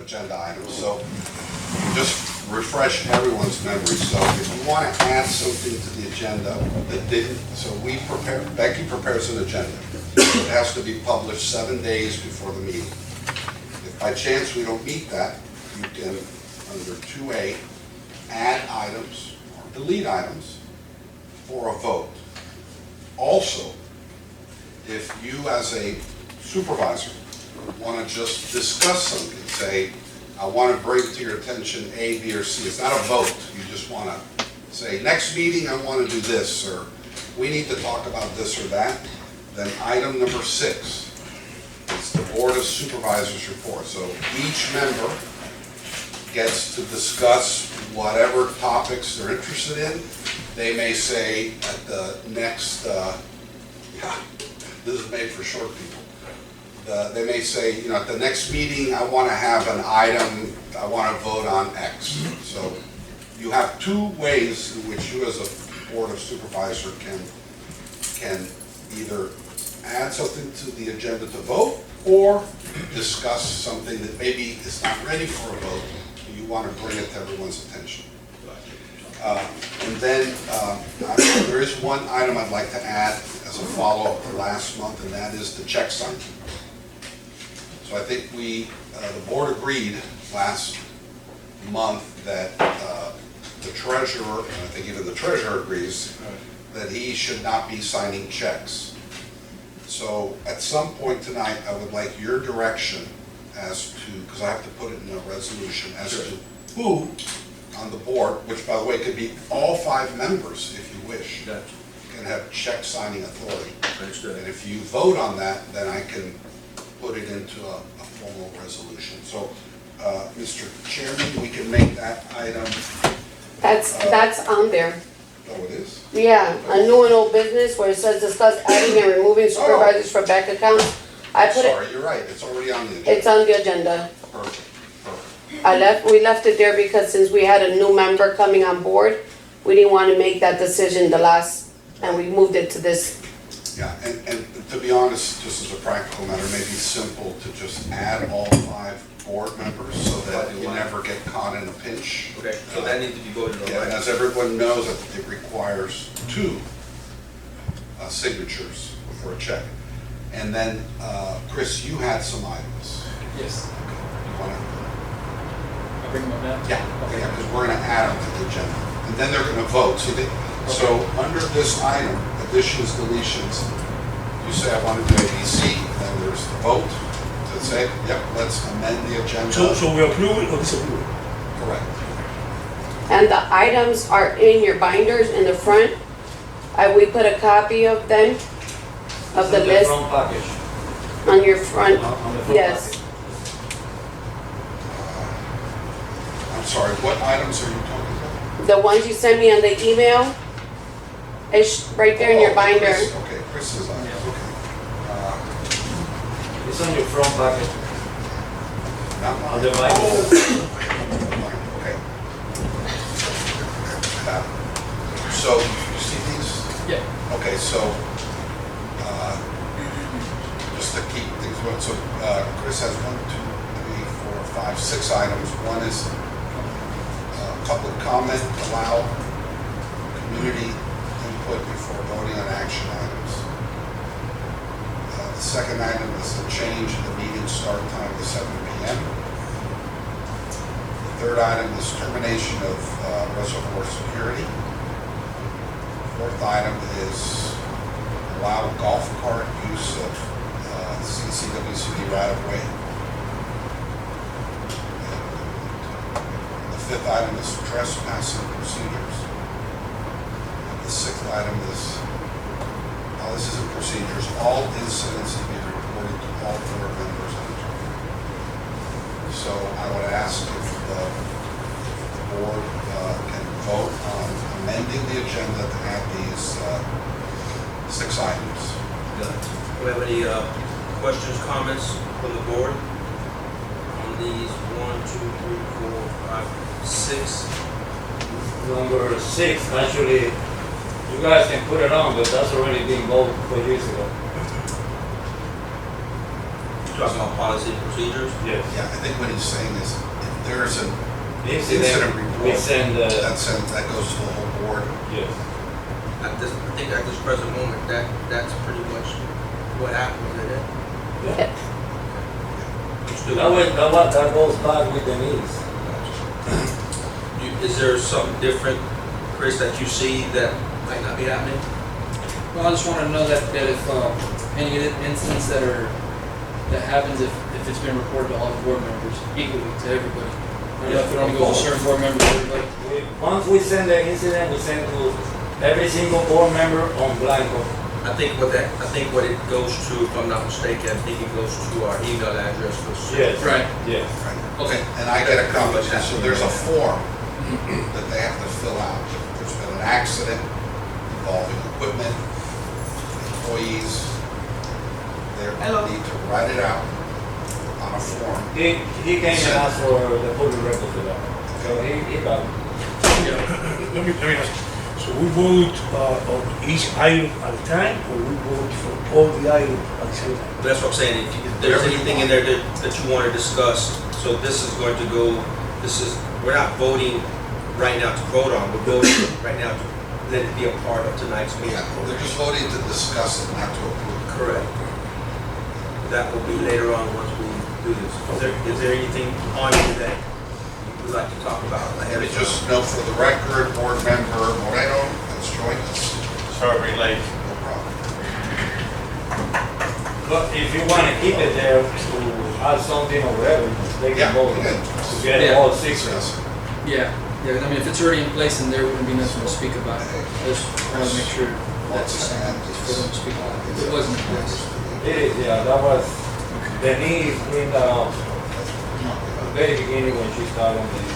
agenda items. So just refresh everyone's memory. So if you want to add something to the agenda that didn't, so Becky prepares an agenda. It has to be published 7 days before the meeting. If by chance we don't meet that, you can, under 2A, add items or delete items for a vote. Also, if you as a supervisor want to just discuss something, say, I want to bring to your attention A, B, or C. It's not a vote. You just want to say, next meeting I want to do this, or we need to talk about this or that. Then item number 6 is the Board of Supervisors report. So each member gets to discuss whatever topics they're interested in. They may say at the next, this is made for short people. They may say, at the next meeting, I want to have an item, I want to vote on X. So you have 2 ways in which you as a Board of Supervisor can either add something to the agenda to vote or discuss something that maybe is not ready for a vote, but you want to bring it to everyone's attention. And then there is one item I'd like to add as a follow-up to last month, and that is the check signing. So I think the board agreed last month that the treasurer, and I think even the treasurer agrees, that he should not be signing checks. So at some point tonight, I would like your direction as to, because I have to put it in a resolution, as to who on the board, which by the way could be all 5 members if you wish, can have check signing authority. And if you vote on that, then I can put it into a formal resolution. So, Mr. Chairman, we can make that item. That's on there. Oh, it is? Yeah, a new and old business where it says discuss adding and removing supervisors for bank accounts. I put it, Sorry, you're right. It's already on the agenda. it's on the agenda. Perfect. We left it there because since we had a new member coming on board, we didn't want to make that decision and we moved it to this. Yeah, and to be honest, just as a practical matter, it may be simple to just add all 5 board members so that you never get caught in a pinch. Okay, so that needs to be voted on. Yeah, and as everyone knows, it requires 2 signatures for a check. And then, Chris, you had some items. Yes. You wanna- I bring them up now? Yeah, because we're going to add them to the agenda. And then they're going to vote. So under this item, additions, deletions, you say I want to do ABC, then there's the vote to say, yep, let's amend the agenda. So we approve it or disapprove it? Correct. And the items are in your binders in the front. We put a copy of them, of the list Front package. on your front. On the front Yes. package. I'm sorry, what items are you talking about? The ones you sent me on the email, it's right there in your binder. Okay, Chris's items, okay. It's on your front package. Not On mine. the Bible. Okay. So, you see these? Yeah. Okay, so, just to keep things going, so Chris has 1, 2, 3, 4, 5, 6 items. One is public comment, allow community input before voting on action items. The second item is the change in the meeting start time to 7 p.m. The third item is termination of reservoir security. Fourth item is allow golf cart use of CCWCD right-of-way. The fifth item is trespassing procedures. The sixth item is, this isn't procedures, all incidents to be reported to all board members. So I would ask if the board can vote on amending the agenda to add these 6 items. Do we have any questions, comments from the board on these 1, 2, 3, 4, 5, 6? Number 6, actually, you guys can put it on, but that's already been voted 4 years ago. Talking about policy and procedures? Yes. Yeah, I think what he's saying is, if there's an Incident, incident we report, send, that goes to the whole board. yes. I think at this present moment, that's pretty much what happened, isn't it? Yeah. Let's do it. That goes back with Denise. Is there something different, Chris, that you see that might not be happening? Well, I just want to know that if any incidents that happens, if it's been reported to all the board members equally to everybody. I don't know if it only goes to certain board members or everybody. Once we send the incident, we send to every single board member on blanco. I think what it goes to, if I'm not mistaken, I think it goes to our email address for. Yes. Right. Yes. Okay. And I get a copy, so there's a form that they have to fill out. There's been an accident involving equipment, employees. They need to write it out on a form. He came and asked for the public record for that. So he got it. Let me ask. So we vote on each item at a time, or we vote for all the items at the same time? That's what I'm saying, if there's anything in there that you want to discuss, so this is going to go, we're not voting right now to vote on, we're voting right now to let it be a part of tonight's meeting. Yeah, they're just voting to discuss it, not to approve. Correct. That will be later on once we do this. Is there anything on you that you would like to talk about ahead And of just note for the record, board member Moreno has joined us. Sorry, late. No problem. But if you want to keep it there to add something or whatever, they Yeah, can vote we can. to get Yeah. all six. Discuss. Yeah. Yeah. I mean, if it's already in place, then there wouldn't be nothing to speak about. I just want to make sure that's the same. For them to speak about it. It wasn't in place. It is, yeah, that was Denise in the very beginning when she started on the.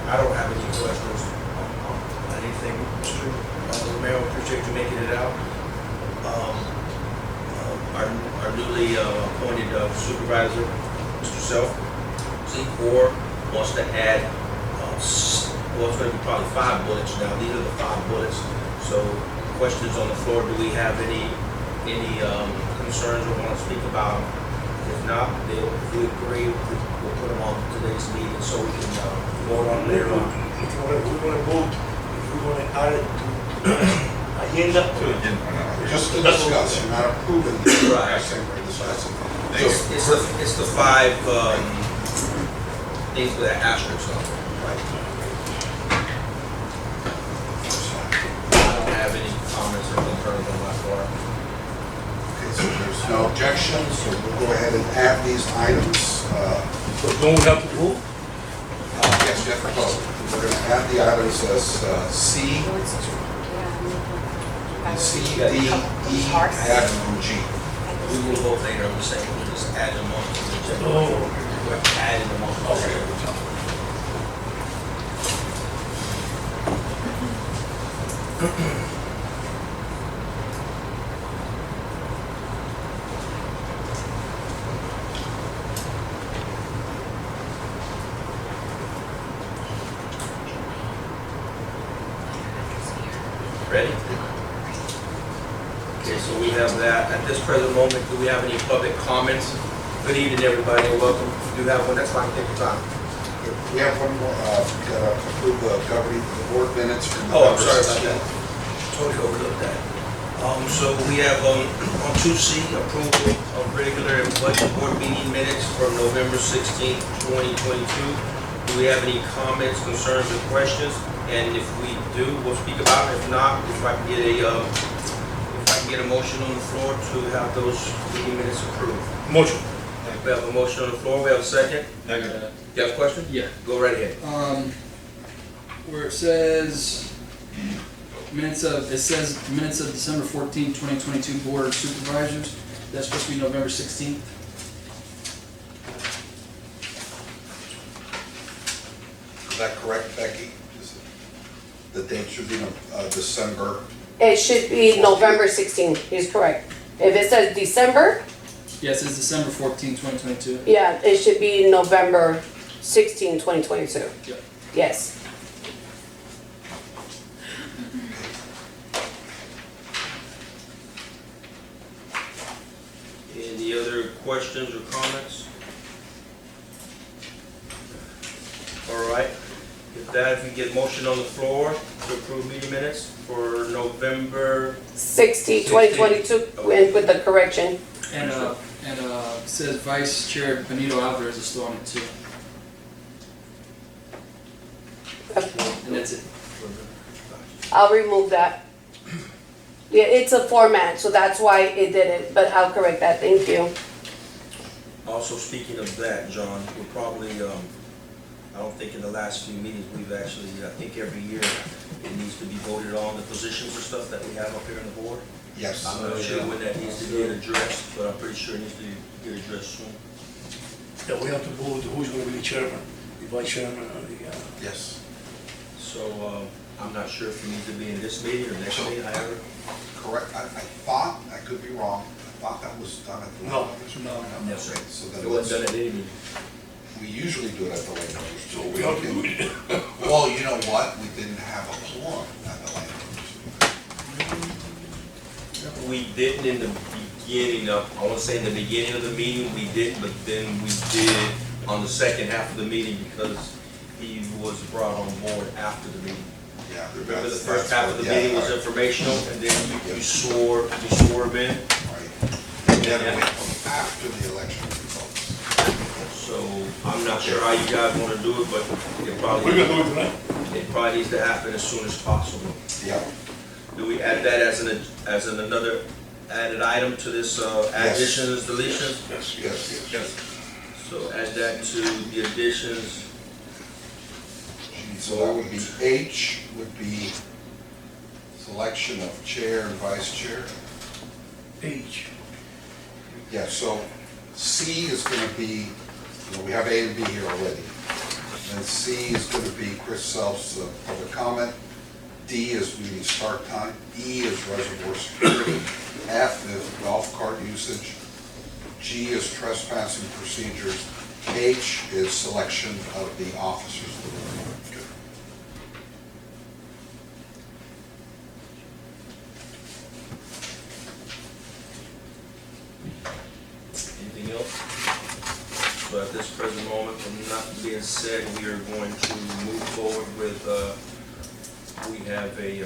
I don't have any questions on anything, Mr. Romero, appreciate you making it out. Our newly appointed supervisor, Mr. Self, C4, wants to add, well, it's gonna be probably 5 bullets now, these are the 5 bullets. So, questions on the floor, do we have any concerns or want to speak about them? If not, if we agree, we'll put them on today's meeting so we can vote on them later on. If we want to vote, if we want to add it to agenda. Just to discuss, you're not approving this. Right. You're saying we're discussing. It's the 5 things with that asterisk on it. I don't have any comments or concerns on my part. Okay, so there's no objections, so we'll go ahead and add these items. So don't we have to vote? Yes, you have to vote. We're going to add the items as C, D, E, F, and G. We will vote later, I'm just saying, we'll just add them on to the agenda. Oh. We're adding them on. Ready? Okay, so we have that. At this present moment, do we have any public comments? Good evening, everybody, and welcome. If you do have one, that's fine, take your time. We have one more, approve the governing, the board minutes from Oh, I'm November sorry about 16th. that. Totally overlooked that. So we have on 2C, approval of regular and budget board meeting minutes from November 16th, 2022. Do we have any comments, concerns, or questions? And if we do, we'll speak about it. If not, if I can get a motion on the floor to have those meeting minutes approved. Motion. We have a motion on the floor, we have a second. Negative. You have a question? Yeah. Go right ahead. Where it says minutes of December 14, 2022 Board of Supervisors, that's supposed to be November 16th. Is that correct, Becky? The date should be December. It should be November 16th, he's correct. If it says December, Yeah, it says December 14, 2022. yeah, it should be November 16, 2022. Yep. Yes. Any other questions or comments? All right, with that, if we get motion on the floor to approve meeting minutes for November, 2022, and with the correction. And it says Vice Chair Benito Alvarez is still on it too. And that's it. I'll remove that. Yeah, it's a format, so that's why it did it, but I'll correct that, thank you. also speaking of that, John, we're probably, I don't think in the last few meetings, we've actually, I think every year, it needs to be voted on, the positions or stuff that we have up here on the board. Yes. I'm not sure when that needs to get addressed, but I'm pretty sure it needs to get addressed soon. Yeah, we have to vote who's gonna be the chairman, the vice chairman, or the, Yes, So, I'm not sure if it needs to be in this meeting or next meeting, however. correct. I thought, I could be wrong, I thought that was done at the. No, no. Yes, sir. So then It wasn't done let's, at any meeting. we usually do it at the land use. So we have to do it. Well, you know what, we didn't have a quorum at the land use. We didn't in the beginning of, I wanna say in the beginning of the meeting, we didn't, but then we did on the second half of the meeting because he was brought on board after the meeting. Yeah. Remember the that's- first that's half what- of the yeah, meeting was right, informational, and then you swore him in? Right. And then it went after the election results. So, I'm not sure how you guys wanna do it, but We're gonna do it tonight. it probably needs to happen as soon as possible. Yep. Do we add that as another added item to this, additions, deletions? Yes, Yes. yes. So add that to the additions. So that would be, H would be selection of chair and vice chair. H. Yeah, so C is gonna be, we have A and B here already. And C is gonna be Chris Self's public comment. D is meeting start time. E is reservoir security. F is golf cart usage. G is trespassing procedures. H is selection of the officers of the board. Anything else? So at this present moment, with not being said, we are going to move forward with, we have a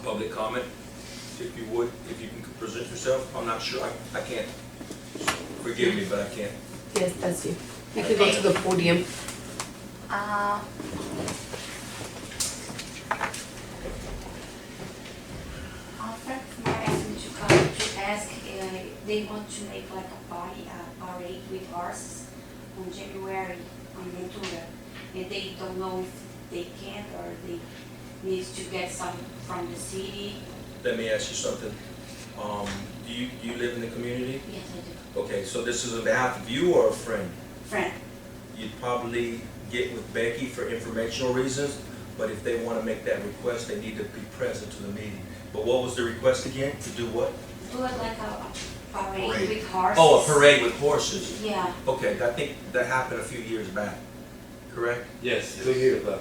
public comment. If you would, if you can present yourself, I'm not sure, I can't, forgive me, but I can't. Yes, that's you. You can go to the podium. Friends might ask me to come to ask, they want to make like a parade with horses on January on Ventura. And they don't know if they can or they need to get some from the city. Let me ask you something. Do you live in the community? Yes, I do. Okay, so this is on behalf of you or a friend? Friend, You'd probably get with Becky for informational reasons, but if they want to make that request, they need to be present to the meeting. But what was the request again? To do what? do it like a parade Parade. with horses. Oh, a parade with horses. Yeah, Okay, I think that happened a few years back, correct? Yes, 2 years back.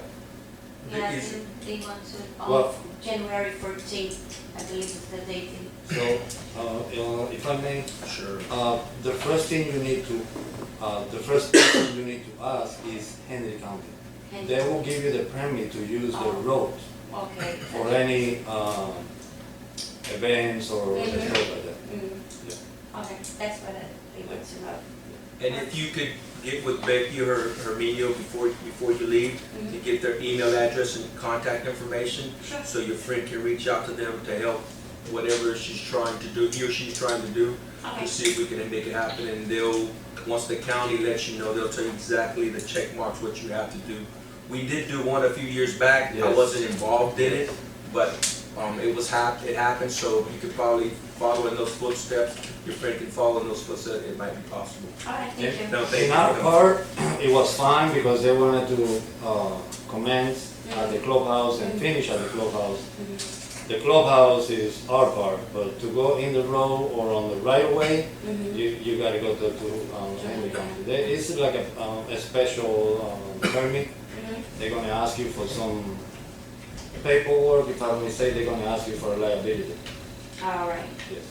yeah, Is- and they want to, Well- on January 14th, I believe is the date. So, if I may, Sure. the first thing you need to, the first person you need to ask is Henry County. And- They will give you the permit to use the road Okay. for any, events or Mhm. stuff like that. Okay, that's what they want to know. And if you could get with Becky or her menial before you leave, to get their email address and contact information, Sure. so your friend can reach out to them to help whatever she's trying to do, he or she's trying to do, Okay. to see if we can make it happen, and they'll, once the county lets you know, they'll tell you exactly the check marks, what you have to do. We did do one a few years back, I Yes. wasn't involved in it, but, it happened, so you could probably follow in those footsteps, your friend can follow in those footsteps, it might be possible. All right, thank you. No, thank In you. our part, it was fine because they wanted to, commence at the clubhouse and finish at the clubhouse. The clubhouse is our part, but to go in the road or on the right of way, you gotta go to, Henry County. It's like a special, permit. They're gonna ask you for some paperwork, if I may say, they're gonna ask you for a liability. All right. Yes.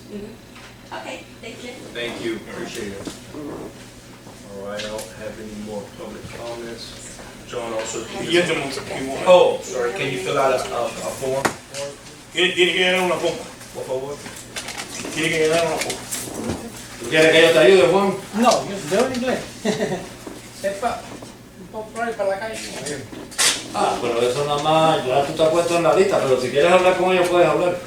Okay, thank you. Thank you, appreciate it. All right, I don't have any more public comments. John also. Gentlemen, you want- Oh, sorry, can you fill out a form? Tiene que llenar una pompa. Por favor. Tiene que llenar una pompa. ¿Tú quieres que yo te ayude, Juan? No, yo hablo inglés. Sepa, un poco por ahí para la calle. Ah, pero eso nada más, ya tú te has puesto en la lista, pero si quieres hablar con ellos puedes hablar.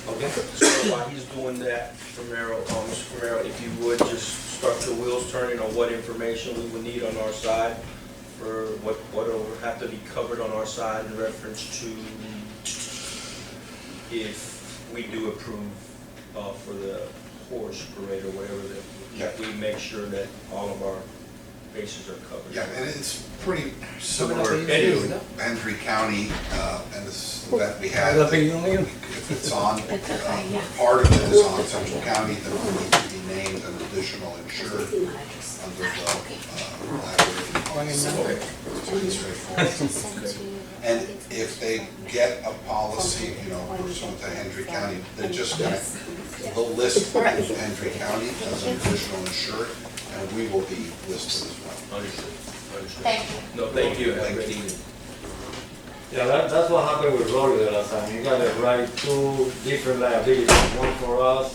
Okay. So while he's doing that, Romero, Mr. Romero, if you would just start your wheels turning on what information we would need on our side for what will have to be covered on our side in reference to if we do approve for the horse parade or whatever, Yeah. that we make sure that all of our bases are covered. Yeah, and it's pretty similar It is, to no? Hendry County, and this, that we El had. apellido mío. If it's on, part of it is on Central County, then we need to be named an additional insured under the liability. It's pretty straightforward. And if they get a policy, pursuant to Hendry County, they're just gonna, they'll list Hendry County as an additional insured, and we will be listed as well. Understood, understood. Thank you. No, thank you. Have a Thank good you. evening. Yeah, that's what happened with Rory the last time. You got to write two different liabilities, one for us,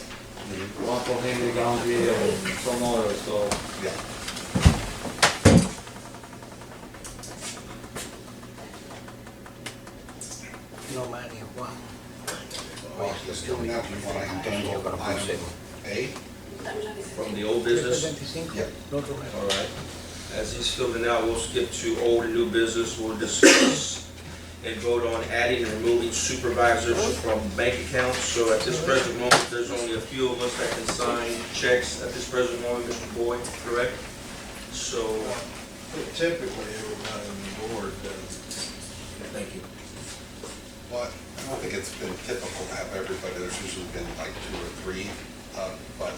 one for Henry County, and some others, so. Yeah. No, man, Juan. Well, just doing that, we want to handle item A. From the old business. 25. Yeah. No problema. All right. As he's filling out, we'll skip to old and new business. We'll discuss and vote on adding and removing supervisors from bank accounts. So at this present moment, there's only a few of us that can sign checks at this present moment, Mr. Boyd, correct? So, Typically, everybody on the board does. thank you. Well, I don't think it's been typical to have everybody, there's usually been like 2 or 3, but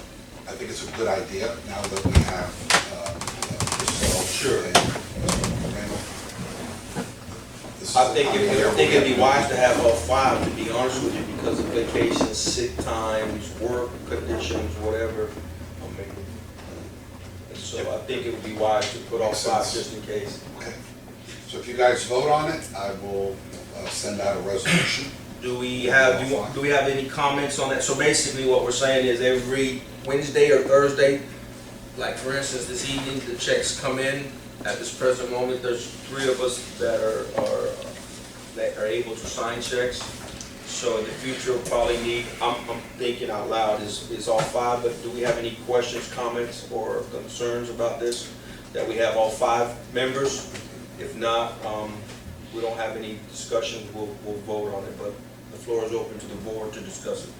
I think it's a good idea now that we have, Mr. Sure. and Mr. Randall. This is I the think time of year it'd we be wise to have all 5, to be honest with you, because of vacations, sick times, work conditions, whatever. So I think it would be wise to put all Makes 5 sense. just in case. Okay. So if you guys vote on it, I will send out a resolution. Do we have any comments on that? So basically what we're saying is every Wednesday or Thursday, like for instance, this evening, the checks come in. At this present moment, there's 3 of us that are able to sign checks. So in the future, we'll probably need, I'm thinking out loud, is all 5, but do we have any questions, comments, or concerns about this? That we have all 5 members? If not, we don't have any discussions, we'll vote on it, but the floor is open to the board to discuss it.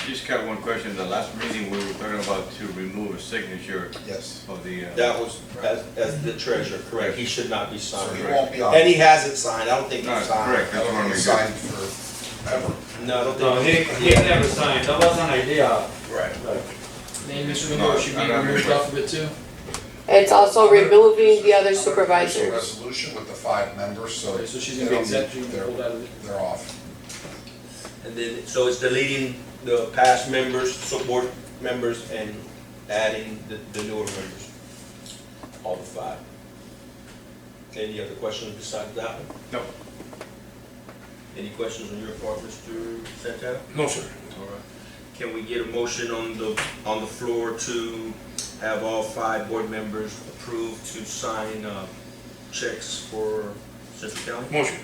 Just got one question. The last meeting, we were talking about to remove a signature Yes. of the, That was as the treasurer, correct, he should not be So signed. he won't be on. And he hasn't signed, I don't think No, he's signed. correct. I don't think he's signed forever. No, I don't No, think. he never signed, that was an idea. Right. Like, Name Mr. Romero should be removed off of it too. It's also removing the other There's a supervisors. resolution with the 5 members, so. Okay, so she's gonna be exempt, she's gonna be pulled out of it. They're off. And then, so it's deleting the past members, board members, and adding the newer members, all the 5. Any other questions besides that one? no, Any questions on your part, Mr. Santana? No, sir. All right. Can we get a motion on the floor to have all 5 board members approved to sign checks for Central County? Motion.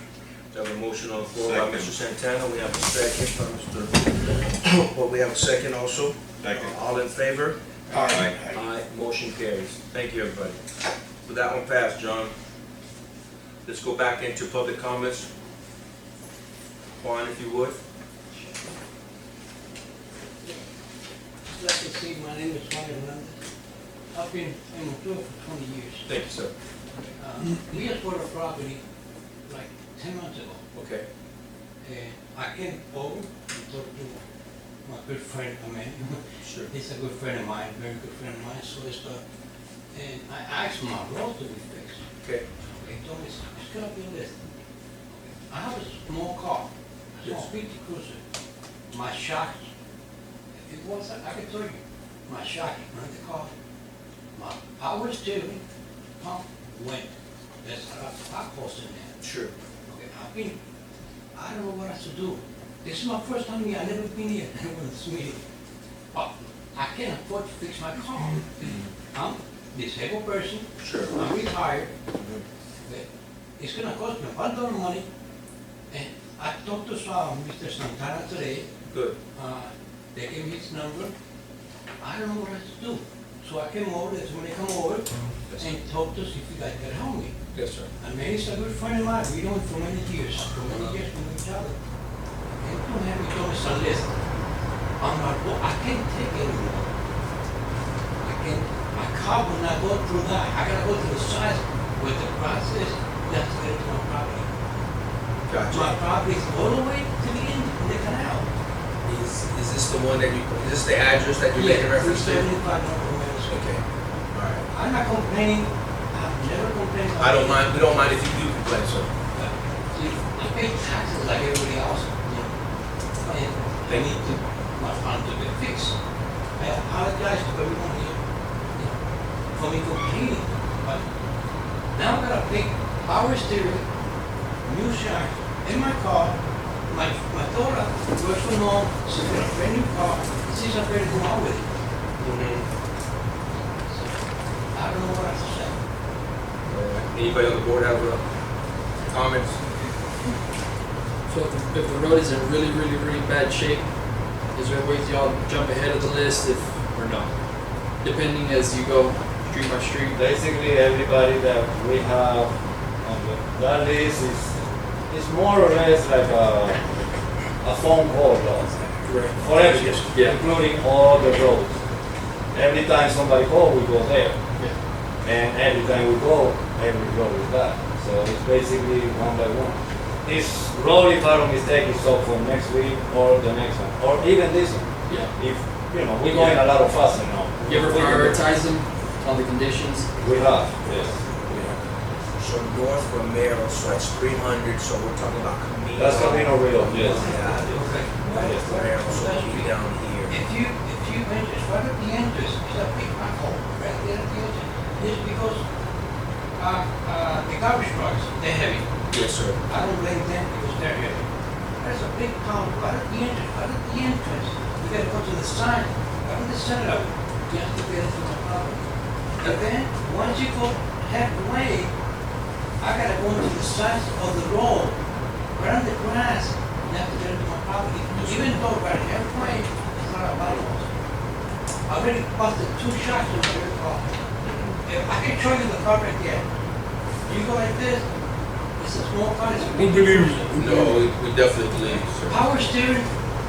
We have a motion on the floor by Second. Mr. Santana, we have a second by Mr. Well, we have a second also. second. All in favor? Aye. Aye, motion carries. Thank you, everybody. So that one passed, John. Let's go back into public comments. Juan, if you would. Like I say, my name is Juan Hernandez. I've been in Montreal for 20 years. Thank you, sir. We just bought a property like 10 months ago. Okay. And I came over and talked to my good friend, Sure. he's a good friend of mine, very good friend of mine, so and I asked my road to be fixed. Okay. He told me, it's gonna be listed. I have a small car, a small Yes. PT Cruiser. My shocks It was, I can tell you, my shock, run the car, my power steering pump went. There's a hot post in there. Sure. Okay, I don't know what else to do. This is my first time here, I've never been here, when it's me. But I can't afford to fix my car. I'm a disabled person. Sure. I'm retired. Okay. It's gonna cost me a lot of money. And I talked to Mr. Santana today. Good. They gave me his number. I don't know what else to do. So I came over, that's when they come over and talked to us if you guys could help me. Yes, sir. I mean, he's a good friend of mine. We know him for many years. For many years we know each other. And don't have me told me some list. I'm not, I can't take anymore. I can't, my car will not go through that. I gotta go to the side where the grass is, that's to get to my property. Gotcha. My property is all the way to the end of the canal. Is this the one that is this the address that you're making reference to? 375 North Main Street. Okay. All right. I'm not complaining. I've never complained. I don't mind, we don't mind if you do complain, sir. See, I pay taxes like everybody else, you know, and I need to, my fund to get fixed. I apologize to everyone here, you know, for me complaining, but now I got a big power steering, new shine in my car. My daughter works from home, she's got a brand new car, she's not ready to go out with it. So, I don't know what else to say. Anybody on the board have comments? So if the road is in really, really, really bad shape, is there a way for y'all to jump ahead of the list or no? Depending as you go street by street. Basically, everybody that we have on that list is more or less like a phone call loss. Correct. For everything, Yeah. including all the roads. Every time somebody calls, we go there. Yeah. And every time we go, every road is that. So it's basically one by one. This road, if I'm not mistaken, is up for next week or the next one, or even this one. Yeah. If, we're going a lot of faster now. You ever We can- prioritize them on the conditions? We have, yes. So north from Merrill, so that's 300, so we're talking about Camino. That's Camino Rio, yes. Yeah, Yes. Merrill, so it'll be down here. If you mention, it's right at the entrance, it's a big pothole, right there at the entrance. It's because, the garbage trucks, they're heavy. Yes, sir. I don't blame them because they're heavy. There's a big pound right at the entrance, right at the entrance. You gotta go to the side, right in the center of it, just to get into my property. And then, once you go halfway, I gotta go into the side of the road, right on the grass, you have to get into my property. Even though right halfway, it's not a body wash. I already busted 2 shots in my car. If I can show you the car right there. You go like this, it's a small car, it's a big. We believe you. No, we definitely believe you, sir. Power steering,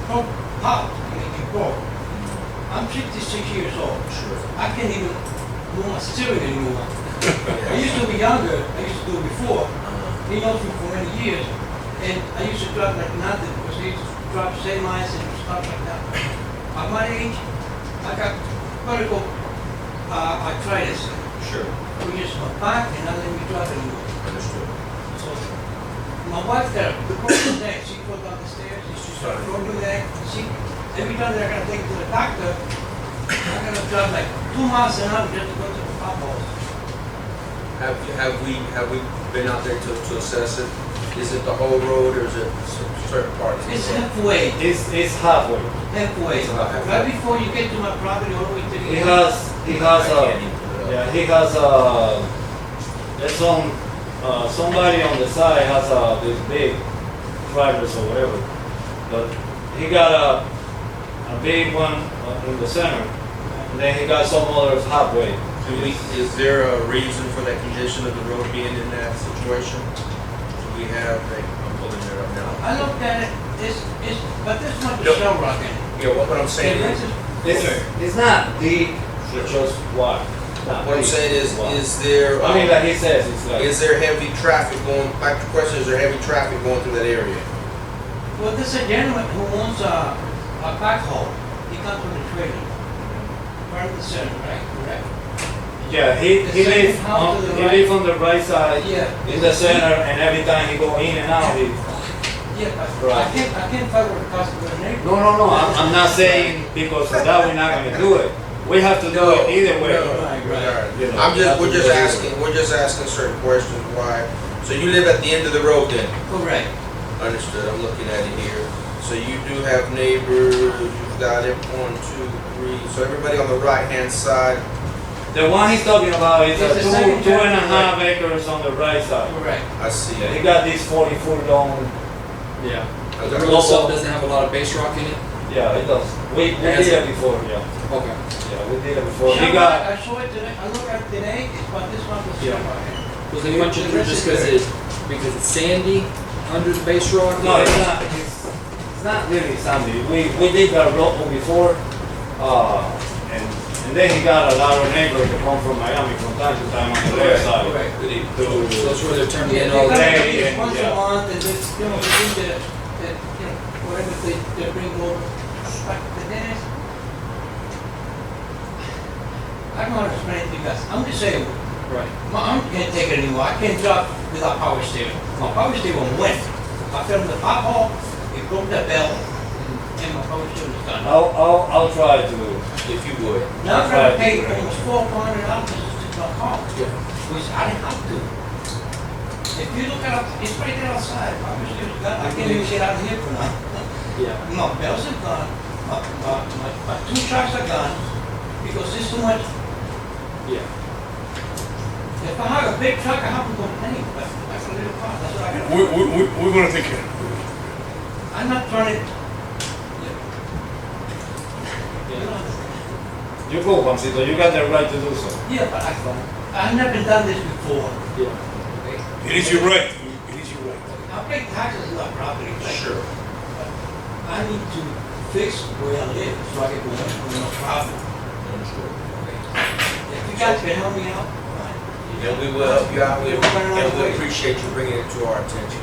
pop, you broke. I'm 66 years old. Sure. I can't even move my steering anymore. I Yeah. used to be younger, I used to do it before. Uh-huh. He knows me for many years. And I used to drive like nothing, because I used to drive semis and stuff like that. At my age, I got vertical arthritis. Sure. We just went back and not let me drive anymore. Understood. So, my wife got a broken neck, she fell down the stairs, she started broken neck, every time that I gotta take her to the doctor, I gotta drive like 2 miles an hour just to go to the potholes. Have we been out there to assess it? Is it the whole road or is it certain parts? of the It's road? halfway, It's halfway. halfway, It's about halfway. right before you get to my property, all the way to the He end. has I can't even put it up. yeah, he has there's somebody on the side has this big drivers or whatever, but he got a big one in the center, and then he got some others halfway. Is there a reason for that condition of the road being in that situation? Do we have, I'm pulling it up now. I looked at it, but there's much No. shell rock in it. Yeah, what I'm saying And is, this is- It's not deep, it's just wide. what I'm saying is there, I mean, like he says, it's like. is there heavy traffic going, back to the question, is there heavy traffic going through that area? Well, this is a gentleman who owns a backhoe. He comes from the trailer. Right in the center, right? Correct. Yeah, he The second lives house to the he right. lives on the right side Yeah. in the center, and every time he go in and out, he Yeah, but Right. I can't fight with the cost of the neighbor. No, I'm not saying because of that we're not gonna do it. We have to do it either way. Right, right. You know, I'm we have just, to do it either way. we're just asking certain questions, why? So you live at the end of the road then? Correct. Understood, I'm looking at it here. So you do have neighbors, you've got it, 1, 2, 3, so everybody on the right-hand side. The one he's talking about is It's the two second and a chapter. half acres on the right side. Correct. I see Yeah, he it. got this 40-foot long, Yeah. Okay. The road itself doesn't have a lot of base rock in it? yeah, it does. We Has did it? it before, yeah. Okay. Yeah, we did it before. He Yeah, got, I saw it today, I looked at it today, but this one was Yeah. semi. Was they punching through just because it's sandy under the base rock? no, it's not really sandy. We did that road before, and then he got a lot of neighbors that come from Miami from time to time on the left side. Correct. So that's where they're turning Yeah, in they all come day. day in and- once a yeah. month and just, you know, they do that, you know, whatever they bring over. But then it's, I don't know how to explain it because I'm disabled. Right. My arm can't take it anymore. I can't drive without power steering. My power steering went. I fell in the pothole, it broke the bell, and my power steering was done. I'll try to, If you would. Now I'm trying to pay almost $400 just to my car, Yeah. which I didn't have to. If you look at it, it's right there outside. My power steering's gone. I can't even get out of here for now. Yeah. My bells are gone. My 2 trucks are gone because it's too much. Yeah. If I have a big truck, I have to complain, but that's a little car. That's what I got. We're gonna take care of it. I'm not trying to. you go, Juancito, you got the right to do so. Yeah, but I've never done this before. Yeah. Okay? It is your right. It is your right. I pay taxes on my property. but Sure. I need to fix where I live so I can go in with no problem. Understood. If you guys can help me out, fine. And we will help you out, and we appreciate you bringing it to our attention.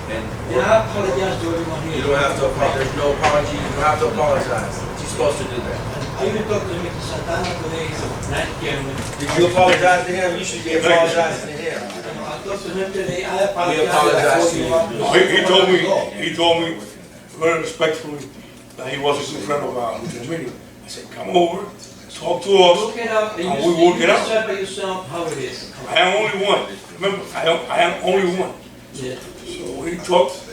And And I apologize to everyone here. you don't have to apologize, there's no apology, you don't have to apologize. You're supposed to do that. I even talked to Mr. Santana today, he's a nice gentleman. Did you apologize to him? You should be apologizing to him. I talked to him today, I apologize. apologize to you. No, he told me very respectfully that he was a good friend of Mr. Emilio. I said, come over, talk to us. Look it up, and And you we work it out. decide by yourself how it is. I am only one. Remember, I am only one. Yeah, So we talked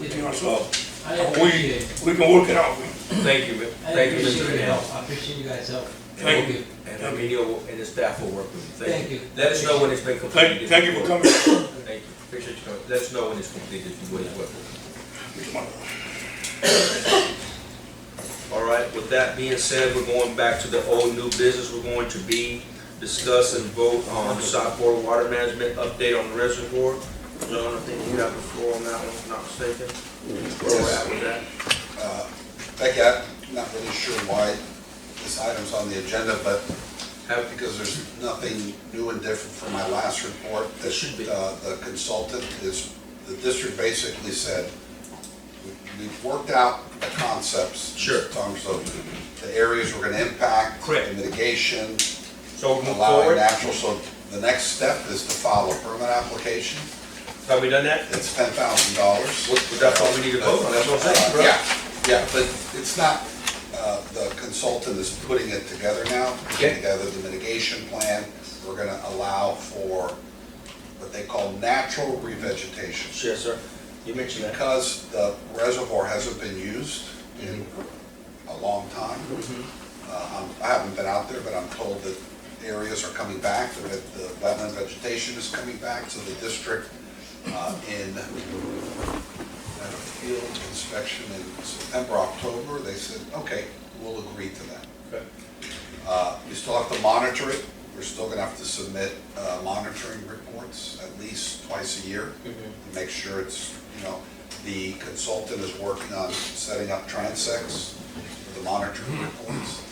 between ourselves. I And appreciate it. we can work it out. Thank you, I thank you, appreciate Mr. your Hill. help, I appreciate you guys' help. Thank you. And Emilio and his staff will work with you. Thank you. Let us know when it's been completed. Thank you for coming. Thank you, appreciate you coming. Let us know when it's completed, if you would as well. All right, with that being said, we're going back to the old new business. We're going to be discuss and vote on Southport Water Management update on the reservoir. John, I think you have the floor on that one, if I'm not mistaken. Where we're at with that? Becky, I'm not really sure why this item's on the agenda, but because there's nothing new and different from my last report. There should be. The consultant is, the district basically said, we've worked out the concepts. Sure. In terms of the areas we're gonna impact. Correct. The mitigation, So we move allowing forward. natural, so the next step is to file a permit application. Have we done that? It's $10,000. But that's what we need to vote on, that's what I'm saying, right? Yeah, but it's not, the consultant is putting it together now, Okay. putting together the mitigation plan. We're gonna allow for what they call natural revegetation. Yes, sir. You mentioned that. Because the reservoir hasn't been used in a long time. I haven't been out there, but I'm told that areas are coming back, that the wetland vegetation is coming back, so the district in at a field inspection in September, October, they said, okay, we'll agree to that. Okay. We still have to monitor it. We're still gonna have to submit monitoring reports at least twice a year to make sure it's, you know, the consultant is working on setting up transects for the monitoring reports.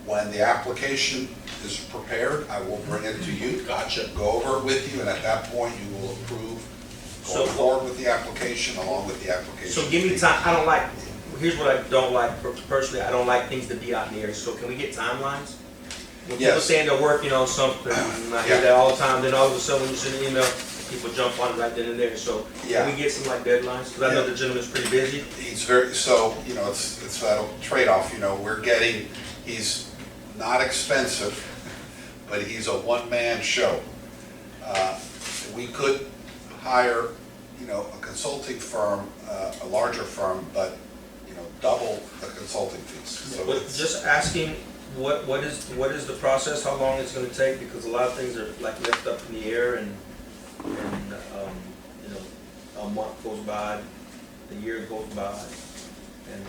When the application is prepared, I will bring it to you. Gotcha. Go over it with you, and at that point, you will approve So- going forward with the application along with the application. So give me time, I don't like, here's what I don't like, personally, I don't like things to be out in the air, so can we get timelines? When people Yes. saying they're working on something, I hear Yeah. that all the time, then all of a sudden when you send an email, people jump on it right then and there, so Yeah. can we get some like deadlines? Because I know the gentleman's pretty busy. He's very, so, it's that trade-off, he's not expensive, but he's a one-man show. We could hire, a consulting firm, a larger firm, but, double the consulting fees. So But it's- just asking, what is the process, how long it's gonna take, because a lot of things are like left up in the air and, a month goes by, a year goes by, and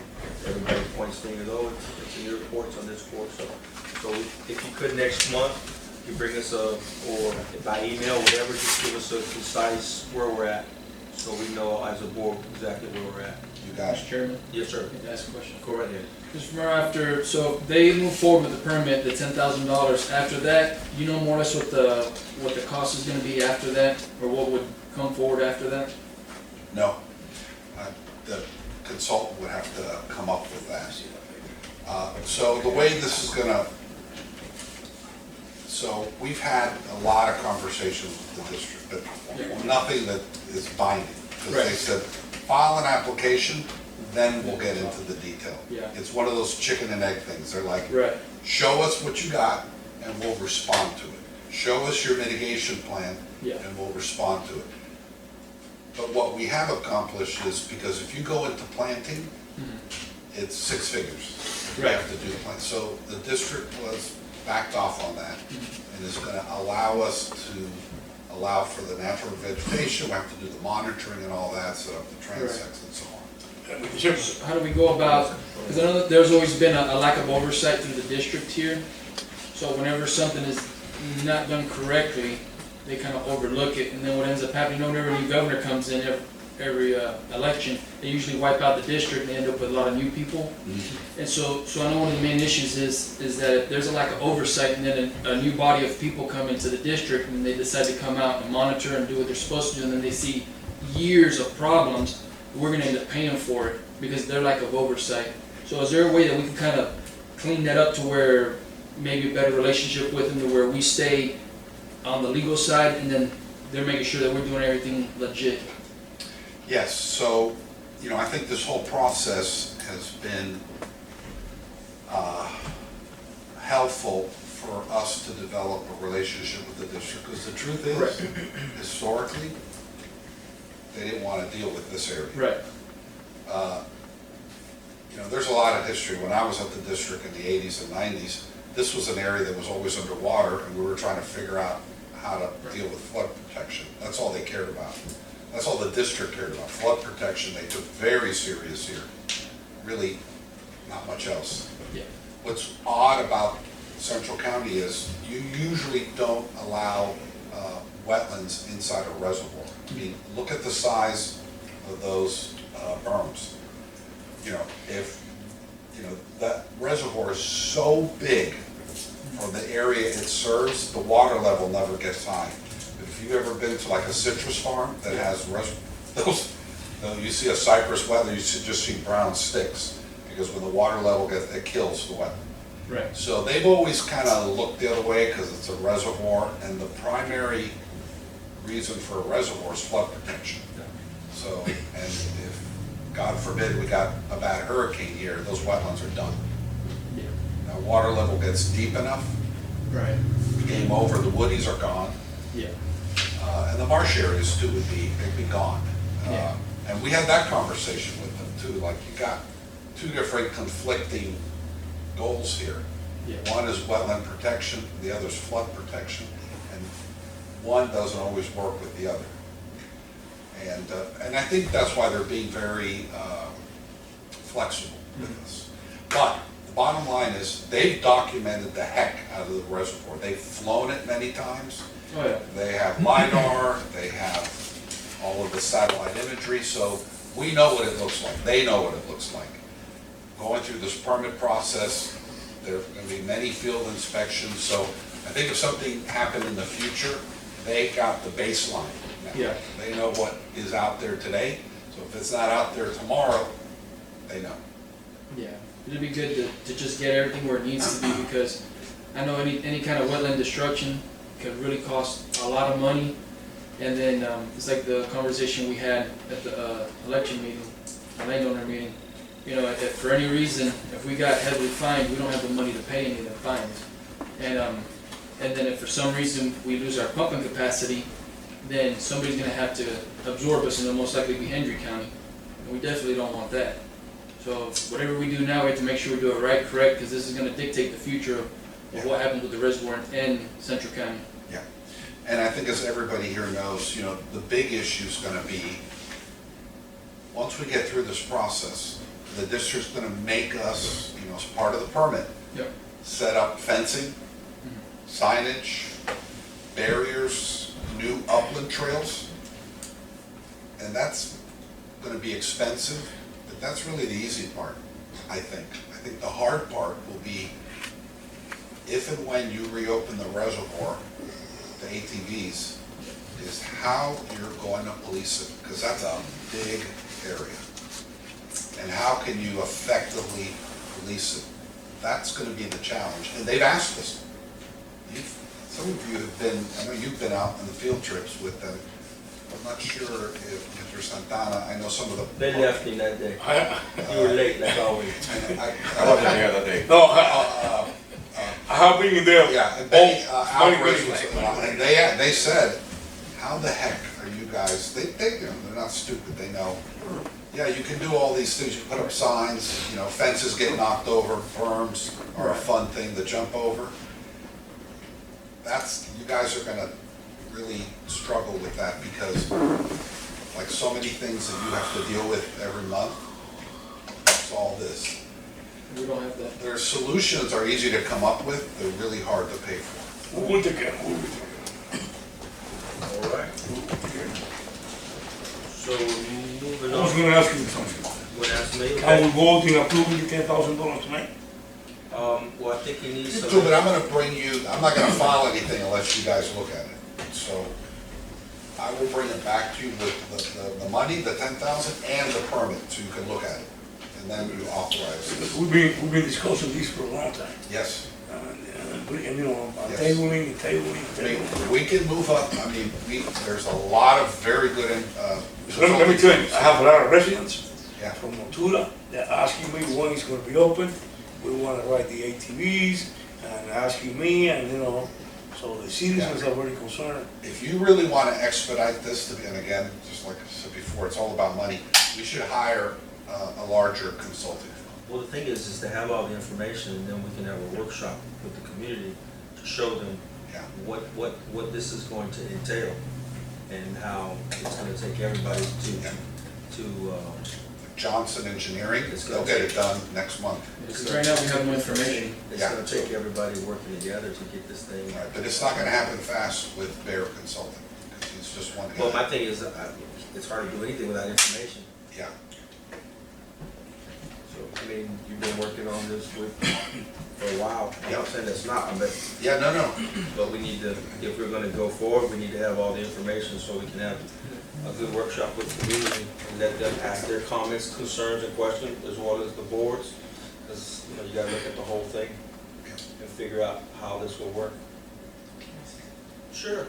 everybody points fingers, oh, it's in your report, it's on this report, so if you could next month, you bring us or by email, whatever, just give us a concise where we're at, so we know as a board exactly where we're at. You guys, Mr. Chairman, Yes, sir. can I ask a question? Go right ahead. Just remember after, so if they move forward with the permit, the $10,000, after that, you know more or less what the cost is gonna be after that, or what would come forward after that? no. The consultant would have to come up with that. So the way this is gonna, so we've had a lot of conversations with the district, but nothing that is binding. Because they Right. said, file an application, then we'll get into the detail. Yeah. It's one of those chicken and egg things. They're like, Right. show us what you got and we'll respond to it. Show us your mitigation plan Yeah. and we'll respond to it. But what we have accomplished is, because if you go into planting, it's 6 figures. You Right. have to do the plant. So the district was backed off on that and is gonna allow us to allow for the natural vegetation. We have to do the monitoring and all that, set up the transects and so on. Mr. Chairman, So how do we go about, because I know that there's always been a lack of oversight through the district here. So whenever something is not done correctly, they kind of overlook it, and then what ends up happening, whenever a new governor comes in every election, they usually wipe out the district and they end up with a lot of new people. And so I know one of the main issues is that if there's a lack of oversight, and then a new body of people come into the district and they decide to come out and monitor and do what they're supposed to do, and then they see years of problems, we're gonna end up paying for it because of their lack of oversight. So is there a way that we can kind of clean that up to where maybe a better relationship with them, to where we stay on the legal side and then they're making sure that we're doing everything legit? Yes, so, I think this whole process has been helpful for us to develop a relationship with the district, because the truth is, historically, they didn't want to deal with this area. Right. There's a lot of history. When I was at the district in the 80s and 90s, this was an area that was always underwater, and we were trying to figure out how to deal with flood protection. That's all they cared about. That's all the district cared about. Flood protection, they took very serious here. Really, not much else. Yeah. What's odd about Central County is you usually don't allow wetlands inside a reservoir. I mean, look at the size of those berms. If that reservoir is so big for the area it serves, the water level never gets high. But if you've ever been to like a citrus farm that has you see a cypress wetland, you just see brown sticks, because when the water level gets, it kills the wetland. Right. So they've always kind of looked the other way because it's a reservoir, and the primary reason for a reservoir is flood protection. So, and if, God forbid, we got a bad hurricane here, those wetlands are done. Yeah. Now, water level gets deep enough, Right. game over, the woodies are gone, Yeah. and the marsh areas too they'd be gone. Yeah. And we had that conversation with them too, like you got two different conflicting goals here. Yeah. One is wetland protection, the other is flood protection, and one doesn't always work with the other. And I think that's why they're being very flexible with us. But the bottom line is, they've documented the heck out of the reservoir. They've flown it many times. Oh, yeah. They have LiDAR, they have all of the satellite imagery, so we know what it looks like. They know what it looks like. Going through this permit process, there are going to be many field inspections, so I think if something happened in the future, they got the baseline now. Yeah. They know what is out there today, so if it's not out there tomorrow, they know. Yeah, it'd be good to just get everything where it needs to be, because I know any kind of wetland destruction could really cost a lot of money, And then, it's like the conversation we had at the, election meeting, landowner meeting. You know, if for any reason, if we got heavily fined, we don't have the money to pay any of the fines. And then if for some reason we lose our pumping capacity, then somebody's gonna have to absorb us, and it'll most likely be Hendry County. And we definitely don't want that. So whatever we do now, we have to make sure we do it right, correct, because this is gonna dictate the future of what happens with the reservoir in Central County. And I think as everybody here knows, you know, the big issue's gonna be, once we get through this process, the district's gonna make us, you know, as part of the permit, Yep. set up fencing, signage, barriers, new upland trails. And that's gonna be expensive, but that's really the easy part, I think. I think the hard part will be if and when you reopen the reservoir, the ATVs, is how you're going to police it, because that's a big area. And how can you effectively police it? That's gonna be the challenge, and they've asked us. Some of you have been, I know you've been out on the field trips with them. I'm not sure if Mr. Santana, I know some of the. They left me that day. You were late, like always. I wasn't there that day. No, I have been in there. Yeah, and they, many Alvarez was, days. and they said, how the heck are you guys, they, you know, they're not stupid, they know. Yeah, you can do all these things, you put up signs, you know, fences get knocked over, berms are a fun thing to jump over. That's, you guys are gonna really struggle with that because like so many things that you have to deal with every month, it's all this. We don't have that. Their solutions are easy to come up with, they're really hard to pay for. We will take care, we will take care. All right. So moving I was on, gonna ask you something. what asked me? Can we vote in approving the $10,000 tonight? Well, I think he needs You some. do, but I'm gonna bring you, I'm not gonna file anything unless you guys look at it. So I will bring it back to you with the money, the 10,000, and the permit, so you can look at it. And then you authorize Because it. we've been discussing this for a long time. Yes. And, you know, Yes. tabling. We can move up, I mean, there's a lot of very good, So let me tell you, I have a lot of residents Yeah. from Montula, they're asking me when it's gonna be open. We wanna ride the ATVs and asking me and, you know, so the citizens are very concerned. If you really wanna expedite this, and again, just like I said before, it's all about money, we should hire a larger consulting firm. Well, the thing is to have all the information, and then we can have a workshop with the community to show them Yeah. what this is going to entail, and how it's gonna take everybody to, Johnson Engineering, It's they'll gonna get it done next month. Because right now we have no information. it's Yeah. gonna take everybody working together to get this thing. All right, but it's not gonna happen fast with Bear Consulting, because it's just one Well, my guy. thing is, it's hard to do anything without information. Yeah, So, I mean, you've been working on this for a while. I'm not saying that's not, yeah, no, but we need to, if we're gonna go forward, we need to have all the information so we can have a good workshop with the community and let them ask their comments, concerns, and questions, as well as the boards. Because, you know, you gotta look at the whole thing and figure out how this will work. Sure.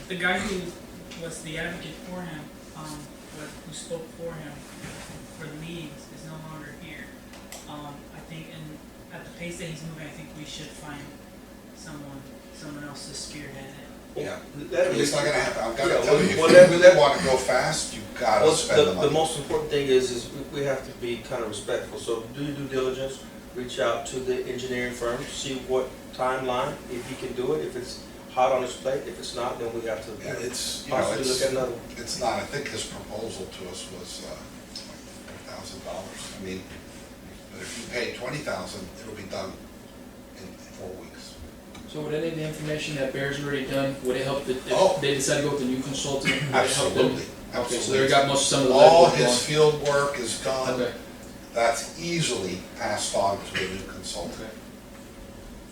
The guy who was the advocate for him, who spoke for him for the meetings is no longer here. I think at the pace that he's moving, I think we should find someone else to spearhead it. yeah. That It's is, not gonna happen, I've Yeah, gotta tell you, if well, you that- really wanna go fast, you gotta well, spend the the money. most important thing is we have to be kind of respectful. So do your due diligence, reach out to the engineering firm, see what timeline, if he can do it, if it's hot on his plate, if it's not, then we have to Yeah, it's, you know, possibly look at another one. it's not, I think his proposal to us was, $4,000. I mean, but if you pay 20,000, it'll be done in 4 weeks. So would any of the information that Bear's already done, would it help if Oh. they decide to go with the new consultant? Would it help them? Absolutely, Okay, so they got most, some of the All legwork his done. field work is done, Okay, that's easily passed on to a new consultant. okay.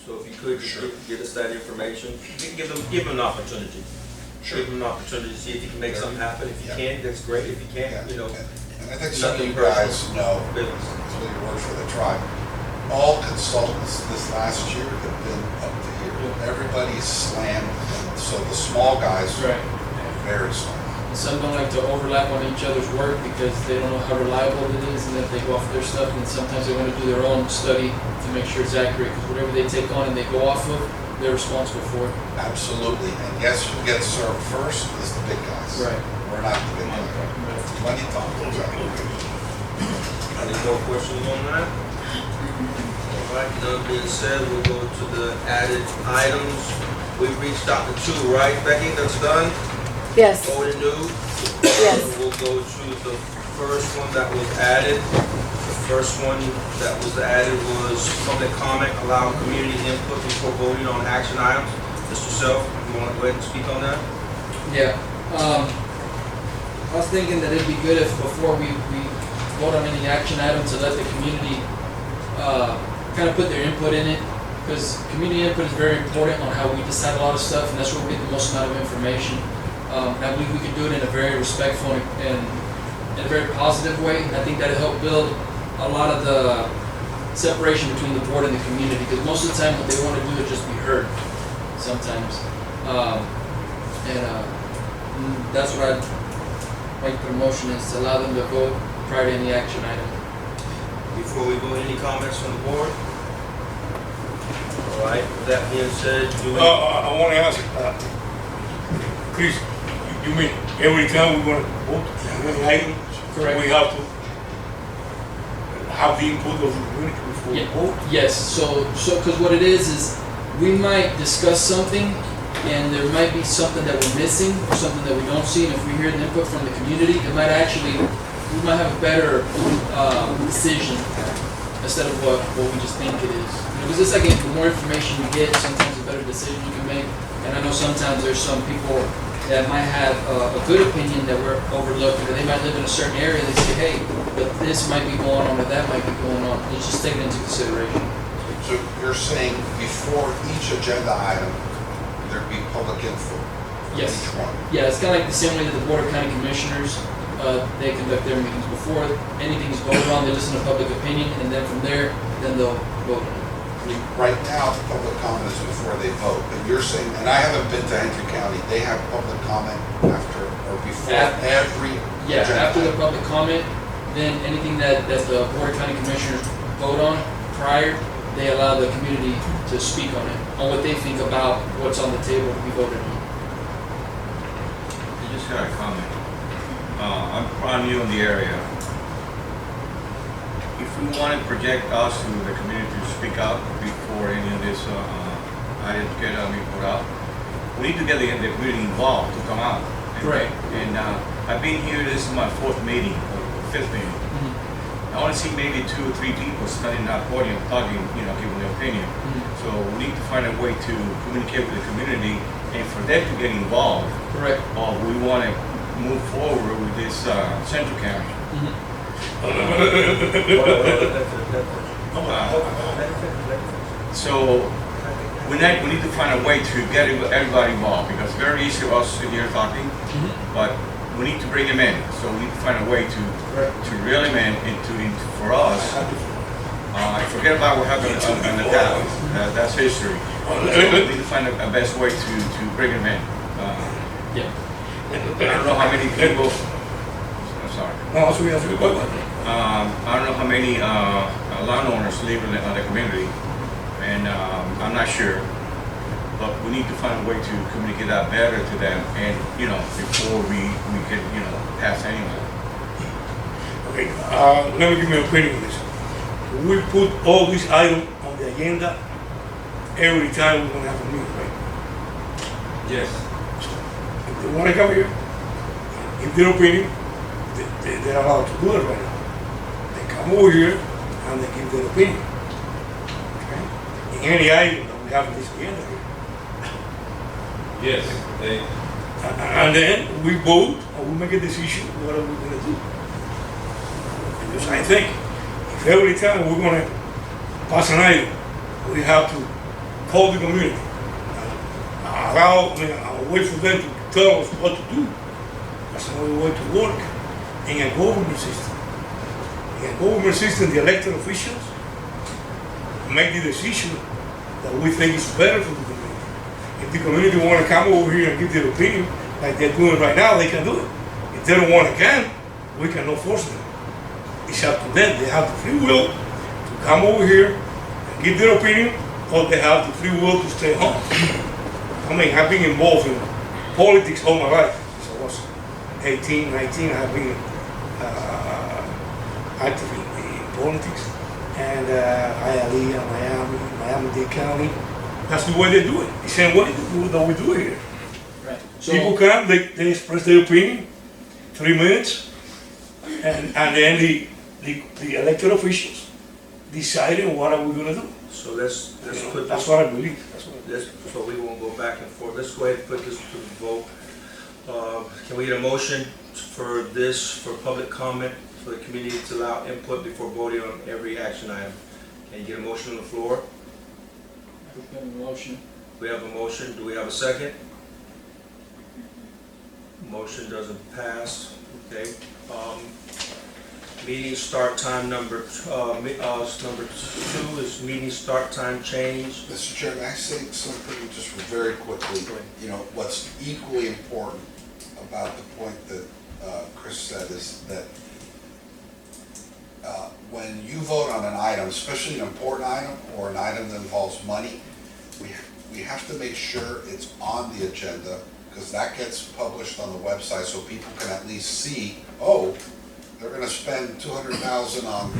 So if you could, just Sure. get us that information, give them an opportunity. Sure. Give them an opportunity to see if you can make something happen. If you Yeah. can, that's great. If you Yeah, can't, you know, and I think some of you nothing guys personal. know, business. it's really works for the tribe. All consultants this last year have been up to here. Everybody's slammed, and so the small guys Right. very slow. Some don't like to overlap on each other's work because they don't know how reliable it is, and if they go off their stuff, and sometimes they want to do their own study to make sure it's accurate, because whatever they take on and they go off of, they're responsible for it. Absolutely, and guess who gets served first is the big guys. Right. We're not the big guys. Plenty of time. Any more questions on that? All right, none being said, we'll go to the added items. We've reached out to 2, right, Becky? That's done? Yes, Old and new? yes. We'll go to the first one that was added. The first one that was added was public comment, allow community input before voting on action items. Mr. Self, you want to go ahead and speak on that? Yeah, I was thinking that it'd be good if before we vote on any action item to let the community, kind of put their input in it. Because community input is very important on how we decide a lot of stuff, and that's where we get the most amount of information. I believe we can do it in a very respectful and in a very positive way. I think that'll help build a lot of the separation between the board and the community, because most of the time what they want to do is just be heard sometimes. That's what I'd make the motion is to allow them to vote prior to any action item. Before we vote, any comments from the board? All right, with that being said, do we? I want to ask, Chris, you mean every time we want to vote on any item, Correct. we have to have the input of the community before we Yeah. vote? Yes, so, because what it is we might discuss something, and there might be something that we're missing, or something that we don't see, and if we hear the input from the community, it might actually, we might have a better, decision, instead of what we just think it is. Because it's like, the more information you get, sometimes the better decision you can make, and I know sometimes there's some people that might have a good opinion that we're overlooking, or they might live in a certain area, they say, hey, but this might be going on, or that might be going on, let's just take it into consideration. So you're saying before each agenda item, there'd be public input? Yes. Each one? Yeah, it's kind of like the same way that the Board of County Commissioners, they conduct their meetings. Before anything's voted on, they listen to public opinion, and then from there, then they'll vote on it. Right now, the public comment is before they vote, but you're saying, and I haven't been to Hendry County, they have public comment after or before every Yeah, agenda after the item? public comment, then anything that the Board of County Commissioners vote on prior, they allow the community to speak on it, on what they think about what's on the table to be voted on. I just got a comment. I'm brand new in the area. If we want to project us to the community to speak out before any of this items get put out, we need to get the community involved to come out. Correct. And I've been here, this is my 4th meeting, or 5th meeting. I only see maybe 2 or 3 people standing in that podium talking, giving their opinion. So we need to find a way to communicate with the community and for them to get involved. Correct. We want to move forward with this Central County. So we need to find a way to get everybody involved, because it's very easy for us to sit here talking, but we need to bring them in. So we need to find a way to reel them in for us. Forget about what happened in the past. That's history. So we need to find a best way to bring them in. Yeah. I don't know how many people. I'm sorry. No, so we have to go. I don't know how many landowners live in the community, and I'm not sure. But we need to find a way to communicate that better to them, and before we can pass anyway. Okay, let me give my opinion on this. We put all these items on the agenda every time we're gonna have a meeting, right? Yes. If they wanna come here, give their opinion, they're allowed to do it right now. They come over here and they give their opinion. Okay? In any item that we have on this agenda here. Yes. And then we vote and we make a decision what are we gonna do. Because I think if every time we're gonna pass an item, we have to call the community, wait for them to tell us what to do. That's another way to work in a government system. In a government system, the elected officials make the decision that we think is better for the community. If the community want to come over here and give their opinion, like they're doing right now, they can do it. If they don't want to can, we cannot force them. It's up to them. They have the free will to come over here and give their opinion, or they have the free will to stay home. I mean, I've been involved in politics all my life. So I was 18, 19, I've been active in politics. And Hialeah, Miami-Dade County. That's the way they do it. The same way that we do it here. Right. So, People come, they express their opinion, 3 minutes, and then the elected officials deciding what are we gonna do. So let's put That's this, what I believe. That's what I believe. so we won't go back and forth. Let's go ahead and put this to the vote. Can we get a motion for this, for public comment, for the community to allow input before voting on every action item? Can you get a motion on the floor? we have a motion. We have a motion. Do we have a second? Motion doesn't pass. Okay. Meeting start time number 2 is meeting start time change. Mr. Chair, may I say something just very quickly? You know, what's equally important about the point that Chris said is that when you vote on an item, especially an important item or an item that involves money, we have to make sure it's on the agenda, because that gets published on the website so people can at least see, oh, they're gonna spend 200,000 on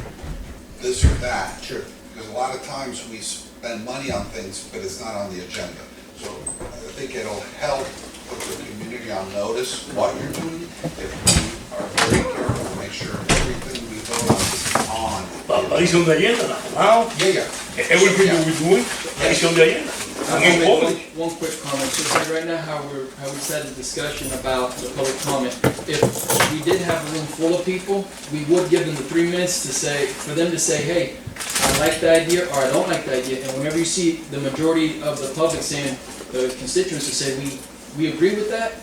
this or that. Sure. Because a lot of times we spend money on things, but it's not on the agenda. So I think it'll help put the community on notice what you're doing if we are very careful to make sure everything we vote on is on. But it's on the agenda now. Yeah. Everything that we're doing is on the agenda. I'm And gonna in make public. one quick comment. So like right now, how we started the discussion about the public comment. If we did have a room full of people, we would give them the 3 minutes to say, for them to say, hey, I like the idea or I don't like the idea. And whenever you see the majority of the public saying, the constituents to say we agree with that,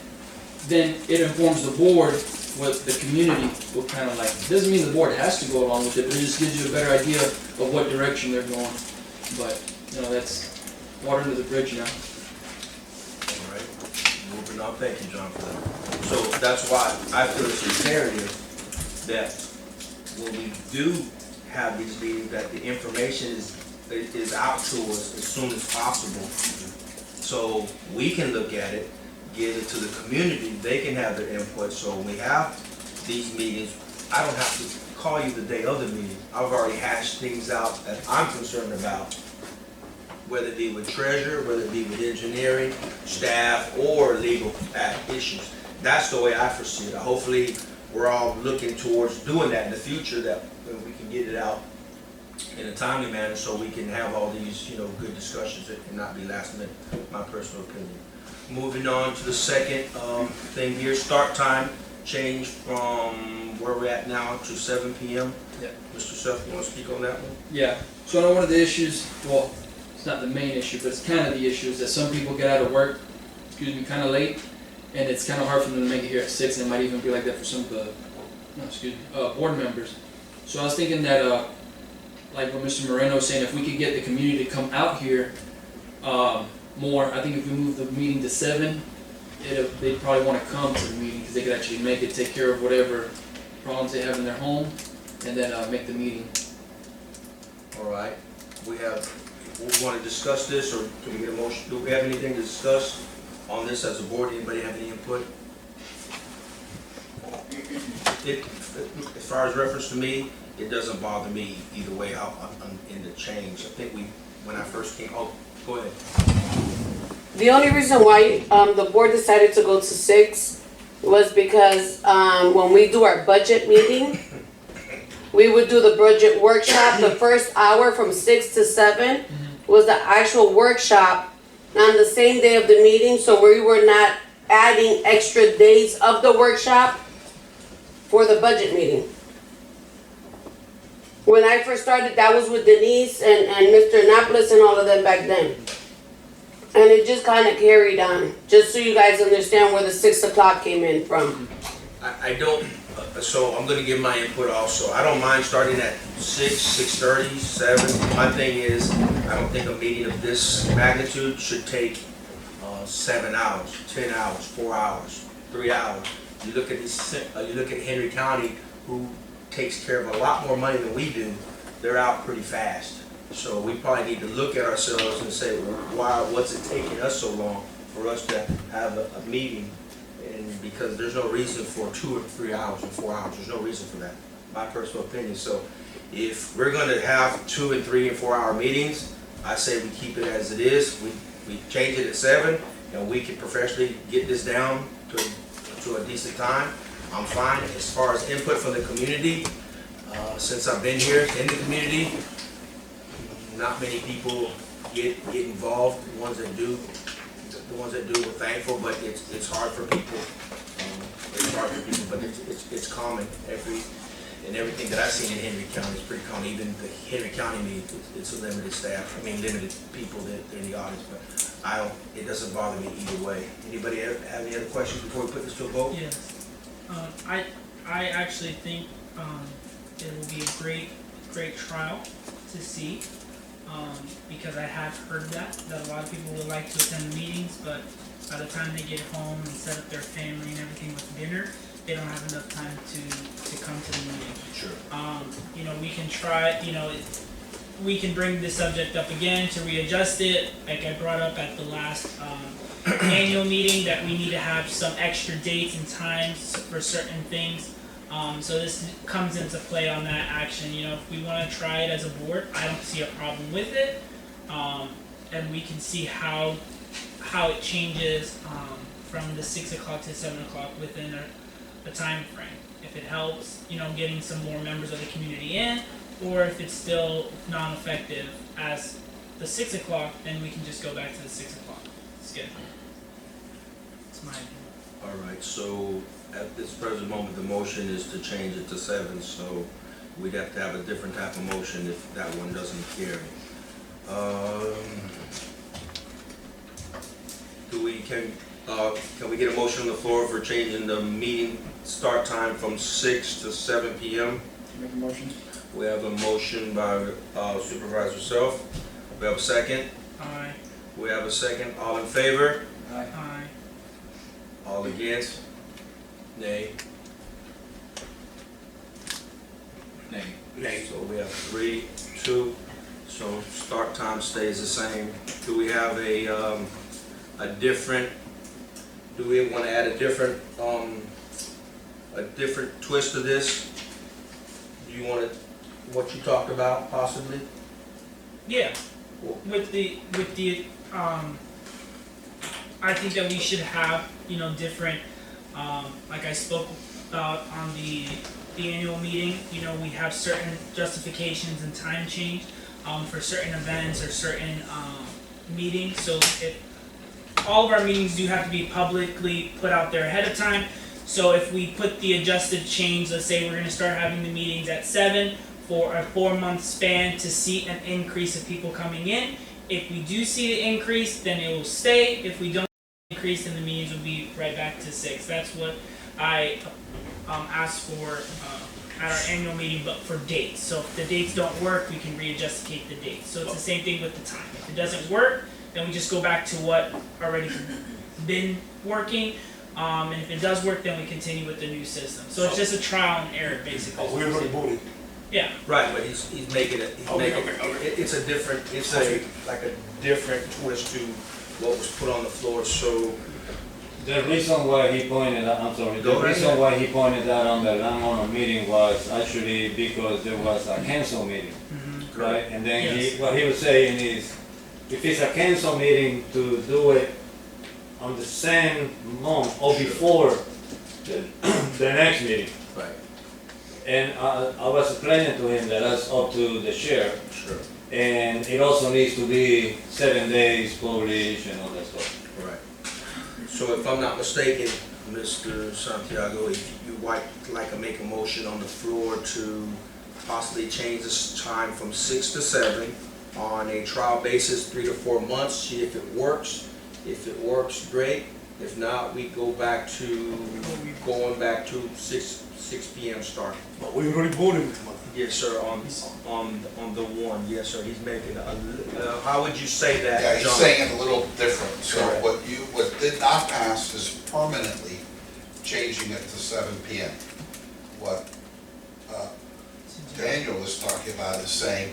then it informs the board what the community will kind of like. It doesn't mean the board has to go along with it, but it just gives you a better idea of what direction they're going. But, you know, that's water under the bridge now. All right. Moving on. Thank you, John, for that. So that's why I feel it's imperative that when we do have these meetings, that the information is out to us as soon as possible, so we can look at it, give it to the community, they can have their input. So when we have these meetings, I don't have to call you the day of the meeting. I've already hashed things out that I'm concerned about, whether it be with treasurer, whether it be with engineering, staff, or legal issues. That's the way I foresee it. Hopefully, we're all looking towards doing that in the future, that we can get it out in a timely manner so we can have all these, good discussions that cannot be last minute, my personal opinion. Moving on to the second thing here, start time change from where we're at now to 7 p.m. Yeah. Mr. Seth, you want to speak on that one? Yeah, so I know one of the issues, well, it's not the main issue, but it's kind of the issue, is that some people get out of work, kind of late, and it's kind of hard for them to make it here at 6, and it might even be like that for some of the, board members. So I was thinking that, like what Mr. Moreno was saying, if we could get the community to come out here more, I think if we move the meeting to 7, they'd probably want to come to the meeting, because they could actually make it, take care of whatever problems they have in their home, and then make the meeting. All right, we want to discuss this, or can we get a motion? Do we have anything to discuss on this as a board? Anybody have any input? As far as reference to me, it doesn't bother me either way I'm in the change. I think when I first came, go ahead. The only reason why the board decided to go to 6 was because when we do our budget meeting, we would do the budget workshop. The first hour from 6 to 7 was the actual workshop on the same day of the meeting, so we were not adding extra days of the workshop for the budget meeting. When I first started, that was with Denise and Mr. Annapolis and all of them back then. And it just kind of carried on, just so you guys understand where the 6 o'clock came in from. I don't, so I'm going to give my input also. I don't mind starting at 6, 6:30, 7. My thing is, I don't think a meeting of this magnitude should take 7 hours, 10 hours, 4 hours, 3 hours. You look at you look at Henry County, who takes care of a lot more money than we do. They're out pretty fast. So we probably need to look at ourselves and say, well, what's it taking us so long for us to have a meeting? And because there's no reason for 2 or 3 hours or 4 hours. There's no reason for that, my personal opinion. So if we're going to have 2 and 3 and 4 hour meetings, I say we keep it as it is. We change it at 7, and we can professionally get this down to a decent time. I'm fine. As far as input from the community, since I've been here in the community, not many people get involved. The ones that do, we're thankful, but it's hard for people. It's hard for people, but it's common. Everything that I've seen in Henry County is pretty common. Even the Henry County meeting, it's a limited staff. I mean, limited people that are in the audience, but it doesn't bother me either way. Anybody have any other questions before we put this to a vote? Yes. I actually think it will be a great trial to see, because I have heard that a lot of people would like to attend the meetings, but by the time they get home and set up their family and everything with dinner, they don't have enough time to come to the meeting. Sure. We can try, we can bring this subject up again to readjust it, like I brought up at the last annual meeting, that we need to have some extra dates and times for certain things. So this comes into play on that action. If we want to try it as a board, I don't see a problem with it. And we can see how it changes from the 6 o'clock to 7 o'clock within a time frame. If it helps, getting some more members of the community in, or if it's still non-effective as the 6 o'clock, then we can just go back to the 6 o'clock schedule. That's my opinion. All right, so at this present moment, the motion is to change it to 7, so we'd have to have a different type of motion if that one doesn't carry. Can we get a motion on the floor for changing the meeting start time from 6 to 7 p.m.? Make a motion. We have a motion by Supervisor Self. We have a second. Aye. We have a second. All in favor? Aye. Aye. All against? Nay. Nay. So we have 3, 2. So start time stays the same. Do we have a different? Do we want to add a different twist to this? Do you want to, what you talked about possibly? Yeah. With the I think that we should have, different, like I spoke about on the annual meeting, we have certain justifications and time change for certain events or certain meetings. So all of our meetings do have to be publicly put out there ahead of time. So if we put the adjusted change, let's say we're going to start having the meetings at 7 for a 4-month span to see an increase of people coming in. If we do see the increase, then it will stay. If we don't increase, then the meetings will be right back to 6. That's what I asked for at our annual meeting, but for dates. So if the dates don't work, we can readjustate the dates. So it's the same thing with the time. If it doesn't work, then we just go back to what already been working. And if it does work, then we continue with the new system. So it's just a trial and error, basically. We already voted. Yeah. Right, but he's making it. Okay. It's a different. It's like a different twist to what was put on the floor. So The reason why he pointed out, I'm sorry, the reason why he pointed out on the landowner meeting was actually because there was a council meeting, right? And then Yes. what he was saying is, if it's a council meeting, to do it on the same month or before the next meeting. right, And I was explaining to him that that's up to the chair, sure, and it also needs to be 7 days published and all that stuff. right. So if I'm not mistaken, Mr. Santiago, if you would like to make a motion on the floor to possibly change this time from 6 to 7 on a trial basis, 3 to 4 months, see if it works. If it works, great. If not, we go back to going back to 6 6 PM start. But we already voted, Mr. Mata. Yes, sir, on the one, yes, sir, he's making how would you say that, Yeah, he's John? saying it a little different. So Correct. what did not pass is permanently changing it to 7 PM. What Daniel was talking about is saying,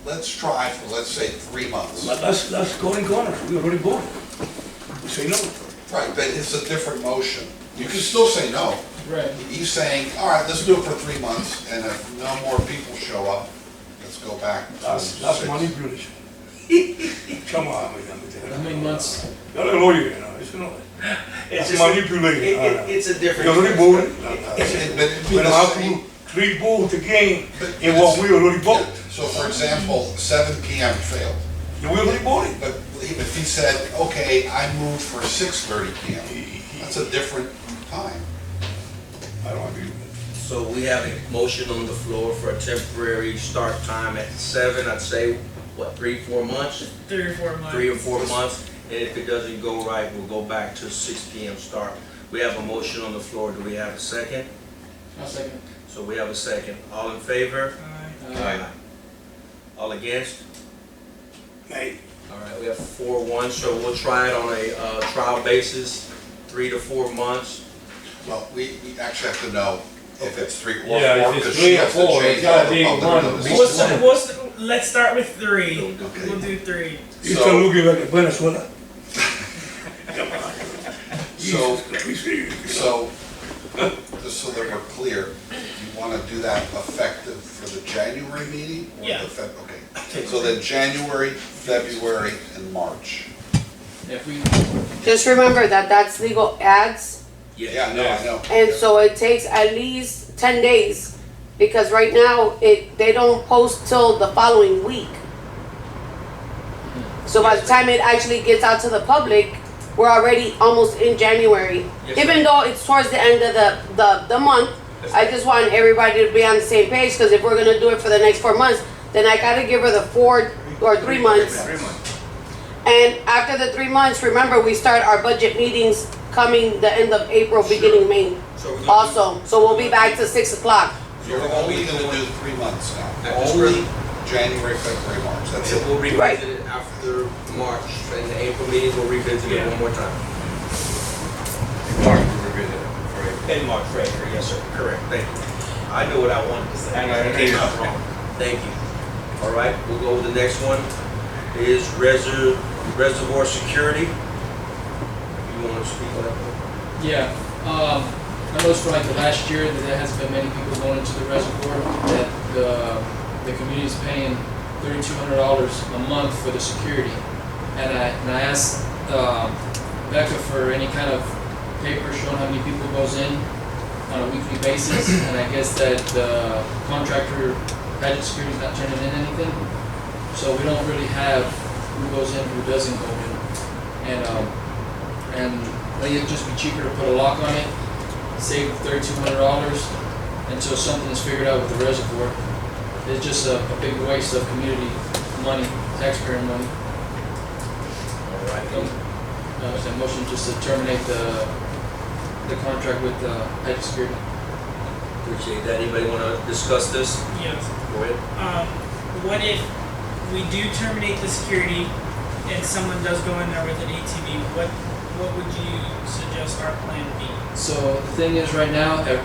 let's try for, let's say, 3 months. But that's going corner, we already voted. We say no. Right, but it's a different motion. You can still say no. Right. He's saying, all right, let's do it for 3 months, and if no more people show up, let's go back to That's 6. manipulation. Come on, How many months? You're a lawyer, you know, it's not. It's That's just a- manipulating. It's a different. We already voted. But We don't have to re-vote again in what we already voted. So for example, 7 PM failed. We already voted. But if he said, okay, I moved for 6:30 PM, that's a different time. I don't agree with that. So we have a motion on the floor for a temporary start time at 7, I'd say, what, 3-4 months? 3 or 4 months. 3 or 4 months, and if it doesn't go right, we'll go back to 6 PM start. We have a motion on the floor, do we have a second? I'll second. So we have a second, all in favor? Alright. All against? Nay. All right, we have 4-1, so we'll try it on a trial basis, 3 to 4 months. Well, we actually have to know if it's 3 or 4. Yeah, if it's because 3 she or has to 4, change it's gotta all the be public one. notices. Let's start with 3. Okay. We'll do 3. You So- start looking like a Venezuela. Come on. So- Jesus Christ, we serious. So, just so that we're clear, you want to do that effective for the January meeting? Or Yeah. the okay. So then January, February, and March. If we, Just remember that that's legal ads, Yeah, no, I know. and so it takes at least 10 days, because right now, they don't post till the following week. So by the time it actually gets out to the public, we're already almost in January. Yes, Even though it's towards the end of the month, I just want everybody to be on the same page, because if we're gonna do it for the next 4 months, then I gotta give her the 4 or 3 months. 3 months. And after the 3 months, remember, we start our budget meetings coming the end of April, beginning May So we're gonna do- also. So we'll be back to 6 o'clock. So we're only going to do 3 months now. That's Only right. January, February, March. That's it. And we'll Right. revisit it after March, in the April meeting, we'll revisit it one more time. Mark, we revisit it for April. In March, right, yes, sir, correct, thank you. I knew what I wanted to say. I know, I know. Came out wrong. Thank you. All right, we'll go with the next one, is reservoir security. You want to speak on that one? yeah, I noticed for like the last year that there hasn't been many people going into the reservoir, that the community's paying $3,200 a month for the security. And I asked Becca for any kind of paper showing how many people goes in on a weekly basis, and I guess that the contractor, Paget Security's not turning in anything. So we don't really have who goes in, who doesn't go in. And I think it'd just be cheaper to put a lock on it, save $3,200 until something is figured out with the reservoir. It's just a big waste of community money, taxpayer money. All right. It's a motion just to terminate the contract with Paget Security. Appreciate that. Anybody want to discuss this? Yes. Go ahead. What if we do terminate the security and someone does go in there with an ATV? What would you suggest our plan be? So the thing is, right now, if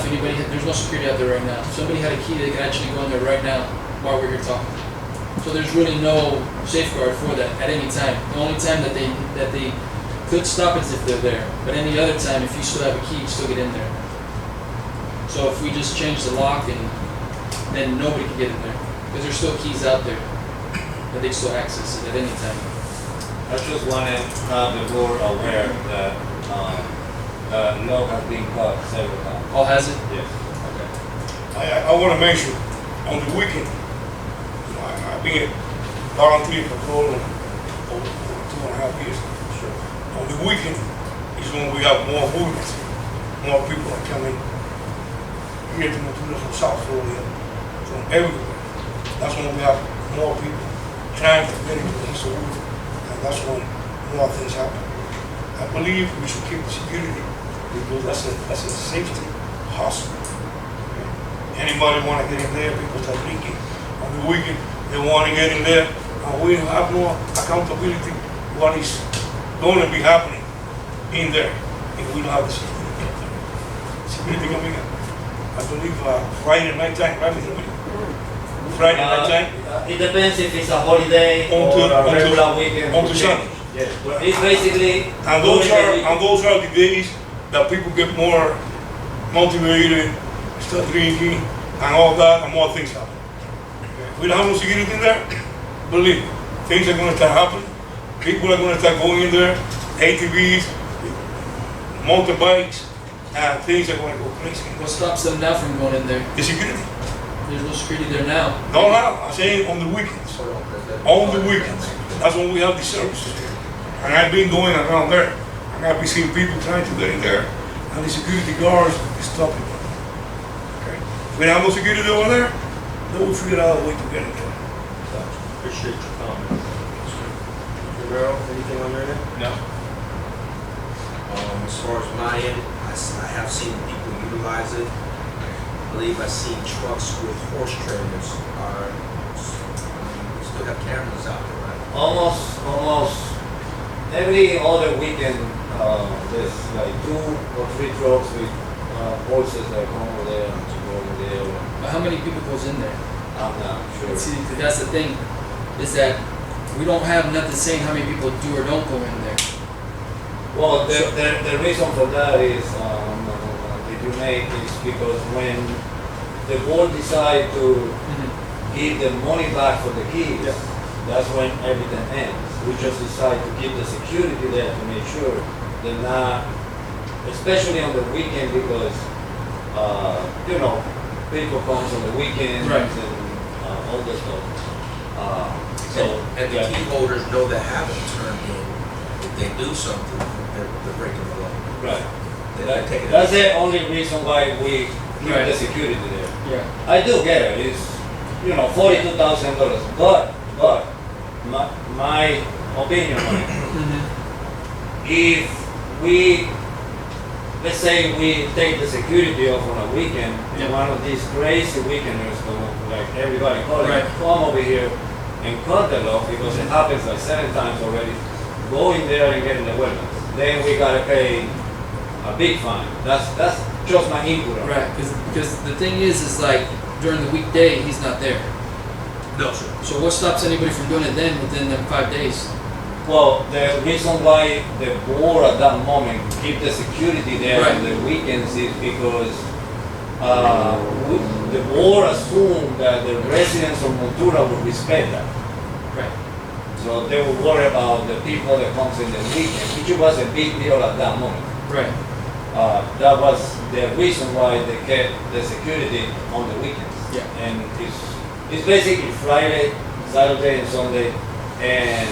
anybody, there's no security out there right now. If somebody had a key, they could actually go in there right now while we're here talking. So there's really no safeguard for that at any time. The only time that they could stop is if they're there. But any other time, if you still have a key, you still get in there. So if we just change the lock, and then nobody can get in there, because there's still keys out there that they still access it at any time. I just wanted the board aware that law has been cut several times. All has it? Yes. Okay. I want to mention, on the weekend, I've been volunteer patrol over 2.5 years. Sure. On the weekend is when we have more movement, more people are coming here to Matula from South Florida, from everywhere. That's when we have more people trying to get into the East of Wood, and that's when more things happen. I believe we should keep the security because that's a safety hospital. Anybody wanna get in there, people start drinking. On the weekend, they wanna get in there, and we have no accountability what is gonna be happening in there if we don't have the security. Security coming in. I believe Friday night time, right, Mr. Willie? Friday night time? It depends if it's a holiday On or to- a on to- regular weekend. on to Sunday. Yeah, well, it's basically. And those during the are, weekend. and those are the days that people get more motivated, start drinking, and all that, and more things happen. If we don't have no security in there, believe me, things are gonna start happening. People are gonna start going in there, ATVs, motorbikes, and things are gonna go crazy. What stops them now from going in there? The security, There's no security there now. no, no, I'm saying on the weekends. On the weekends, that's when we have the services here. And I've been going around there, and I've been seeing people trying to get in there, and the security guards is stopping them. Okay? If we have no security over there, then we'll figure out a way to get in there. Appreciate your comments. Rivera, anything on your end? No. As far as my end, I have seen people utilize it. I believe I've seen trucks with horse trailers are, we still have cameras out there, right? Almost every other weekend, there's like 2 or 3 trucks with horses that come over there and to go over there. But how many people goes in there? I'm not sure. See, 'cause that's the thing, is that we don't have nothing saying how many people do or don't go in there. Well, the reason for that is, if you make, is because when the board decide to give the money back for the kids, Yeah. that's when everything ends. We just decide to keep the security there to make sure they're not, especially on the weekend, because, people comes on the weekends Right. and all this stuff. So, And the yeah. key holders know they haven't turned in. If they do something, they're breaking the law. Right. They're taking it. That's the only reason why we keep Right. the security there. Yeah. I do get it, it's, $42,000, but, my opinion on it, if we, let's say we take the security off on a weekend, Yeah. one of these crazy weekenders, like everybody calling, Right. come over here and cut the law, because it happens like 7 times already, go in there and get in the wetlands, then we gotta pay a big fine, that's just my input on it. Right, because the thing is like, during the weekday, he's not there. No, sir. So what stops anybody from doing it then within them 5 days? Well, the reason why the board at that moment keep the security there Right. on the weekends is because the board assumed that the residents of Montura would respect that. Right. So they would worry about the people that comes in the weekend, which was a big deal at that moment. Right. That was the reason why they kept the security on the weekends. Yeah. And it's basically Friday, Saturday, and Sunday, and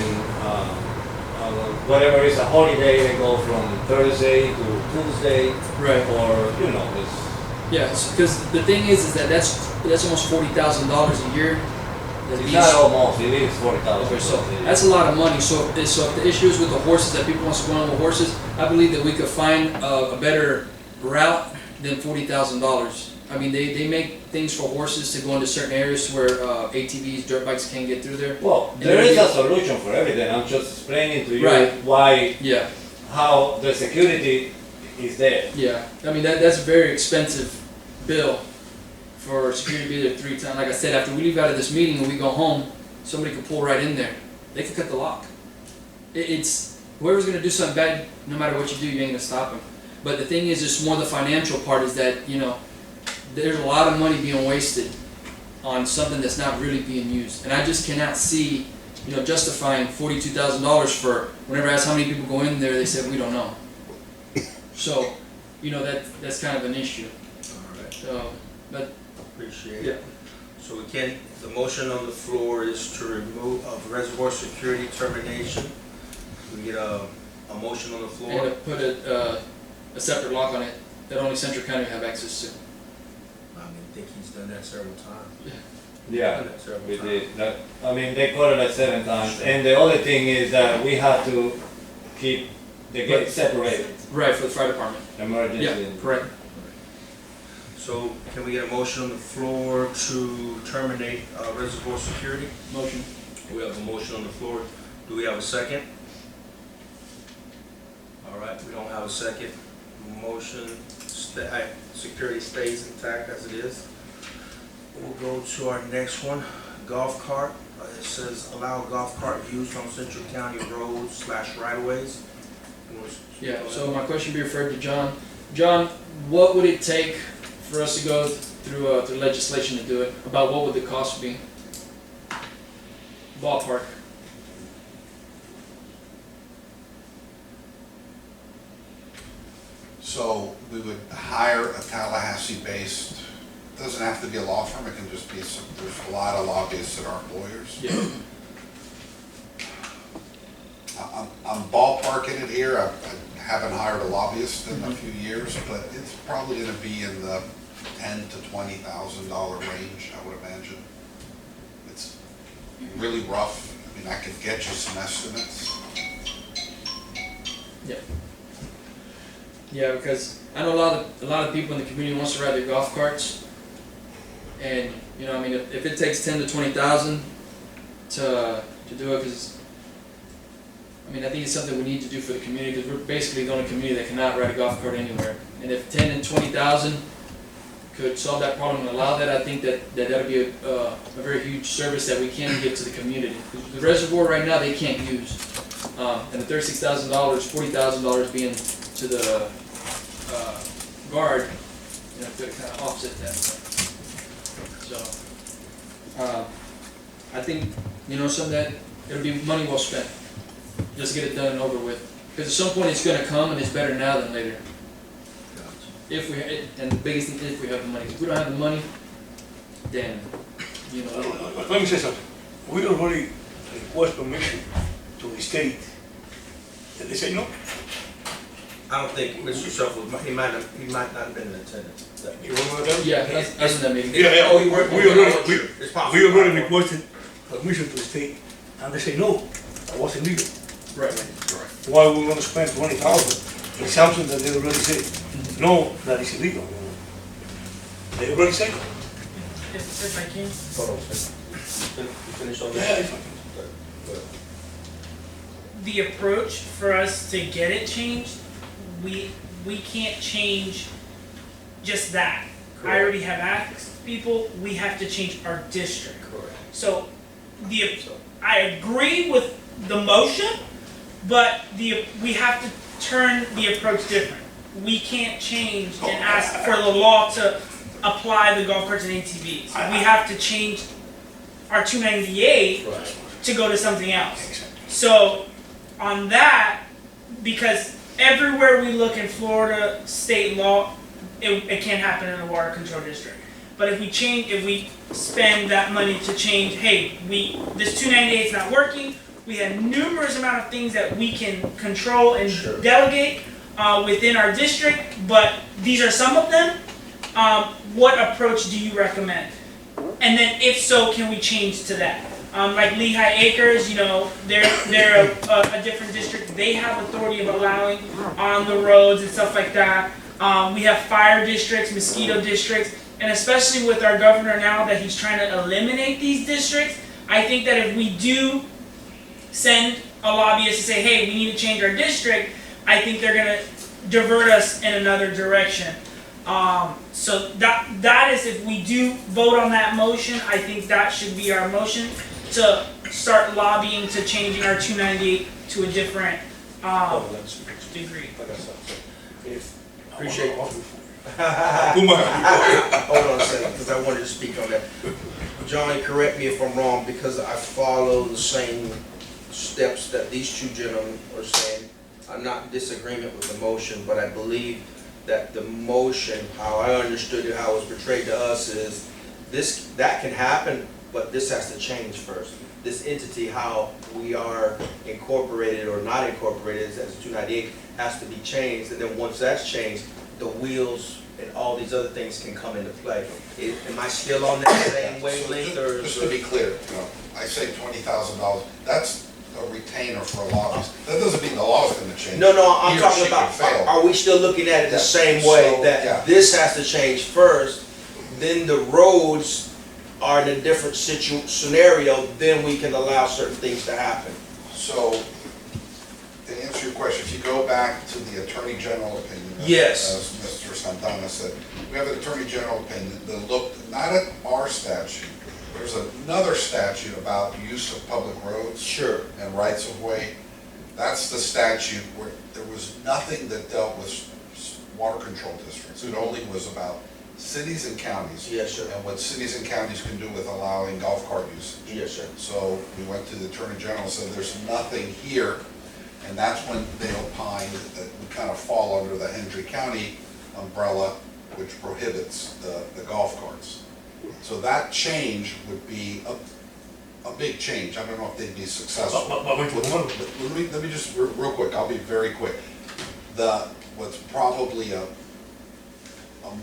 whatever is a holiday, they go from Thursday to Tuesday, Right. or it's. Yeah, because the thing is that that's almost $40,000 a year. That It's these- not almost, it is 40,000. Okay, so that's a lot of money. So if the issue is with the horses, that people wants to go on with horses, I believe that we could find a better route than $40,000. I mean, they make things for horses to go into certain areas where ATVs, dirt bikes can't get through there. Well, And there there is is- a solution for everything, I'm just explaining to you Right. why, Yeah, how the security is there. yeah. I mean, that's a very expensive bill for security to be there 3 times. Like I said, after we leave out of this meeting and we go home, somebody could pull right in there. They could cut the lock. It's whoever's gonna do something bad, no matter what you do, you ain't gonna stop them. But the thing is, it's more the financial part is that, there's a lot of money being wasted on something that's not really being used. And I just cannot see, justifying $42,000 for, whenever I ask how many people go in there, they said, we don't know. So, that's kind of an issue. All right. So, but, Appreciate yeah. it. So the motion on the floor is to remove of reservoir security termination. We get a motion on the And floor. to put a separate lock on it that only Central County have access to. I think he's done that several times. Yeah, Done that several we times. did. They call it like 7 times. And the other thing is that we have to keep the gate separated, Right, for the fire department. emergency. Yeah, correct. So can we get a motion on the floor to terminate reservoir security? Motion. We have a motion on the floor. Do we have a second? All right, we don't have a second. Motion, security stays intact as it is. We'll go to our next one, golf cart. It says allow golf cart use on Central County roads / right-of-ways. Yeah, so my question be referred to John. John, what would it take for us to go through legislation to do it? About what would the cost be? Ballpark. So we would hire a Tallahassee-based, doesn't have to be a law firm, it can just be some, there's a lot of lobbyists that aren't lawyers. Yeah. I'm ballparking it here, I haven't hired a lobbyist in a few years, but it's probably gonna be in the $10,000 to $20,000 range, I would imagine. It's really rough, I mean, I could get you some estimates. Yeah. Yeah, because I know a lot of people in the community wants to ride their golf carts, and you know, I mean, if it takes 10 to 20,000 to do it, because I mean, I think it's something we need to do for the community, because we're basically the only community that cannot ride a golf cart anywhere. And if 10 and 20,000 could solve that problem and allow that, I think that'll be a very huge service that we can give to the community. The reservoir right now they can't use, and the $36,000, $40,000 being to the guard, you know, to kind of offset that. So, I think, you know, some of that, it'll be money well spent. Just get it done and over with. Because at some point it's going to come, and it's better now than later. If we, and the biggest thing is if we have the money. If we don't have the money, then, you know. Let me say something. We already request permission to the state. Did they say no? I don't think Mr. Shuffle, he might not have been in attendance. You remember that? Yeah, that's in that meeting. Yeah, Oh, you were- It's possible. we already requested permission to the state, and they say no, that wasn't legal. Right. Why we're gonna spend 20,000 in something that they already said, no, that is illegal. They already said. If I can, Hold on, you finished on Yeah, that? if I the approach for us to get it changed, we can't change just that. I already have asked people, we have to change our district. Correct. So I agree with the motion, but we have to turn the approach different. We can't change and ask for the law to apply the golf carts and ATVs. We have to change our 298 Right. to go to something else. Exactly. So on that, because everywhere we look in Florida state law, it can't happen in a water control district. But if we spend that money to change, hey, this 298 is not working, we have numerous amount of things that we can control and Sure. delegate within our district, but these are some of them. What approach do you recommend? And then if so, can we change to that? Like Lehigh Acres, you know, they're a different district. They have authority of allowing on the roads and stuff like that. We have fire districts, mosquito districts, and especially with our governor now that he's trying to eliminate these districts, I think that if we do send a lobbyist to say, hey, we need to change our district, I think they're gonna divert us in another direction. So that is, if we do vote on that motion, I think that should be our motion to start lobbying to changing our 298 to a different degree. Appreciate Hold Hold on a second, because I wanted to speak on that. Johnny, correct me if I'm wrong, because I follow the same steps that these two gentlemen are saying. I'm not in disagreement with the motion, but I believe that the motion, how I understood it, how it was portrayed to us is, that can happen, but this has to change first. This entity, how we are incorporated or not incorporated as 298, has to be changed, and then once that's changed, the wheels and all these other things can come into play. Am I still on that same wavelength, or? Just to be clear, you know, I say $20,000, that's a a retainer for a lobbyist. That doesn't mean the law's gonna change. No, I'm He or talking she about, can fail. are we still looking at it the Yeah. same way, So, yeah. that this has to change first, then the roads are in a different scenario, then we can allow certain things to happen? So, to answer your question, if you go back to the Attorney General opinion. Yes. As Mr. Santana said, we have an Attorney General opinion that looked not at our statute. There's another statute about use of public roads. Sure. And rights of way. That's the statute where there was nothing that dealt with water control districts. It only was about cities and counties. Yes, sir. And what cities and counties can do with allowing golf cart usage. Yes, sir. So we went to the Attorney General and said, there's nothing here, and that's when they opined that we kind of fall under the Hendry County umbrella, which prohibits the golf carts. So that change would be a big change. I don't know if they'd be successful. But wait, Let me just, real quick, I'll be very quick. What's probably a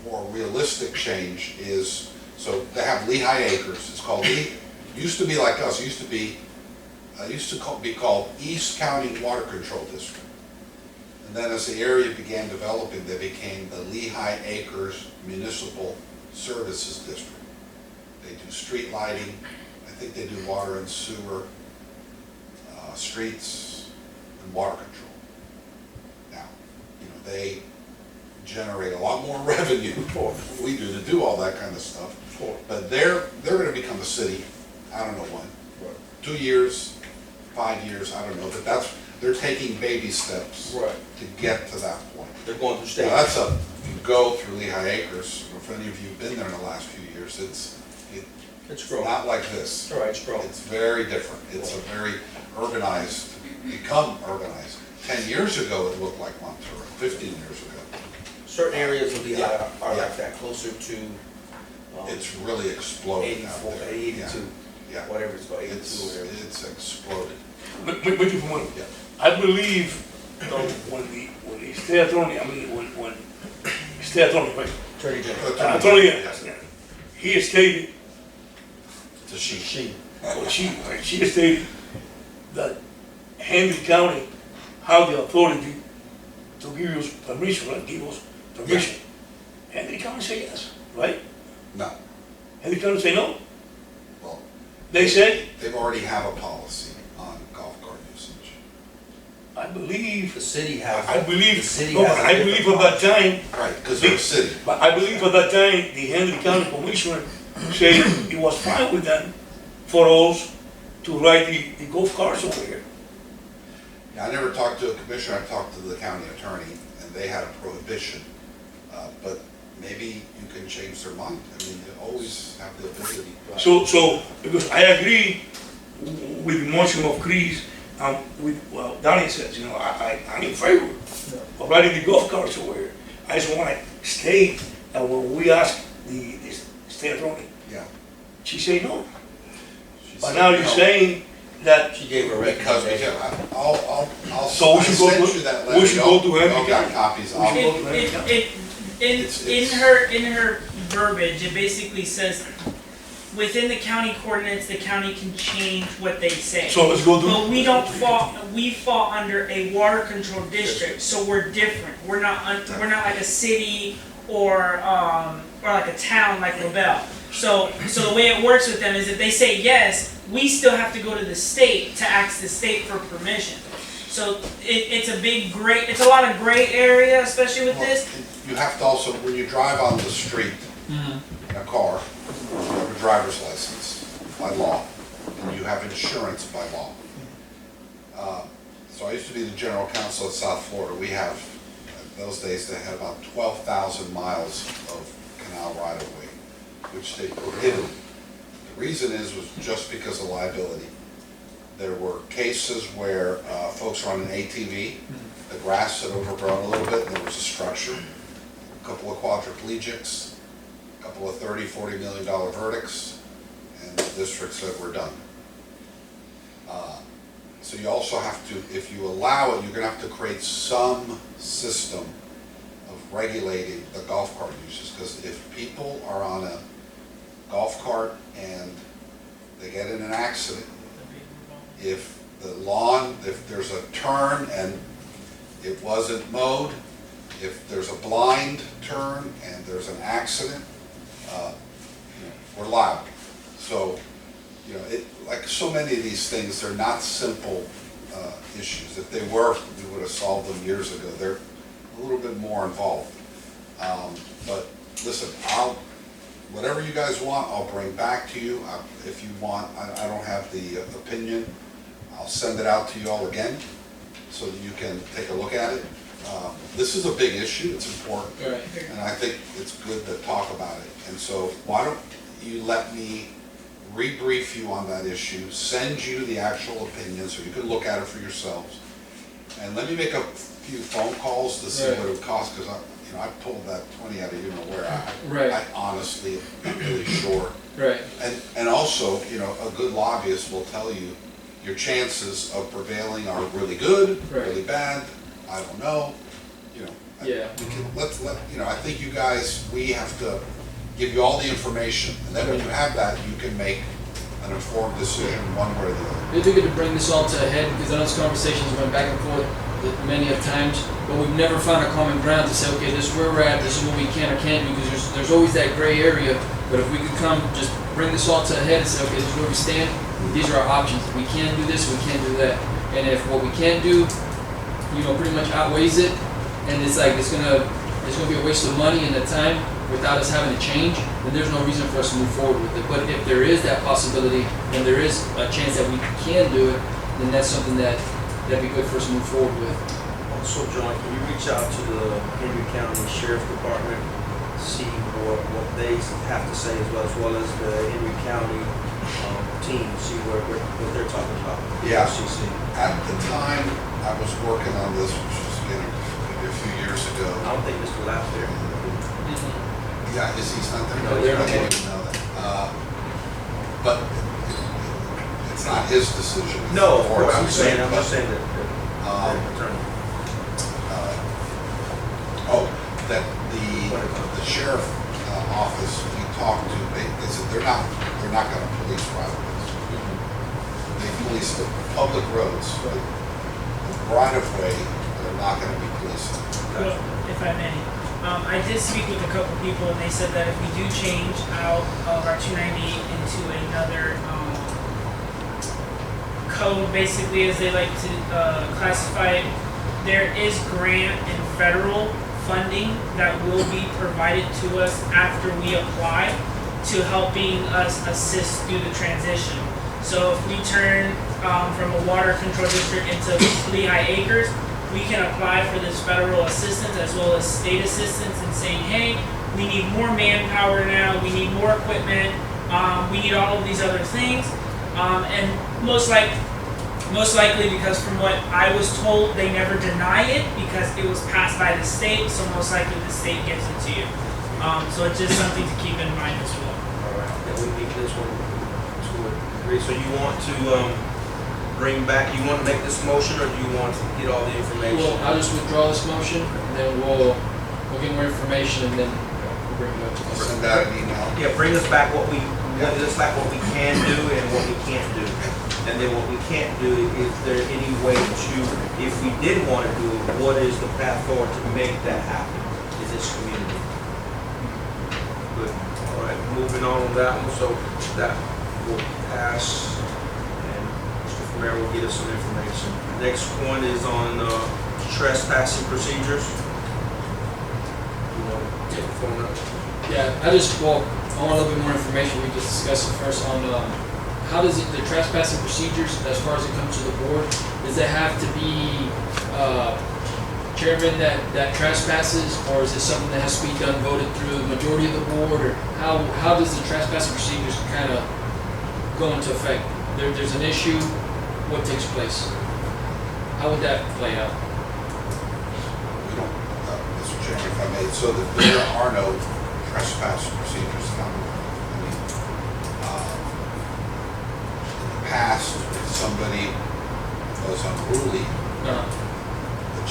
more realistic change is, so they have Lehigh Acres, it's called, used to be like us, used to be called East County Water Control District. And then as the area began developing, they became the Lehigh Acres Municipal Services District. They do street lighting, I think they do water and sewer, streets, and water control. Now, they generate a lot more revenue than we do to do all that kind of stuff. But they're gonna become a city, I don't know when. 2 years, 5 years, I don't know, but they're taking baby steps Right. to get to that point. They're going through stages. Now, if you go through Lehigh Acres, if any of you have been there in the last few years, it's growing. not like this. All right, it's growing. It's very different. It's a very urbanized, become urbanized. 10 years ago, it looked like Monterey, 15 years ago. Certain areas of Lehigh Yeah, are yeah. like that, closer to It's really exploded out 84, there. 82, Yeah. whatever it's called, 82 It's, or whatever. it's exploded. wait for one. Yeah. I believe when the state attorney, when state attorney, right? Attorney General. Attorney, yeah, he stated, It's a she. or she stated that Henry County have the authority to give us permission, right? Give us permission. Henry County say yes, right? No, Henry County say no. well, They said, they've already have a policy on golf cart usage. I believe, The city has. I believe, The city no, has but a I different believe at that time, Right, because they're a city. but I believe at that time, the Henry County Commissioner said it was fine with them for us to ride the golf carts over here. Yeah, I never talked to a commissioner, I talked to the county attorney, and they had a prohibition. But maybe you can change their mind. I mean, you always have the ability. So, because I agree with the motion of Chris, with, well, Danny says, I'm in favor of riding the golf carts over here. I just want to state that when we ask the state attorney, Yeah. she said no. She But said now you're no. saying that, She gave a Because recommendation. I'll So we should go send to- you that we letter. should go to Y'all Henry got County. copies. We should go I'll- to Henry County. In her verbiage, it basically says, within the county coordinates, the county can change what they say. So let's go But to, we don't fall, we fall under a water control district, so we're different. We're not like a city or like a town like LaBelle. So the way it works with them is if they say yes, we still have to go to the state to ask the state for permission. So it's a lot of gray area, especially with this. You have to also, when you drive on the street in a car, you have a driver's license by law, and you have insurance by law. So I used to be the general counsel at South Florida. We have, in those days, they had about 12,000 miles of canal right-of-way, which they prohibited. The reason was just because of liability. There were cases where folks were on an ATV, the grass had overgrown a little bit, and there was a structure, a couple of quadriplegics, a couple of $30, $40 million verdicts, and the district said, we're done. So you also have to, if you allow it, you're gonna have to create some system of regulating the golf cart uses, because if people are on a golf cart and they get in an accident, if the lawn, if there's a turn and it wasn't mowed, if there's a blind turn and there's an accident, we're liable. So, like so many of these things, they're not simple issues. If they were, we would have solved them years ago. They're a little bit more involved. But listen, whatever you guys want, I'll bring back to you. If you want, I don't have the opinion, I'll send it out to you all again so that you can take a look at it. This is a big issue, it's important, Right. and I think it's good to talk about it. And so why don't you let me rebrief you on that issue, send you the actual opinion so you can look at it for yourselves. And let me make a few phone calls to see Right. what it would cost, because I pulled that 20 out of you know where. Right. I honestly am not really sure. Right. And also, a good lobbyist will tell you your chances of prevailing are really good, Right. really bad, I don't know, Yeah. I think you guys, we have to give you all the information, and then when you have that, you can make an informed decision one way or the other. It'd be good to bring this all to a head because I know these conversations went back and forth many of times, but we've never found a common ground to say, okay, this is where we're at, this is what we can or can't do, because there's always that gray area. But if we could just bring this all to a head and say, okay, this is where we stand, these are our options. We can do this, we can't do that. And if what we can't do, pretty much outweighs it, and it's like it's gonna be a waste of money and the time without us having to change, then there's no reason for us to move forward with it. But if there is that possibility and there is a chance that we can do it, then that's something that'd be good for us to move forward with. Also, John, can you reach out to the Henry County Sheriff Department, see what they have to say, as well as the Henry County team, see what they're talking about? Yeah. LCC. At the time I was working on this, which was maybe a few years ago. I don't think Mr. Lapp's there. Yeah, is he not there? No, they're I not. didn't even know that. But it's not his decision. It's No, the board's I'm decision, just but, saying that um, the attorney. that the sheriff office, we talked to, they said they're not gonna police right-of-ways. They police the public roads, but the right-of-way, they're not gonna be policing. Well, if I may, I did speak with a couple people and they said that if we do change out of our 298 into another, code, basically, as they like to, classify it, there is grant and federal funding that will be provided to us after we apply to helping us assist through the transition. So if we turn, from a water control district into Lehigh Acres, we can apply for this federal assistance as well as state assistance and saying, hey, we need more manpower now, we need more equipment, we need all of these other things. And most likely because from what I was told, they never deny it because it was passed by the state, so most likely the state gives it to you. So it's just something to keep in mind as well. All right, yeah, we need this one to agree. So you want to you want to make this motion, or do you want to get all the information? Well, I'll just withdraw this motion, and then we'll get more information, and then we'll bring it up. I'll send out an email. Yeah, bring us back what we can do and what we can't do. And then what we can't do, is there any way to, if we did want to do it, what is the path forward to make that happen in this community? Good, all right, moving on that one, so that will pass, and Mr. Famera will get us some information. Next one is on trespassing procedures. You want to take the phone up? Yeah, I want a little bit more information. We just discussed it first on how does the trespassing procedures, as far as it comes to the board, does it have to be chairman that trespasses, or is it something that has to be done, voted through the majority of the board, or how does the trespassing procedures kind of go into effect? There's an issue, what takes place? How would that play out? We don't, Mr. Chairman, if I may, so that there are no trespass procedures now. In the past, if somebody was unruly, the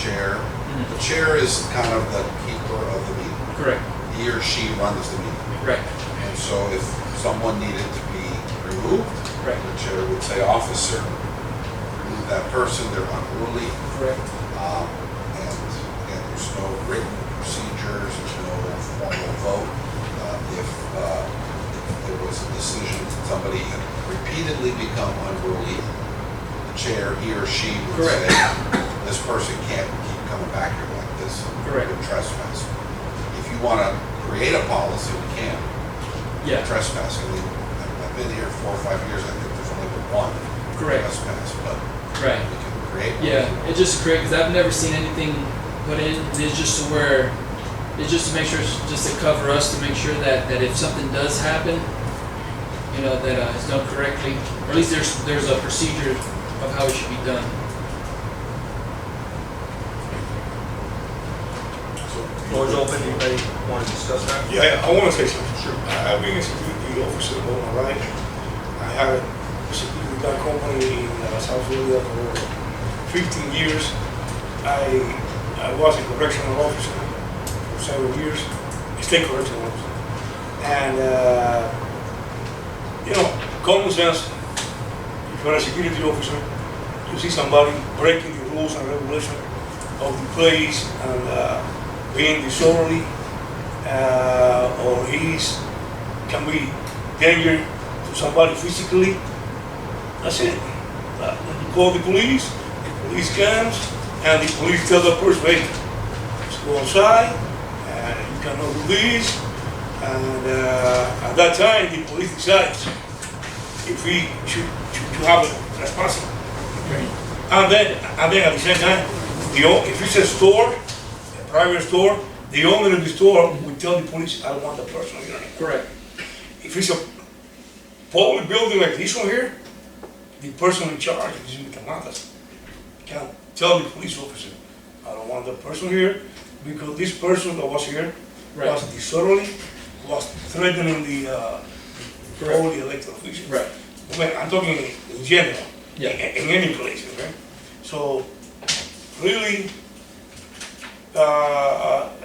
chair is kind of the keeper of the meeting. Correct. He or she runs the meeting. Right. And so if someone needed to be removed, Right. the chair would say, officer, remove that person, they're unruly. Correct. And again, there's no written procedures, there's no formal vote. If there was a decision, somebody had repeatedly become unruly, the chair, he or she would Correct. say, this person can't keep coming back here like this. Correct. You're trespassing. If you want to create a policy, we can. Yeah. Trespassing. I've been here 4 or 5 years, I think there's only been one Correct. trespass, but Right. we can create one. Yeah, it's just great because I've never seen anything put in. It's just to where, it's just to make sure, just to cover us, to make sure that if something does happen, you know, that it's done correctly, or at least there's a procedure of how it should be done. Floor is open, anybody want to discuss that? Yeah, I want to say something. Sure. I've been a security officer all my life. I had a security guard company in South Florida for 15 years. I was a correctional officer for several years, a state correctional officer. And, you know, common sense, if you're a security officer, you see somebody breaking the rules and regulations of the place and being disorderly, or can be danger to somebody physically, that's it. You call the police comes, and the police tell the person, hey, let's go outside, and you cannot do this, and at that time, the police decides if he should have a trespassing. And then at the same time, if it's a store, private store, the owner of the store will tell the police, I don't want the person here. Correct. If it's a public building like this one here, the person in charge, which is Mr. Matas, can tell the police officer, I don't want the person here, because this person that was here Right. was disorderly, was threatening the all the elected officials. Right. I mean, I'm talking in general, Yeah. in any place, okay? So, really,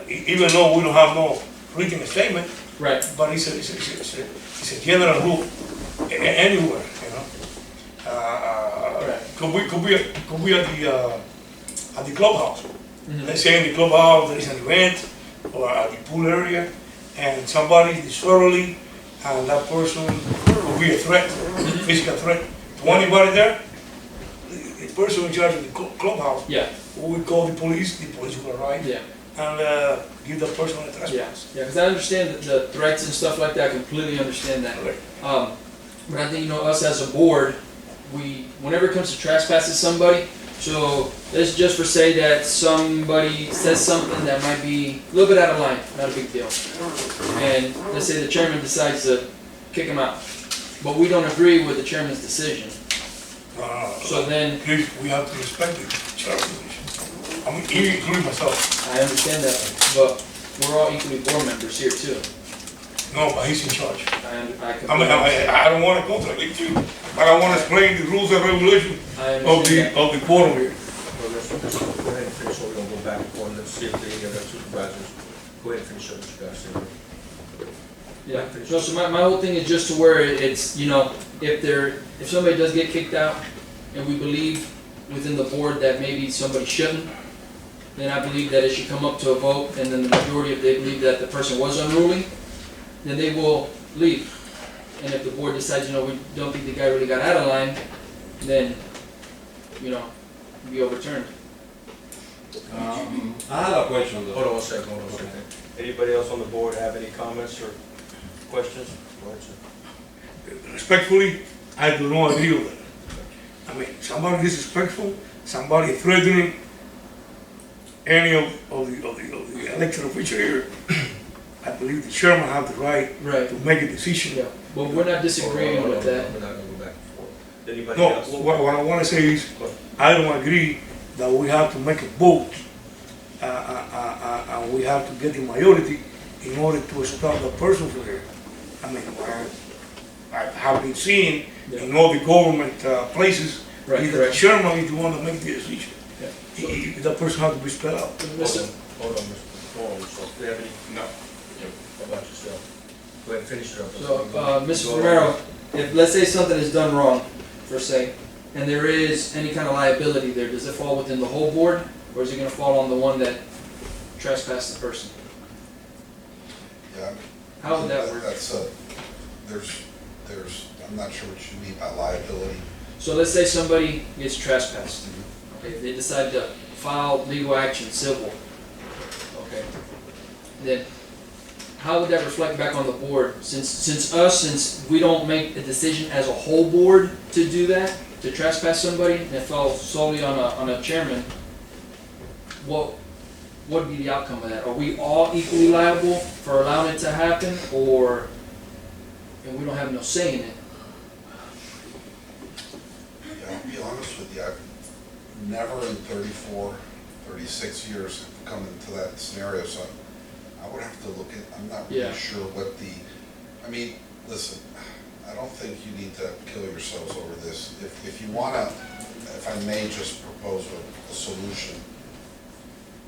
even though we don't have no written statement, Right. but it's a general rule anywhere, you know. Could be at the clubhouse. Mhm. Let's say in the clubhouse there is an event or at the pool area, and somebody is disorderly, and that person could be a threat, physical threat to anybody there. The person in charge of the clubhouse Yeah. we will call the police will arrive Yeah. and give the person a Yeah. trespass. Yeah. Because I understand the threats and stuff like that. I completely understand that. But I think, you know, us as a board, whenever it comes to trespassing somebody, so let's just for say that somebody says something that might be a little bit out of line, not a big deal. And let's say the chairman decides to kick him out, but we don't agree with the chairman's decision. So then, Please, we have to respect the chairman's decision. I mean, including myself. I understand that, but we're all equally board members here too. No, but he's in charge. I I mean, I don't want to contradict you, but I want to explain the rules and regulations understand that. of the quorum here. Well, let's go ahead and finish, so we don't go back and forth, let's see if the other supervisors, go ahead and finish up what you guys said. Yeah, no, so my whole thing is just to where it's, you know, if somebody does get kicked out, and we believe within the board that maybe somebody shouldn't, then I believe that it should come up to a vote, and then the majority, if they believe that the person was unruly, then they will leave. And if the board decides, you know, we don't think the guy really got out of line, then, you know, be overturned. I have a question though. Hold on one second. Anybody else on the board have any comments or questions? Go ahead, sir. Respectfully, I do not agree with that. I mean, somebody disrespectful, somebody threatening any of the elected official here, I believe the chairman have the right Right. to make a decision. Yeah, but we're not disagreeing Hold on, with hold on, that. We're not gonna go back and forth. Anybody No, else? what I want to say is, I don't agree that we have to make a vote, and we have to get the majority in order to stop the person from here. I mean, I have been seeing in all the government places, Right, either the correct. chairman is the one to make the decision. Yeah. That person has to be spelled out. Hold on, Mr. Moore, so do you have any? No. How about yourself? Go ahead and finish it up. So, Mr. Romero, if, let's say something is done wrong, for say, and there is any kind of liability there, does it fall within the whole board, or is it gonna fall on the one that trespassed the person? Yeah. How would that work? I'm not sure what you mean by liability. So let's say somebody gets trespassed, okay, they decide to file legal action, civil, okay? Then, how would that reflect back on the board, since we don't make a decision as a whole board to do that, to trespass somebody, and it falls solely on a chairman, what would be the outcome of that? Are we all equally liable for allowing it to happen, or, and we don't have no say in it? Yeah, I'll be honest with you, I've never in 36 years come into that scenario, so I would have to look at, I'm not Yeah. really sure what I mean, listen, I don't think you need to kill yourselves over this. If you wanna, if I may just propose a solution,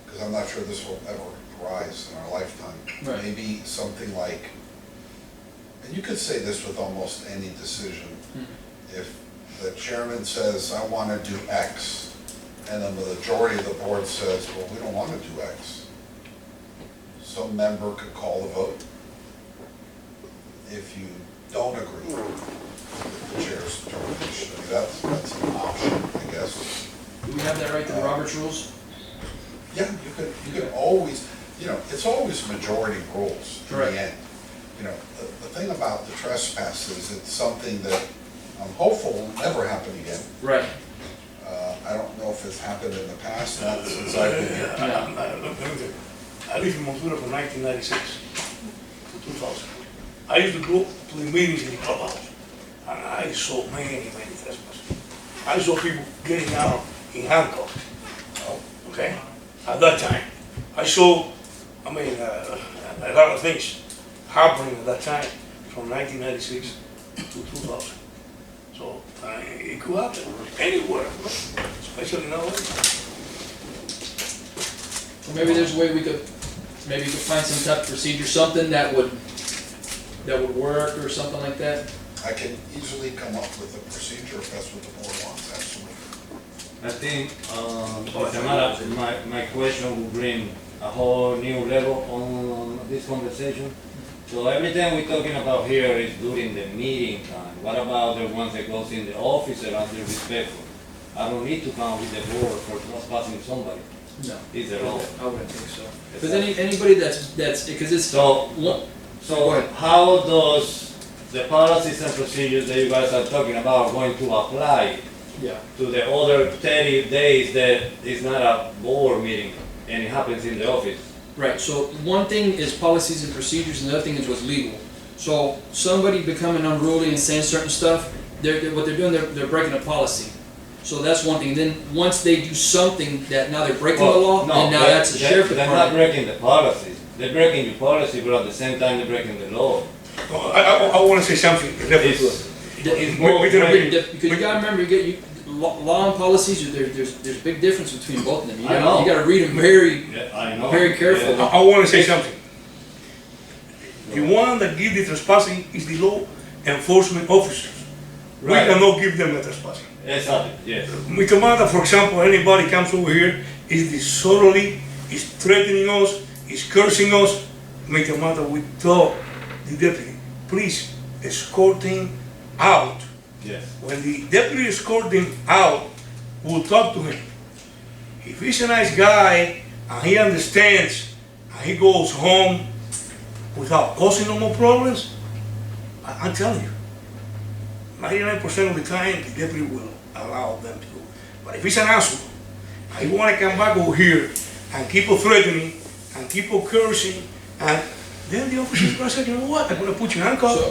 because I'm not sure this will ever arise in our lifetime. Right. Maybe something like, and you could say this with almost any decision. If the chairman says, I want to do X, and then the majority of the board says, well, we don't want to do X, some member could call the vote. If you don't agree with the chair's determination, I mean, that's an option, I guess. Do we have that right to the Robert's rules? Yeah, you could always, it's always majority rules in Correct. the end. The thing about the trespass is it's something that I'm hopeful will never happen again. Right. I don't know if it's happened in the past, not since I've been here. I lived in Montura from 1996 to 2000. I used to go to the meetings in the clubhouse, and I saw many trespassers. I saw people getting out in handcuffs, okay? At that time, I saw, a lot of things happening at that time, from 1996 to 2000. So, it could happen anywhere, especially nowadays. Or maybe there's a way we could find some type of procedure, something that would work or something like that. I can easily come up with a procedure if that's what the board wants, absolutely. I think, Mr. Mara, my question will bring a whole new level on this conversation. So everything we're talking about here is during the meeting time. What about the ones that goes in the office and are disrespectful? I don't need to come with the board for trespassing somebody. No. Is there all? I wouldn't think so. Because anybody that's, because it's. So how does the policies and procedures that you guys are talking about going to apply Yeah. to the other 30 days that is not a board meeting and it happens in the office? Right, so one thing is policies and procedures, and the other thing is what's legal. So somebody becoming unruly and saying certain stuff, what they're doing, they're breaking a policy. So that's one thing. Then once they do something that now they're breaking the law, and now that's the sheriff They're not department. breaking the policies. They're breaking your policy, but at the same time they're breaking the law. I want to say something. It's more Because you gotta remember, law and policies, there's big difference between both of them. You I know. gotta read them very, I know. very carefully. Yeah. I want to say something. The one that gives the trespassing is the law enforcement officers. Right. We cannot give them the trespassing. Exactly, yes. Mr. Mata, for example, anybody comes over here, is disorderly, is threatening us, is cursing us. Mr. Mata, we tell the deputy, please escort him out. Yes. When the deputy escort him out, we'll talk to him. If he's a nice guy and he understands and he goes home without causing no more problems, I'm telling you, 99% of the time the deputy will allow them to go. But if he's an asshole and he want to come back over here and keep on threatening and keep on cursing, and then the officer is going to say, you know what, I'm going to put you in handcuffs,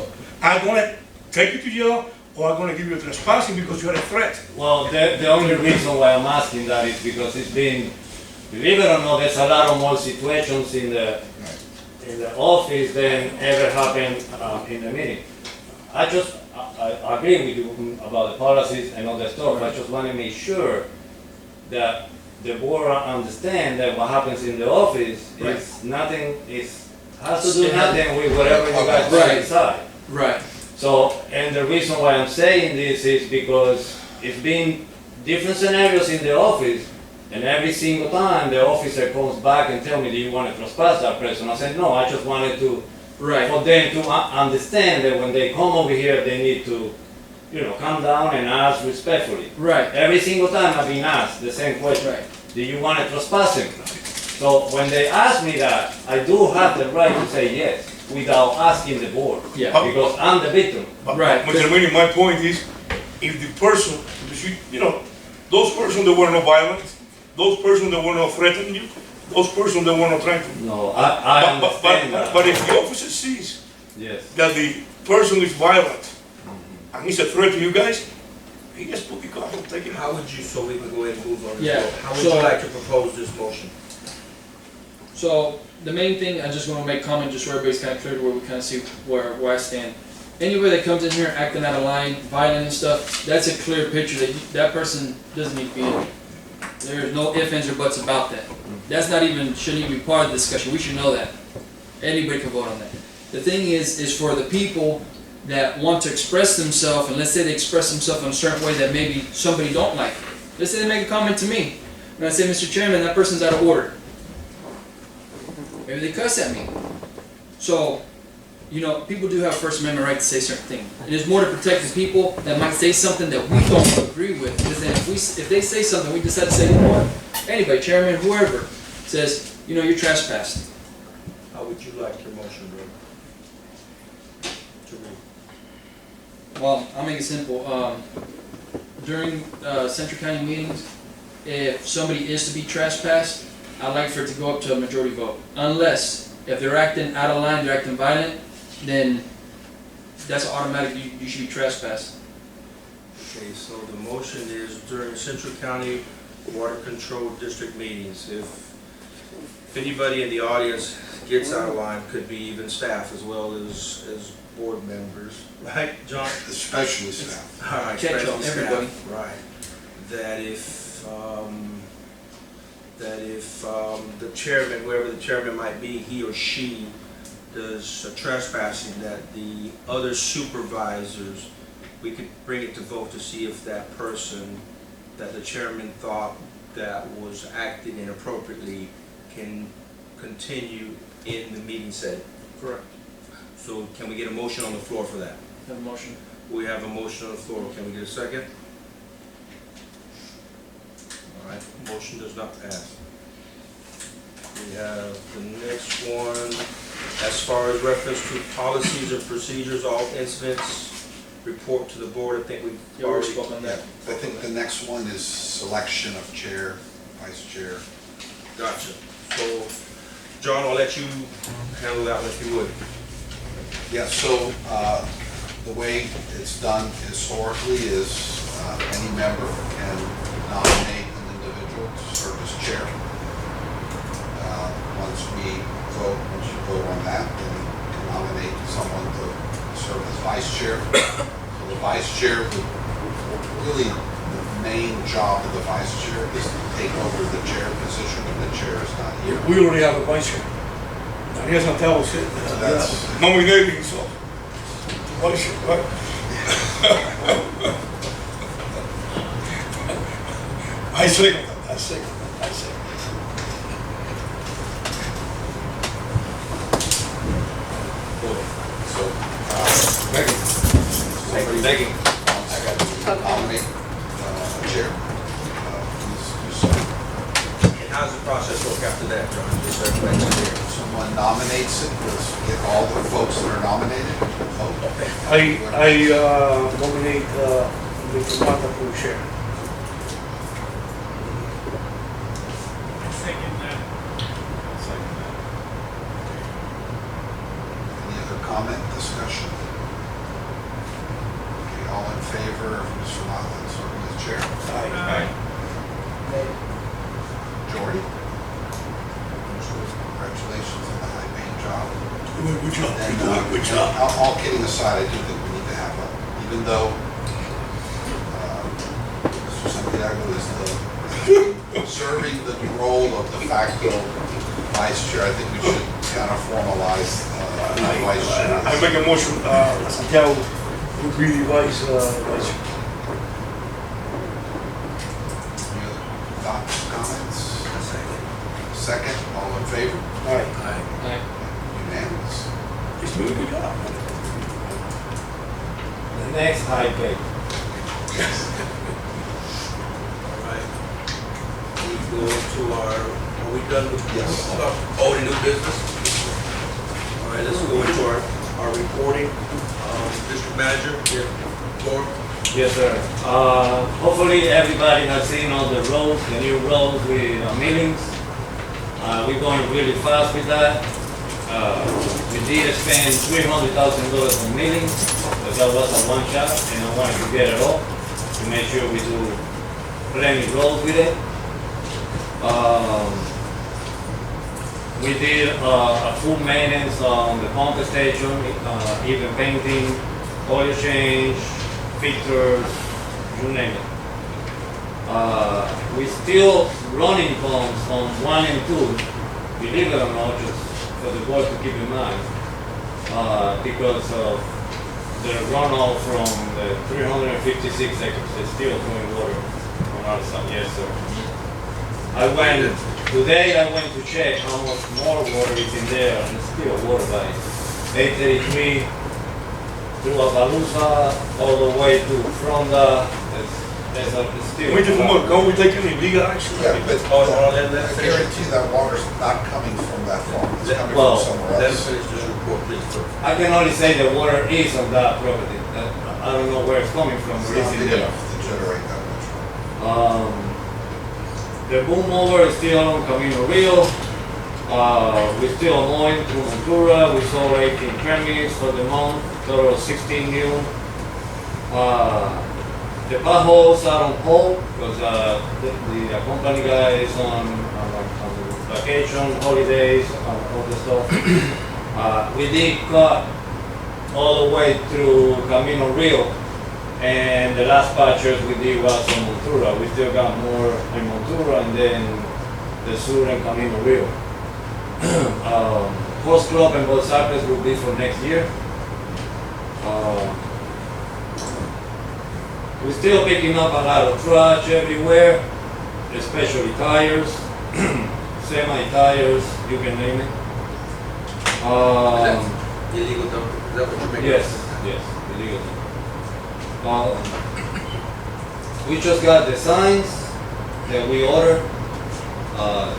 I'm going to take you to jail, or I'm going to give you a trespassing because you're a threat. Well, the only reason why I'm asking that is because it's been, believe it or not, there's a lot of more situations in the office than ever happened in the meeting. I agree with you about the policies and all that stuff. I just want to make sure that the board understand that what happens in the office is nothing, has to do nothing with whatever you guys decide. Right. So, and the reason why I'm saying this is because it's been different scenarios in the office, and every single time the officer comes back and tell me, do you want to trespass that person? I said, no, I just wanted to, Right. for them to understand that when they come over here, they need to, come down and ask respectfully. Right. Every single time I've been asked the same question. Right. Do you want to trespass him? So when they ask me that, I do have the right to say yes, without asking the board. Yeah. Because I'm the victim. Right. Mr. Mini, my point is, if the person, those persons that were not violent, those persons that were not threatening you, those persons that were not trying to. No, I But understand that. but if the officer sees Yes. that the person is violent and he's a threat to you guys, he just put the car and take it out. How would you, so we can go ahead and move on this Yeah, vote, how would so- you like to propose this motion? So the main thing, I just want to make comment just so everybody's kind of clear to where we kind of see where I stand. Anybody that comes in here acting out of line, violent and stuff, that's a clear picture that that person doesn't need to be in. There's no ifs, ands, or buts about that. That's not even, shouldn't even be part of the discussion. We should know that. Anybody can vote on that. The thing is for the people that want to express themselves, and let's say they express themselves in a certain way that maybe somebody don't like. Let's say they make a comment to me, and I say, Mr. Chairman, that person's out of order. Maybe they cuss at me. So, people do have a First Amendment right to say certain things. It is more to protect the people that might say something that we don't agree with. Because then if they say something, we decide to say, you know what? Anybody, chairman, whoever, says, you're trespassed. How would you like your motion, bro? To read? Well, I'll make it simple. During Central County meetings, if somebody is to be trespassed, I'd like for it to go up to a majority vote. Unless, if they're acting out of line, they're acting violent, then that's automatic, you should be trespassed. Okay, so the motion is during Central County Water Control District meetings, if anybody in the audience gets out of line, could be even staff as well as board members, right, John? Especially staff. All right, Catch especially all, staff, everybody. right. That if the chairman, whoever the chairman might be, he or she does trespassing, that the other supervisors, we could bring it to vote to see if that person that the chairman thought that was acting inappropriately can continue in the meeting setting. Correct. So can we get a motion on the floor for that? Have a motion. We have a motion on the floor. Can we get a second? All right, motion does not pass. We have the next one, as far as reference to policies and procedures, all incidents, report to the board. I think we've Yeah, we already spoke on that. I think the next one is selection of chair, vice chair. Gotcha. So, John, I'll let you handle that one if you would. Yeah, so the way it's done historically is any member can nominate an individual to serve as chair. Once you vote on that, then you can nominate someone to serve as vice chair. So the vice chair would really, the main job of the vice chair is to take over the chair position when the chair is not here. We already have a vice chair. Daniel Santiago said, That's- nominating himself. Vice chair, right? I second that. So, Megan. Somebody Begging. wants to nominate a chair. Please do so. And how's the process work after that, John? Just so everybody's clear. Someone nominates it, let's get all the folks that are nominated, vote. I nominate Mr. Mata for chair. Second that. Any other comment, discussion? Okay, all in favor of Mr. Mata serving as chair? Aye. Majority? Congratulations on the high-paying job. Good job. And, Good job. All kidding aside, I do think we need to have a, even though Mr. Santiago is serving the role of de facto vice chair, I think we should kind of formalize vice chair. I make a motion, Santiago will be the vice chair. thoughts, comments? Second, all in favor? All right, Aye. Unanimous. it's doing a good job. The next high pay. Alright. We go to our, are we done with? Yes. Old and new business? Alright, let's go into our reporting. District manager, Norm. Yes, sir. Hopefully everybody has seen all the roads, the new roads with millings. We're going really fast with that. We did spend $300,000 on millings, but that was a one shot, and I wanted to get it all to make sure we do plenty roads with it. We did a full maintenance on the pump station, even painting, oil change, filters, you name it. We still running pumps on 1 and 2, believe it or not, just for the board to keep in mind, because of the runoff from the 356 acres. They're still throwing water on our side. Yes, sir. Today I went to check how much more water is in there, and it's still water by 833 through Appaloosa, all the way to Fronda. There's still. We just more, can't we take any legal action? Yeah, but Oh, I let's guarantee that water's not coming from that farm, it's coming Well, from somewhere Let us else. finish this report, please, first. I can only say the water is on that property. I don't know where it's coming from, It's but it's not in big there. enough to generate that much. The boom mower is still on Camino Rio. We're still mowing through Ventura. We sold 18 permits for the month, total of 16 new. The potholes are on hold because the company guy is on vacation, holidays, all the stuff. We did cut all the way through Camino Rio, and the last patches we did was on Montura. We still got more in Montura, and then the sur and Camino Rio. Post Club and Los Alpes will be for next year. We're still picking up a lot of trash everywhere, especially tires, semi-tires, you can name it. Illegal dumping, is that what you're making? Yes, illegal. We just got the signs that we ordered.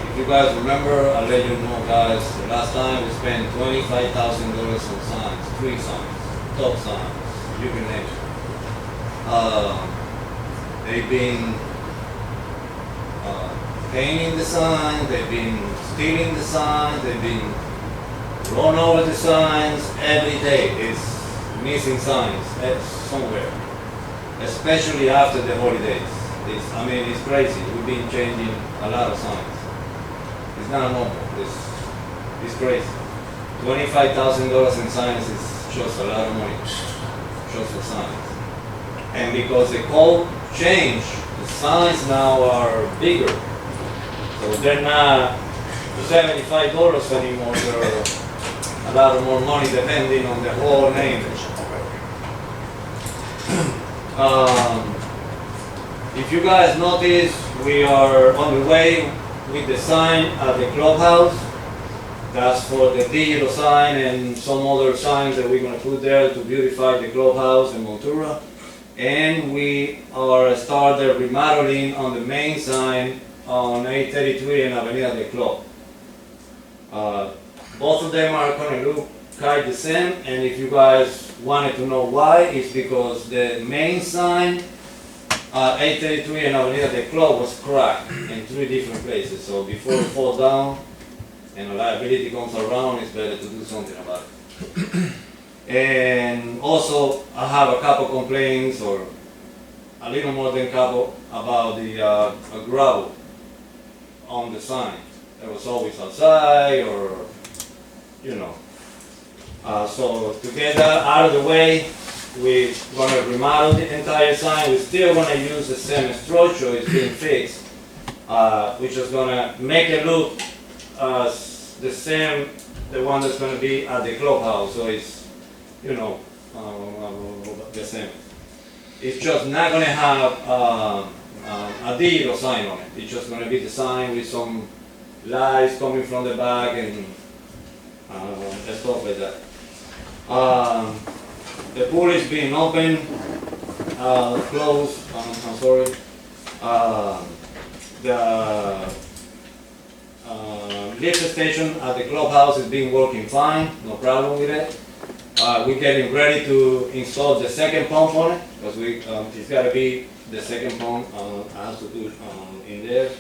If you guys remember, I'll let you know, guys, the last time we spent $25,000 on signs, 3 signs, top signs, you can name it. They've been painting the signs, they've been stealing the signs, they've been running over the signs every day. It's missing signs somewhere, especially after the holidays. It's crazy. We've been changing a lot of signs. It's not normal. It's crazy. $25,000 in signs is just a lot of money, just for signs. And because the code changed, the signs now are bigger. So they're not $75 anymore. They're a lot more money depending on the whole name. If you guys notice, we are on the way with the sign at the clubhouse. That's for the digital sign and some other signs that we're going to put there to beautify the clubhouse in Montura. And we are started remodeling on the main sign on 833 and Avenida del Club. Both of them are going to look kind of the same, and if you guys wanted to know why, it's because the main sign 833 and Avenida del Club was cracked in 3 different places. So before it falls down and a liability comes around, it's better to do something about it. And also, I have a couple complaints, or a little more than a couple, about the gravel on the sign. It was always outside, or so to get that out of the way, we're going to remodel the entire sign. We're still going to use the same structure. It's being fixed. We're just going to make it look the same, the one that's going to be at the clubhouse. So it's, the same. It's just not going to have a digital sign on it. It's just gonna be the sign with some lights coming from the back and stuff like that. The pool is being open, closed, I'm sorry. The lift station at the clubhouse is being working fine, no problem with it. We're getting ready to install the second pump on it, because it's gotta be the second pump, has to do in there.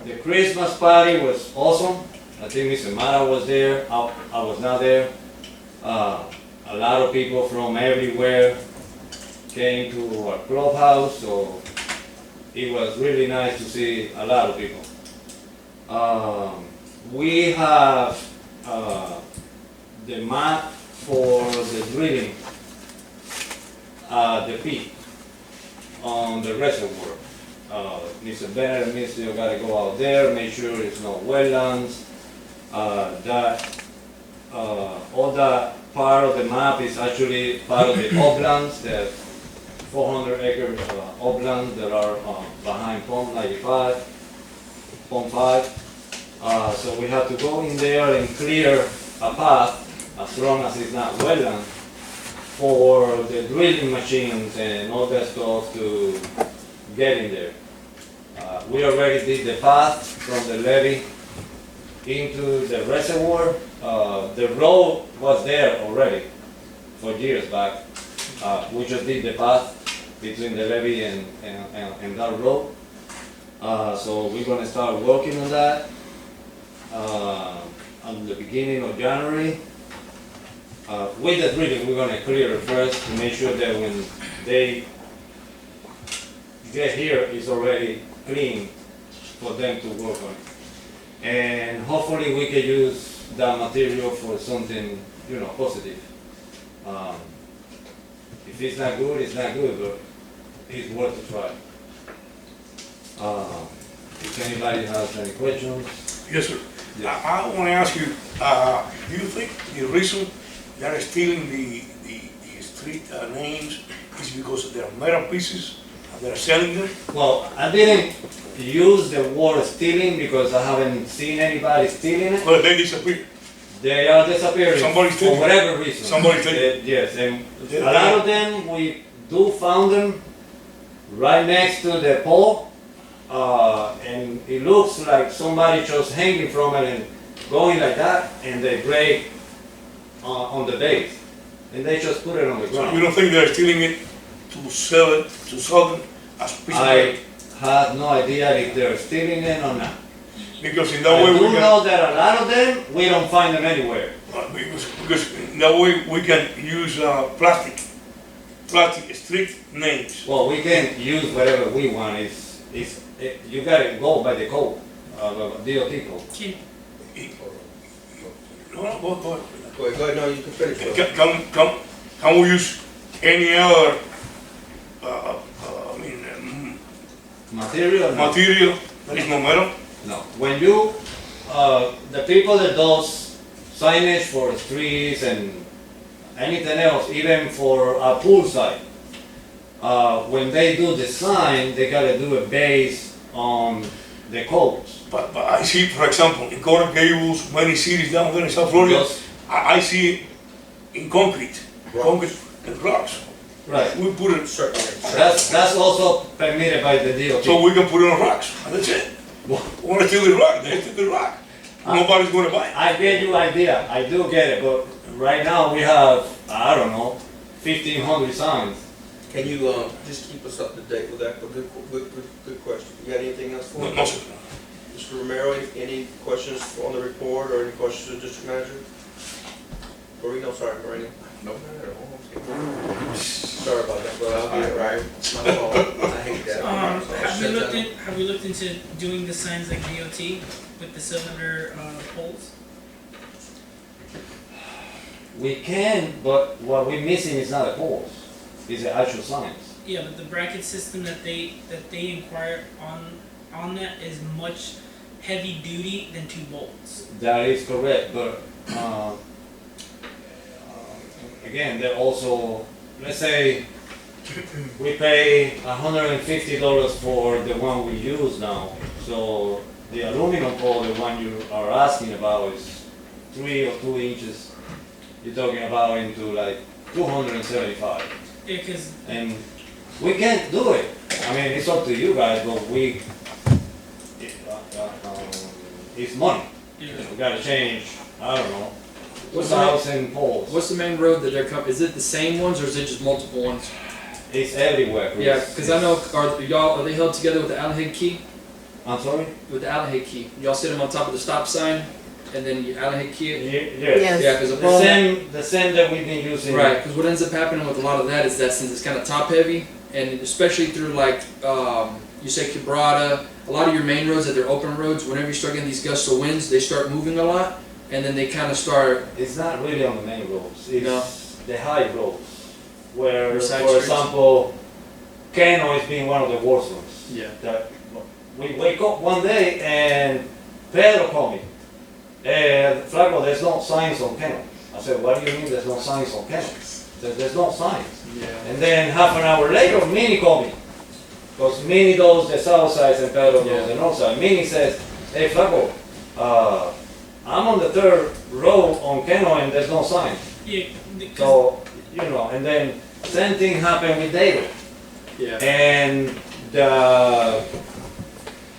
The Christmas party was awesome. I think Mr. Mara was there, I was not there. A lot of people from everywhere came to our clubhouse, so it was really nice to see a lot of people. We have the map for the drilling, the pit on the reservoir. Mr. Bennett and Mr. gotta go out there, make sure there's no wetlands. All that part of the map is actually part of the uplands, the 400 acres uplands that are behind Pump 95, Pump 5. So we have to go in there and clear a path, as long as it's not wetland, for the drilling machines and all that stuff to get in there. We already did the path from the levee into the reservoir. The road was there already for years back. We just did the path between the levee and that road. So we're gonna start working on that on the beginning of January. With the drilling, we're gonna clear it first to make sure that when they get here, it's already clean for them to work on. And hopefully we can use that material for something, positive. If it's not good, it's not good, but it's worth a try. If anybody has any questions? Yes, sir. Yes. I want to ask you, do you think the reason they're stealing the street names is because they are metal pieces and they're selling them? Well, I didn't use the word stealing because I haven't seen anybody stealing it. Well, they disappear. They are disappearing Somebody's for taking it. whatever reason. Somebody's taking it. Yes, and a lot of them, we do found them right next to the pole. And it looks like somebody just hanging from it and going like that, and they break on the base. And they just put it on the So ground. you don't think they're stealing it to sell them as pieces of I metal? have no idea if they're stealing it or not. Because in I that way do we can, know that a lot of them, we don't find them anywhere. because in that way we can use plastic street names. Well, we can use whatever we want. You gotta go by the code, DOT code. No, go ahead. Go ahead, no, you can finish. Phil. Can we use any other, Material? No. material that is not metal? No. When you, the people that does signage for streets and anything else, even for a pool site, when they do the sign, they gotta do it based on the codes. But I see, for example, in Coral Gables, many cities down there in South Florida, Yes. I see it in concrete and rocks. Right. We put it, Certainly. That's also permitted by the DOT. so we can put it on rocks, and that's it. We want to steal the rock, they steal the rock. Nobody's gonna buy it. I get your idea, I do get it, but right now we have, I don't know, 1,500 signs. Can you, just keep us up to date with that? Good question. You got anything else for No, us? no, sir. Mr. Romero, any questions on the report or any questions to the district manager? Marino, sorry, Marino. No, sorry about that, but I'll get it right. My fault. I hate that. Have we looked into doing the signs like DOT with the cylinder poles? We can, but what we're missing is not a poles, it's the actual signs. Yeah, but the bracket system that they inquire on that is much heavy duty than 2 bolts. That is correct, but, again, they're also, let's say, we pay $150 for the one we use now. So the aluminum pole, the one you are asking about, is 3 or 2 inches. You're talking about into like 275. Yeah, cause And we can't do it. I mean, it's up to you guys, but it's money. yeah. We gotta change, I don't know, What's the main- 2,000 poles. What's the main road that they're coming? Is it the same ones or is it just multiple ones? It's everywhere. Chris. Yeah, because I know are they held together with the Allen Head key? I'm sorry? With the Allen Head key, y'all sit them on top of the stop sign, and then you Allen Head key it. Yes. Yes. Yeah, because the The problem. same that we've been using. Right, because what ends up happening with a lot of that is that since it's kind of top heavy, and especially through like you say Quebrada, a lot of your main roads that they're open roads, whenever you start getting these gusts of winds, they start moving a lot, and then they kind of start. It's not really on the main roads. It's No. the high roads. Where, Or side for streets. example, Keno is being one of the worst ones. Yeah. That we wake up one day and Pedro called me. Flaco, there's no signs on Keno. I said, what do you mean there's no signs on Keno? He said, there's no signs. Yeah. And then half an hour later, Minnie called me. Because Minnie does the south side and Pedro Yeah. does the north side. Minnie says, hey Flaco, I'm on the 3rd row on Keno and there's no sign. Yeah, because So, and then same thing happened with David. Yeah. And the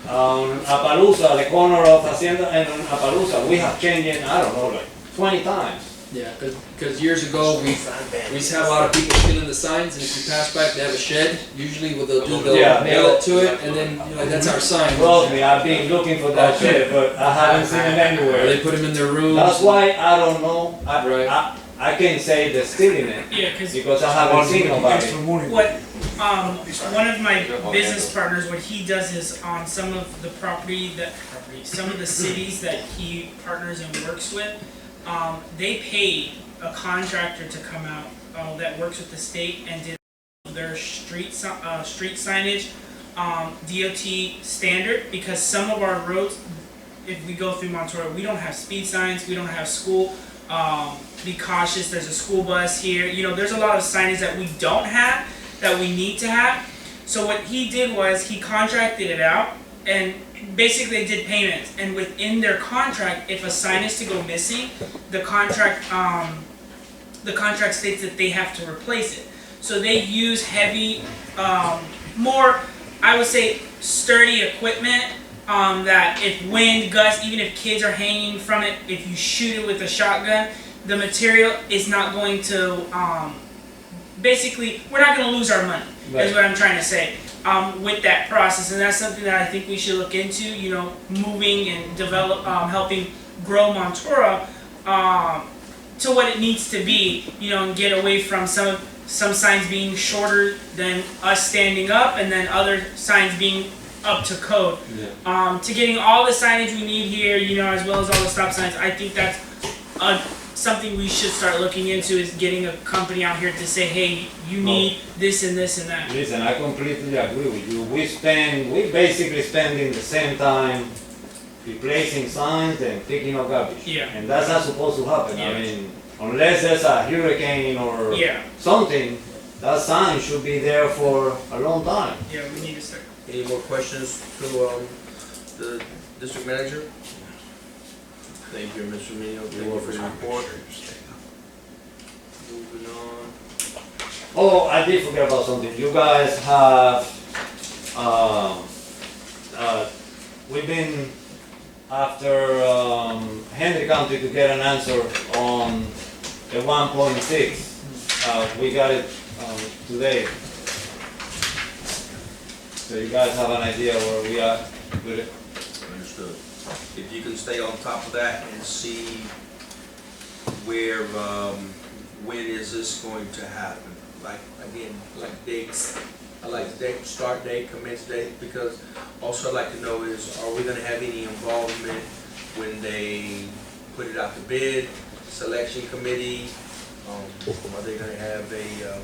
Appaloosa, the corner of Hacienda and Appaloosa, we have changed it, I don't know, like 20 times. Yeah, because years ago we used to have a lot of people stealing the signs, and if you pass by, they have a shed. Usually, what they'll Yeah. nail it to it, and then you're like, that's our sign. Trust me, I've been looking for that Okay. shit, but I haven't seen it Or they anywhere. put them in their rooms. That's why I don't know. Right. I can't say they're stealing it yeah, because because I haven't seen nobody. Extra money. what one of my business partners, what he does is on some of the some of the cities that he partners and works with, they paid a contractor to come out that works with the state and did their street signage DOT standard, because some of our roads, if we go through Montoya, we don't have speed signs, we don't have school. Be cautious, there's a school bus here. There's a lot of signage that we don't have that we need to have. So what he did was he contracted it out and basically did payments. And within their contract, if a sign is to go missing, the contract states that they have to replace it. So they use heavy, more, I would say, sturdy equipment. That if wind gusts, even if kids are hanging from it, if you shoot it with a shotgun, the material is not going to, basically, we're not going to lose our money, is what I'm trying to say, with that process. And that's something that I think we should look into, moving and helping grow Montura to what it needs to be, and get away from some signs being shorter than us standing up, and then other signs being up to code. Yeah. To getting all the signage we need here, as well as all the stop signs, I think that's something we should start looking into, is getting a company out here to say, hey, you need this and this and that. Listen, I completely agree with you. We basically spending the same time replacing signs and picking up garbage. Yeah. And that's not supposed to happen. Yeah. I mean, unless there's a hurricane or Yeah. something, that sign should be there for a long time. Yeah, we need to start. Any more questions to the district manager? Thank you, Mr. Minio. Thank you for the report. Moving on. Oh, I did forget about something. You guys have, we've been after Henry County to get an answer on the 1.6. We got it today. So you guys have an idea where we are with it? Understood. If you can stay on top of that and see where, when is this going to happen? Like, again, like dates. I like date, start date, commence date, because also I'd like to know is, are we gonna have any involvement when they put it out to bid, selection committee? Are they gonna have a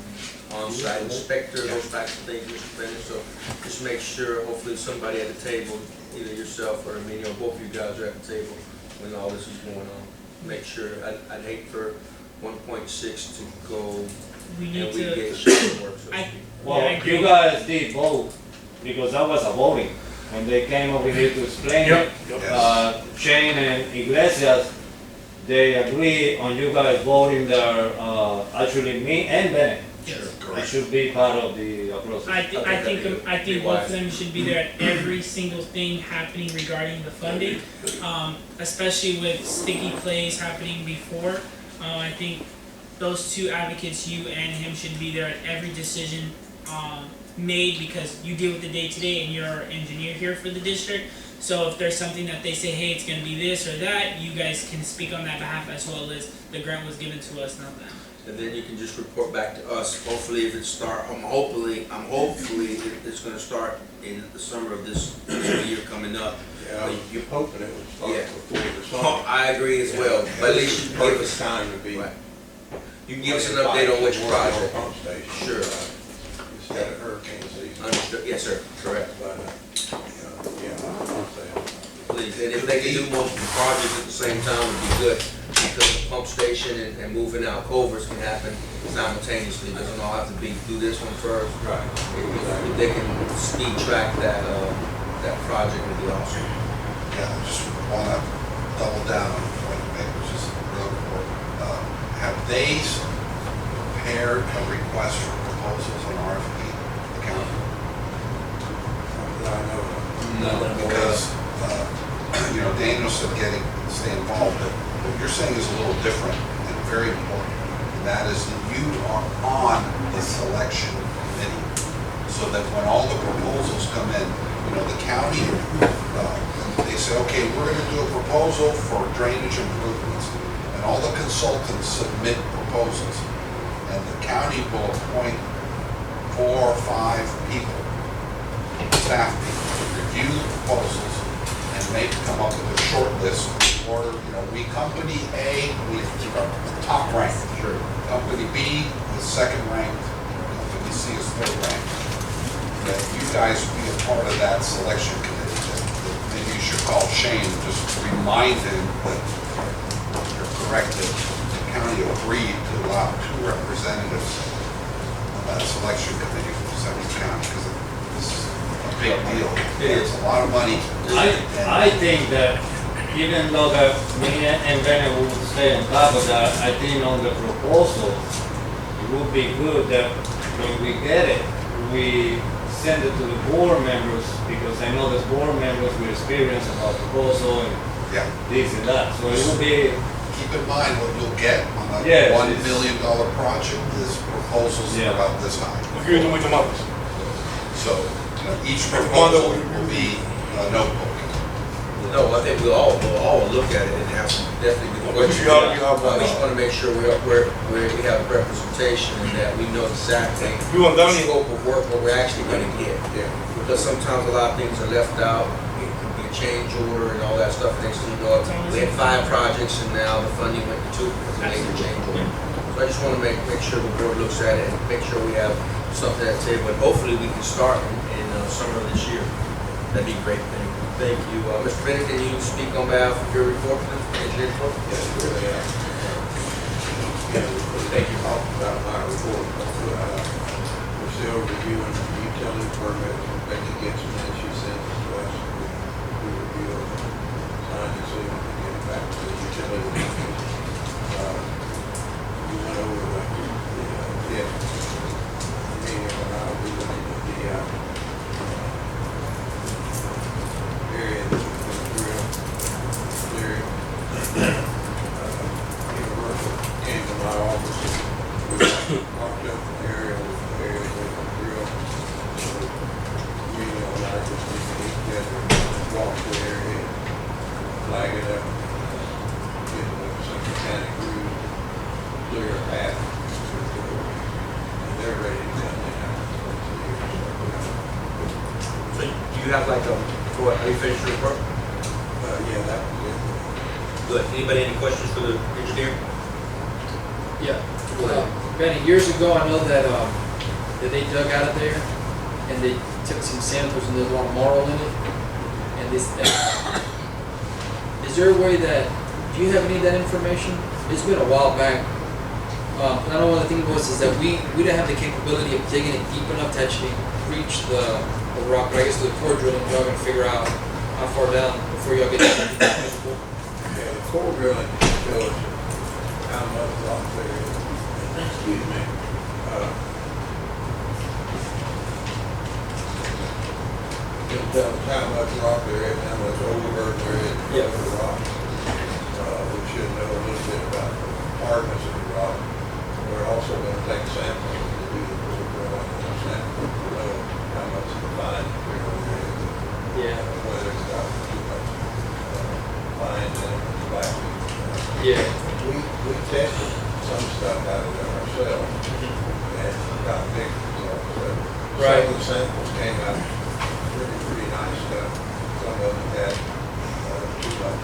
on-site inspector, those types of things, Mr. Bennett? So just make sure, hopefully somebody at the table, either yourself or me, or both of you guys are at the table when all this is going on. Make sure, I'd hate for 1.6 to go we And need we to, get some work, so to I, speak. Well, yeah, I agree. you guys did vote, because that was a voting. When they came over here to explain it, Shane and Iglesias, they agree on you guys voting there, actually me and Bennett. Yes. It should be part of the process. I think that'd be both of wise. them should be there at every single thing happening regarding the funding, especially with sticky plays happening before. I think those two advocates, you and him, should be there at every decision made, because you deal with the day-to-day and you're our engineer here for the district. So if there's something that they say, hey, it's gonna be this or that, you guys can speak on that behalf, as well as the grant was given to us, not them. And then you can just report back to us. Hopefully, if it start, hopefully it's gonna start in the summer of this year coming up. Yeah, you're hoping it would start Yeah. before the Oh, summer. I agree as well, but at least you can give Perfect us, time to be. right. You can give us an update on which working on project. Pump station. Sure. Instead of hurricane season. Understood, yes, sir, correct. But, yeah, I'm saying. Please, and if they can do multiple projects at the same time, would be good, because the pump station and moving out culverts can happen simultaneously. It doesn't all have to be, do this one first. Right. If they can speed track that, that project, would be awesome. Yeah, I just want to double down on the point you made, which is real important. Have they prepared a request for proposals on RFP, the county? I know. Because, Daniel said stay involved, but what you're saying is a little different and very important. And that is that you are on the selection committee, so that when all the proposals come in, the county, they say, okay, we're gonna do a proposal for drainage improvements, and all the consultants submit proposals, and the county will appoint 4 or 5 people, staff people, to review the proposals and come up with a short list, or, we, company A, we top ranked. Sure. Company B is second ranked, company C is third ranked. That you guys be a part of that selection committee. That maybe you should call Shane, just remind him that you're correct, that the county agreed to allow 2 representatives on that selection committee from Seventh County, because this is a big deal. It is. It's a lot of money. I think that even though that me and Bennett would stay on top of that, I think on the proposal, it would be good that when we get it, we send it to the board members, because I know there's board members with experience about proposal and Yeah. this and that. So it would be, Keep in mind what you'll get on a Yes, $1 it's- million project is proposals that are about this high. Aquí no mucho más. So, each proposal will be a notebook. No, I think we'll all look at it and have some definitely good questions. You have, We just wanna make sure we have representation and that we know exactly You want the that? scope of work, what we're actually gonna get. Because sometimes a lot of things are left out, it could be a change order and all that stuff, next thing you know, we had 5 projects and now the funding went to 2 because they made a change order. So I just wanna make sure the board looks at it and make sure we have something at the table, and hopefully we can start in summer of this year. That'd be a great thing. Thank you. Mr. Bennett, can you speak on behalf of your report, engineer report? Yes, really, thank you all about my report. We're still reviewing the utility permits, Becky gets them, and she sends it to us. We review them, sign it, so we can get it back to the utility. We went over the meeting when I was looking at the area that was real clear. Universal came to my office, we walked up an area with the area that was real. So we and I just need to get together and walk the area, flag it up, get some mechanic crews, clear a path. And they're ready to come in. So do you have like are you finished your report? Yeah, that was it. Good. Anybody any questions for the engineer? Yeah. Benny, years ago, I know that they dug out of there and they took some samples and there's a lot of marl in it. And this, is there a way that, do you have any of that information? It's been a while back. And I know one of the things was is that we didn't have the capability of digging it deep enough to actually reach the rock. But I guess the core drilling, y'all gonna figure out how far down before y'all get to the pool. Yeah, the core drilling shows how much rock there is. Excuse me. It'll tell us how much rock there is, how much overburden there is Yeah. of the rock. We should know a little bit about the hardness of the rock. We're also gonna take samples to do the core drilling and sample to know how much of the fine material there is. Yeah. Whether it's got too much fines in it, or plastic. Yeah. We tested some stuff out of there ourselves and got mixed results. So Right. some of the samples came out pretty nice stuff. Some of them had too much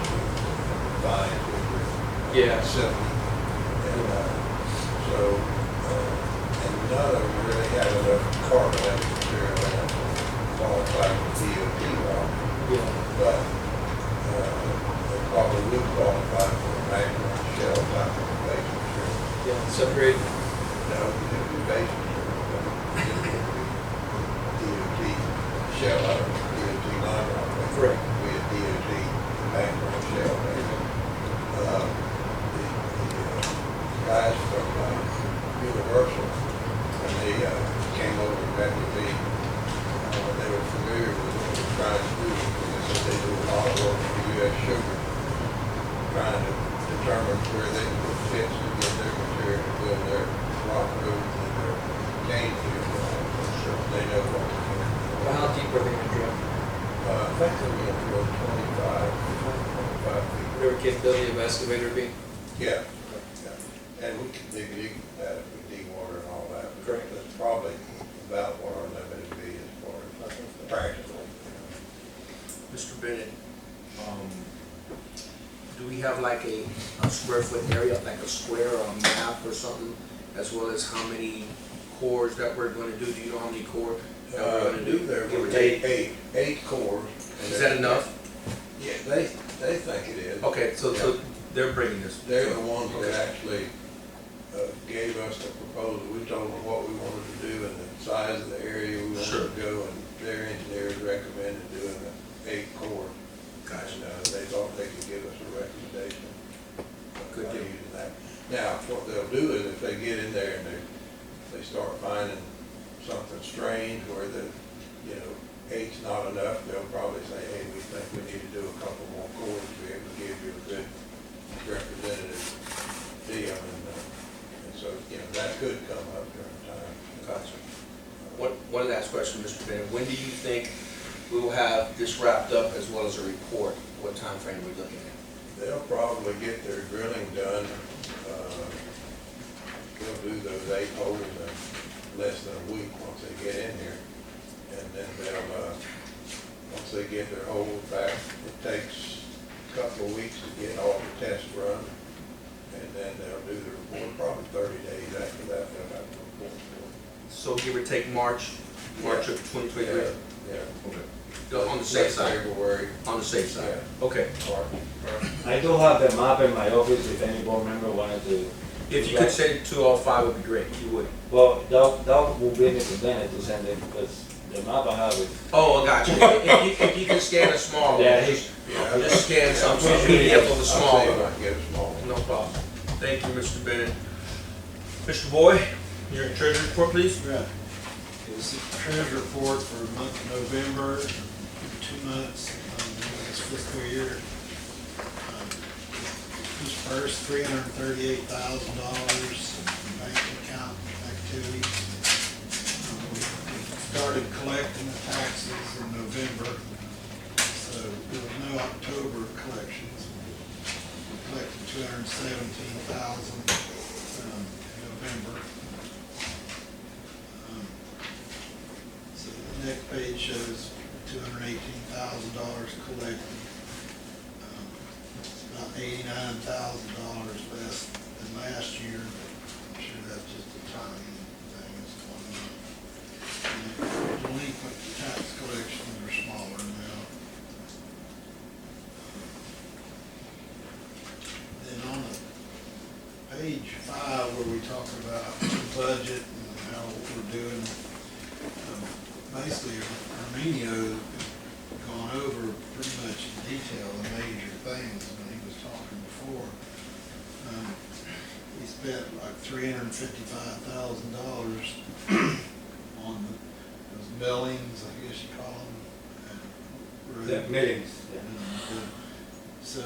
fines, which were Yeah. silky. And so, and none of them really had enough carbonate material in it to qualify for DOT rock. Yeah. But they probably would qualify for a magnet shell type of base material. Yeah. Separate. No, it would be base material, but it would be DOT shell out of DOT line rock. Correct. We had DOT magnet shell. The guys from Universal, when they came over and met with me, when they were familiar with what we were trying to do, they said they do a lot of work for U.S. Sugar, trying to determine where they can put pits to get their material to build their rock roads and their cane fields. They know what to do. Well, how deep are they gonna drill? I think they're going to drill 25 feet. Whatever capability of excavator be. Yeah, yeah. And we can dig that if we de-water and all that. but Correct. That's probably about what our limit would be as far as practical. Mr. Bennett, do we have like a square foot area, like a square or a map or something, as well as how many cores that we're gonna do? Do you know how many cores that we're gonna do? There Give or were take. eight cores. and Is that enough? Yeah, they think it is. Okay, so they're bringing this. They're the ones that actually gave us the proposal. We told them what we wanted to do and the size of the area we wanted Sure. to go, and their engineers recommended doing the 8 core. Gotcha. And they thought they could give us a recommendation. Good by deal. using that. Now, what they'll do is if they get in there and they start finding something strange where the, 8's not enough, they'll probably say, hey, we think we need to do a couple more cores to be able to give you a good representative deal. And so, that could come up during time. Gotcha. One last question, Mr. Bennett. When do you think we will have this wrapped up as well as a report? What time frame are we looking at? They'll probably get their drilling done. They'll do those 8 holes in less than a week once they get in here. And then they'll, once they get their holes back, it takes a couple of weeks to get all the tests run. And then they'll do the report, probably 30 days after that, they'll have the report. So give or take March of 2023? Yeah. Okay. On the safe side? February. On the safe side? Yeah. Okay. I do have the map in my office if any board member wanted to. If you could send it to all 5, would be great. You would. Well, that will be Mr. Bennett to send it because the map I have is. Oh, I got you. If you can scan a small one, Yeah, just scan some PDF of the small I'll see if one. I can get a small one. No problem. Thank you, Mr. Bennett. Mr. Boyd, your treasury report, please. Right. It was the treasury report for the month of November, 2 months this fiscal year. Dispersed $338,000 in bank account activities. We started collecting the taxes in November, so there were no October collections. We collected $217,000 in November. So the next page shows $218,000 collected. About $89,000 less than last year. I'm sure that's just a timing thing that's going on. And delinquent tax collections are smaller now. Then on the page 5 where we talk Arminio gone over pretty much in detail the major things when he was talking before. He spent like $355,000 on those millings, I guess you call them. and road- The meetings, yeah. So,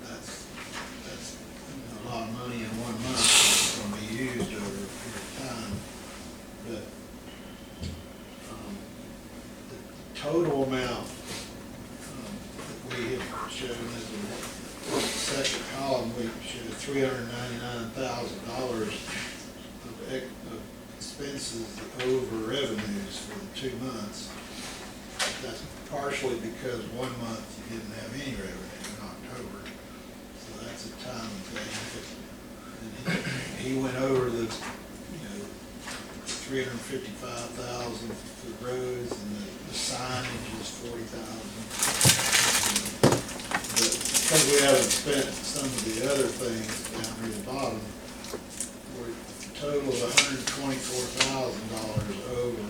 that's a lot of money in 1 month that's gonna be used over a period of time. But, the total amount, that we have shown as the second column, we showed $399,000 of expenses over revenues for the 2 months. That's partially because 1 month you didn't have any revenue in October, so that's a timing thing. And he went over the, $355,000 for the roads, and the signage is $40,000. But because we haven't spent some of the other things down near the bottom, we're a total of $124,000 over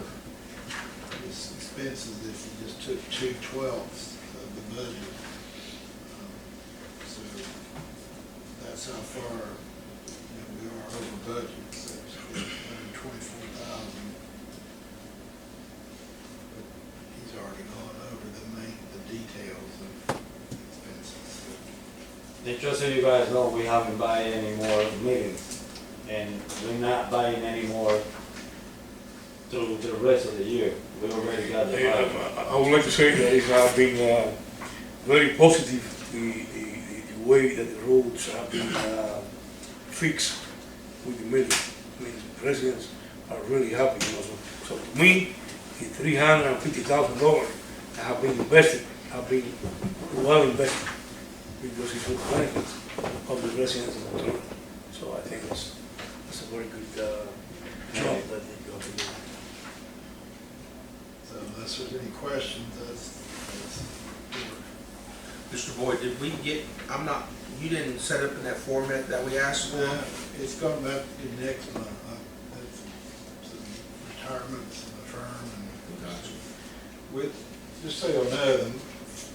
his expenses if you just took 2/12 of the budget. So that's how far, we are over budget, so it's $124,000. But he's already gone over the details of expenses. And just so you guys know, we haven't buying any more meetings, and we're not buying any more through the rest of the year. We already got the money. I would like to say that it has been very positive, the way that the roads have been fixed with the middle. I mean, the residents are really happy. So to me, the $350,000 that have been invested have been well invested, because it's for the benefit of the residents of the town. So I think that's a very good job that you have to do. So unless there's any questions, that's. Mr. Boyd, did we get, you didn't set up in that format that we asked for? It's going back to next month. That's some retirements in the firm and just so you'll know, the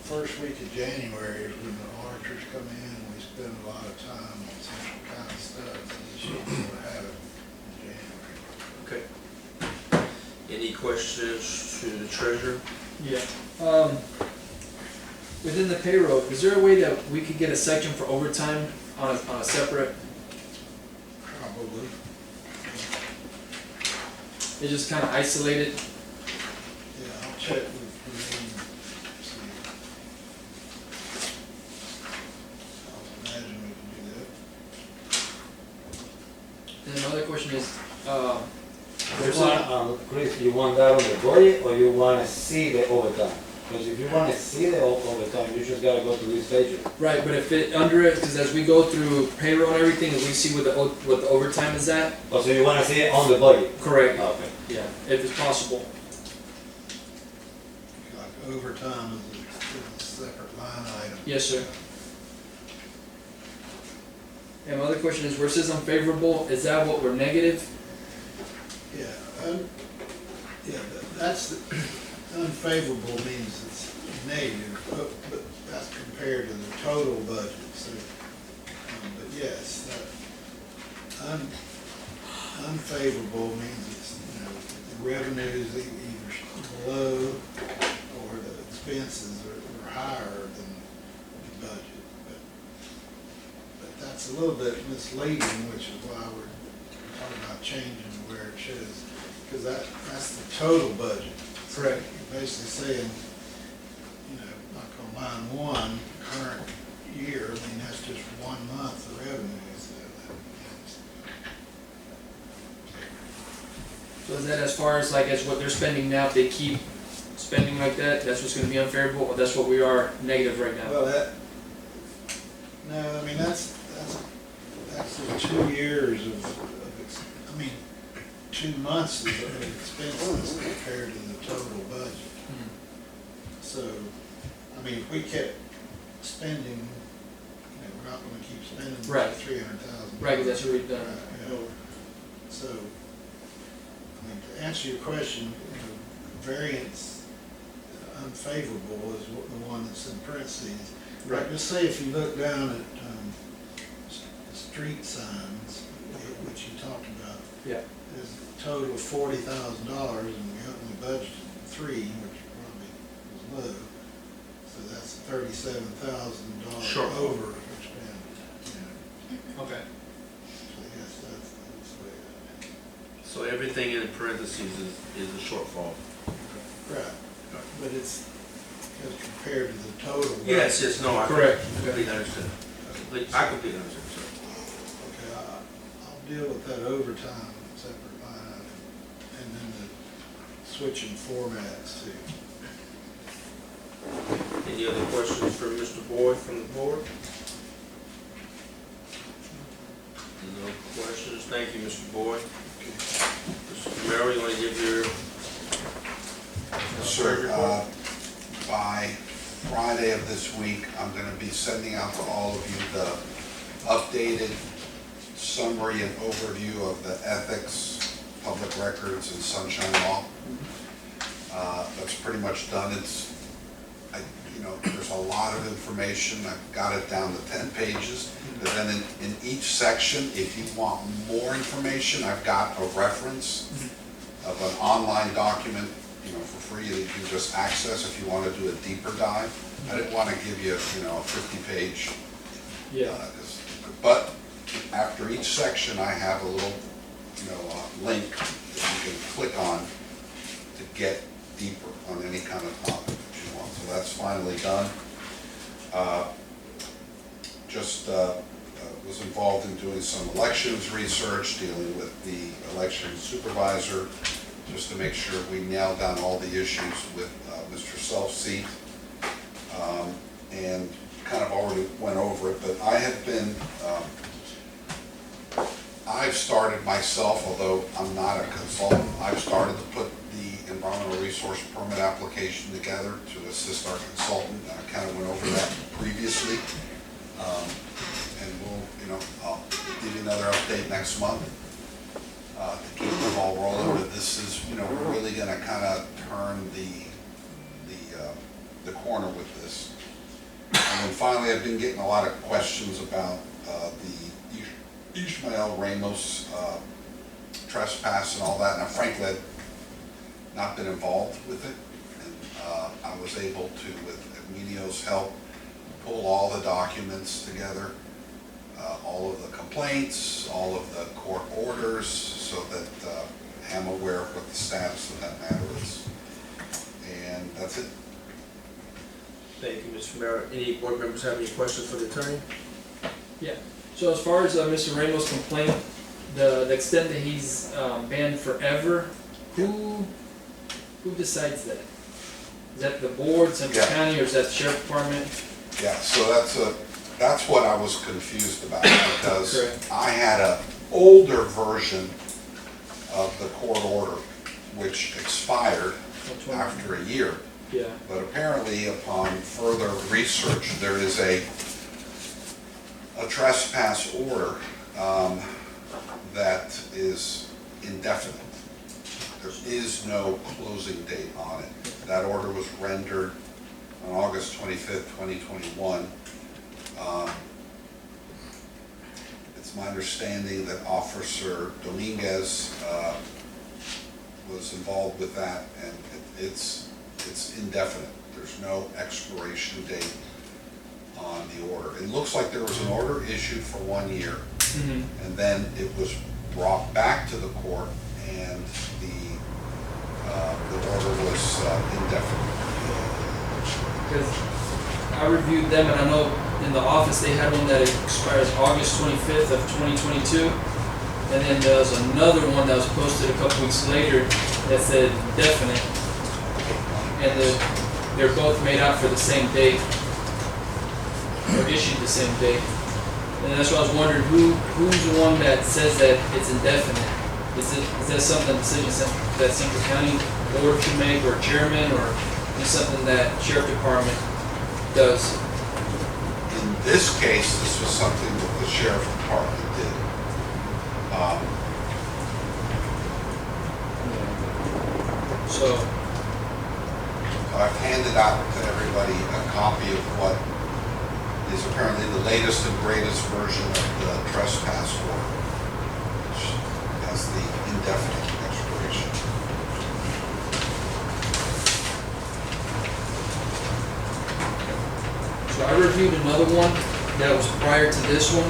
first week of January is when the auditors come in, and we spend a lot of time on some kind of stuff, so you should be able to have it in January. Okay. Any questions to the treasurer? Yeah. Within the payroll, is there a way that we could get a section for overtime on a separate? Probably. It's just kind of isolated. Yeah, I'll check with see. I'll imagine we can do that. And another question is, Chris, you want that on the budget, or you want to see the overtime? Because if you want to see the overtime, you just gotta go to this page. right, but if it under it, because as we go through payroll and everything, if we see what the overtime is at. Oh, so you want to see it on the budget? Correct. Okay. Yeah, if it's possible. Like overtime is a separate line item. Yes, sir. And my other question is, where it says unfavorable, is that what we're negative? Yeah, that's, unfavorable means it's negative, but that's compared to the total budget, so, but yes, that, unfavorable means it's, the revenues either below or the expenses are higher than the budget, but that's a little bit misleading, which is why we're talking about changing where it shows, because that's the total budget. Correct. You're basically saying, like on line 1, current year, I mean, that's just 1 month of revenues. So is that as far as as what they're spending now, if they keep spending like that, that's what's gonna be unfavorable, or that's what we are negative right now? Well, no, I mean, that's the 2 years of 2 months of expenses compared to the total budget. So, I mean, if we kept spending, we're not gonna keep spending Right. $300,000. Right, 'cause that's what we've done. Right, yeah. So, I mean, to answer your question, variance unfavorable is the one that's in parentheses. Right. Like, just say if you look down at, street signs, which you talked about, Yeah. there's a total of $40,000, and we only budgeted $3, which probably was low. So that's $37,000 Shortfall. over expended. Okay. So yes, that's the way that So everything in parentheses is a shortfall. is. Right, but it's as compared to the total. Yes, yes, no, I Correct. completely understand. I completely understand, sir. Okay, I'll deal with that overtime, separate line item, and then the switching formats too. Any other questions for Mr. Boyd from the board? No questions. Thank you, Mr. Boyd. Mr. Camaro, you want to give your? Sir, by Friday of this week, I'm gonna be sending out to all of you the updated summary and overview of the ethics, public records, and sunshine law. That's pretty much done. There's a lot of information. I've got it down to 10 pages. But then in each section, if you want more information, I've got a reference of an online document, for free that you can just access if you want to do a deeper dive. I didn't want to give you, a 50-page. Yeah. But after each section, I have a little, link that you can click on to get deeper on any kind of topic that you want. So that's finally done. Was involved in doing some elections research, dealing with the election supervisor, just to make sure we nail down all the issues with Mr. Self-Seat. And kind of already went over it, but I have been, I've started myself, although I'm not a consultant, I've started to put the environmental resource permit application together to assist our consultant. I kind of went over that previously. And I'll give you another update next month to keep the ball rolling. But this is, we're really going to kind of turn the corner with this. And then finally, I've been getting a lot of questions about the Ishmael Ramos trespass and all that. And frankly, I've not been involved with it. And I was able to, with Emilio's help, pull all the documents together, all of the complaints, all of the court orders, so that I'm aware of what the status of that matter is. And that's it. Thank you, Mr. Camaro. Any board members have any questions for the attorney? Yeah. So as far as Mr. Ramos' complaint, the extent that he's banned forever, who decides that? Is that the board, Central County, or is that the sheriff department? Yeah, so that's what I was confused about, because Correct. I had an older version of the court order, which expired after a year. Yeah. But apparently, upon further research, there is a trespass order that is indefinite. There is no closing date on it. That order was rendered on August 25th, 2021. It's my understanding that Officer Dominguez was involved with that, and it's indefinite. There's no expiration date on the order. It looks like there was an order issued for 1 year, and then it was brought back to the court, and the order was indefinite. Because I reviewed them, and I know in the office they had one that expires August 25th of 2022, and then there was another one that was posted a couple weeks later that said definite, and they're both made out for the same date, or issued the same date. And that's why I was wondering who's the one that says that it's indefinite. Is that something decision that Central County board can make, or chairman, or is something that sheriff department does? In this case, this was something that the sheriff department did. So I've handed out to everybody a copy of what is apparently the latest and greatest version of the trespass order, which has the indefinite expiration. So I reviewed another one that was prior to this one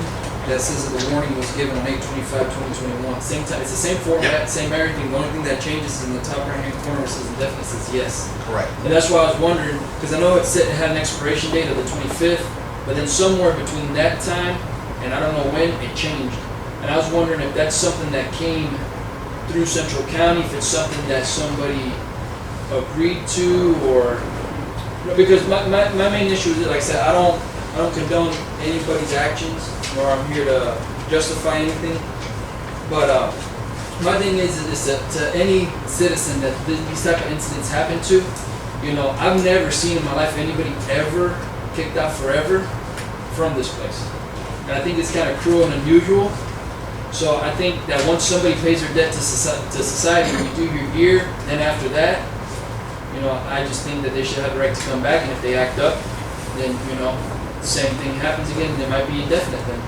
that says that the warning was given on 8/25/2021. Same time, it's the same format, same everything. The only thing that changes is in the top right-hand corner, it says indefinite, says yes. Correct. And that's why I was wondering, because I know it said it had an expiration date of the 25th, but then somewhere between that time and I don't know when, it changed. And I was wondering if that's something that came through Central County, if it's something that somebody agreed to, or because my main issue is that, like I said, I don't condone anybody's actions, nor I'm here to justify anything. But my thing is that to any citizen that these type of incidents happen to, you know, I've never seen in my life anybody ever kicked out forever from this place. And I think it's kind of cruel and unusual. So I think that once somebody pays their debt to society, we do your year, then after that, you know, I just think that they should have the right to come back, and if they act up, then, you know, the same thing happens again, they might be indefinite then.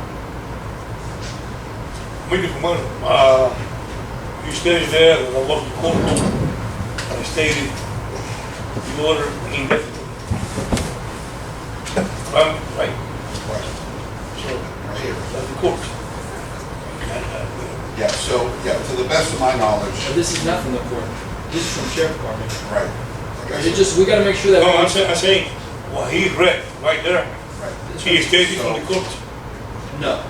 Muy humano. You stated there that I was the court. I stated the order indefinitely. Right? Right. So, Right here. that's the court. Yeah, so, yeah, to the best of my knowledge, But this is not from the court, this is from sheriff department. right. Like I It said, just, we gotta make sure that. No, I'm saying, what he read right there, right. he stated from the court. No,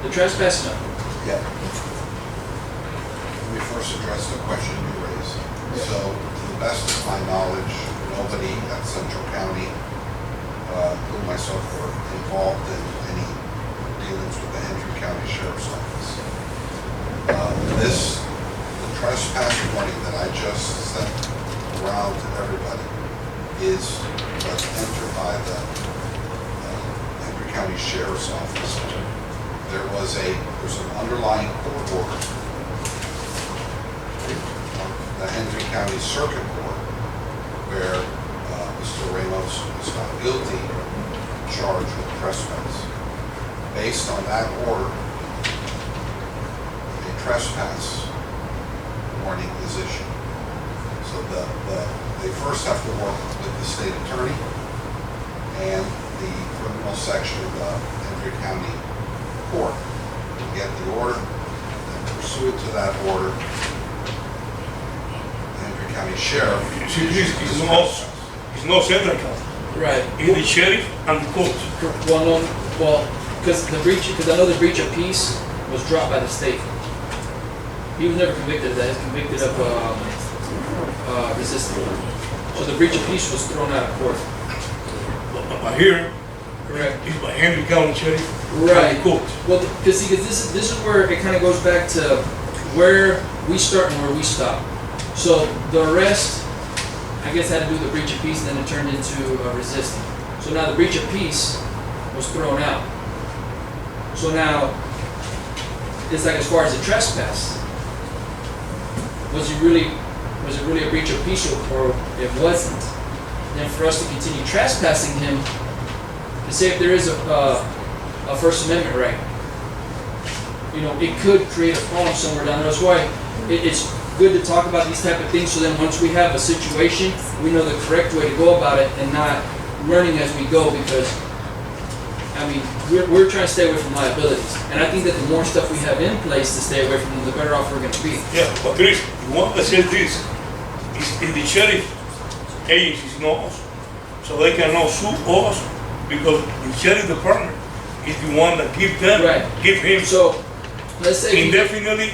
the trespass, no. Yeah. Let me first address the question you raised. So, to the best of my knowledge, nobody at Central County, including myself, were involved in any dealings with the Hendry County Sheriff's Office. The trespass warning that I just sent around to everybody is what's entered by the Hendry County Sheriff's Office. There's an underlying court order, the Hendry County Circuit Court, where Mr. Ramos was found guilty, charged with trespass. Based on that order, a trespass warning is issued. So they first have to work with the state attorney and the criminal section of the Hendry County Court to get the order, and pursuant to that order, the Hendry County Sheriff. It's no central county. Right. It's the sheriff and the court. Well, because I know the breach of peace was dropped by the state. He was never convicted of that, he was convicted of resisting. So the breach of peace was thrown out of court. But here, Correct. it's by Henry County Sheriff Right. and the court. Well, because this is where it kind of goes back to where we start and where we stop. So the arrest, I guess, had to do with the breach of peace, and then it turned into resisting. So now the breach of peace was thrown out. So now, it's like as far as the trespass, was it really a breach of peace, or it wasn't? Then for us to continue trespassing him, to say if there is a First Amendment right, you know, it could create a problem somewhere down there. That's why it's good to talk about these type of things, so then once we have a situation, we know the correct way to go about it and not learning as we go, because, I mean, we're trying to stay away from liabilities. And I think that the more stuff we have in place to stay away from them, the better off we're going to be. Yeah, but Chris, you want to say this, is the sheriff agencies know us, so they cannot sue us, because the sheriff department is the one that give them, Right. give him So, let's say, indefinitely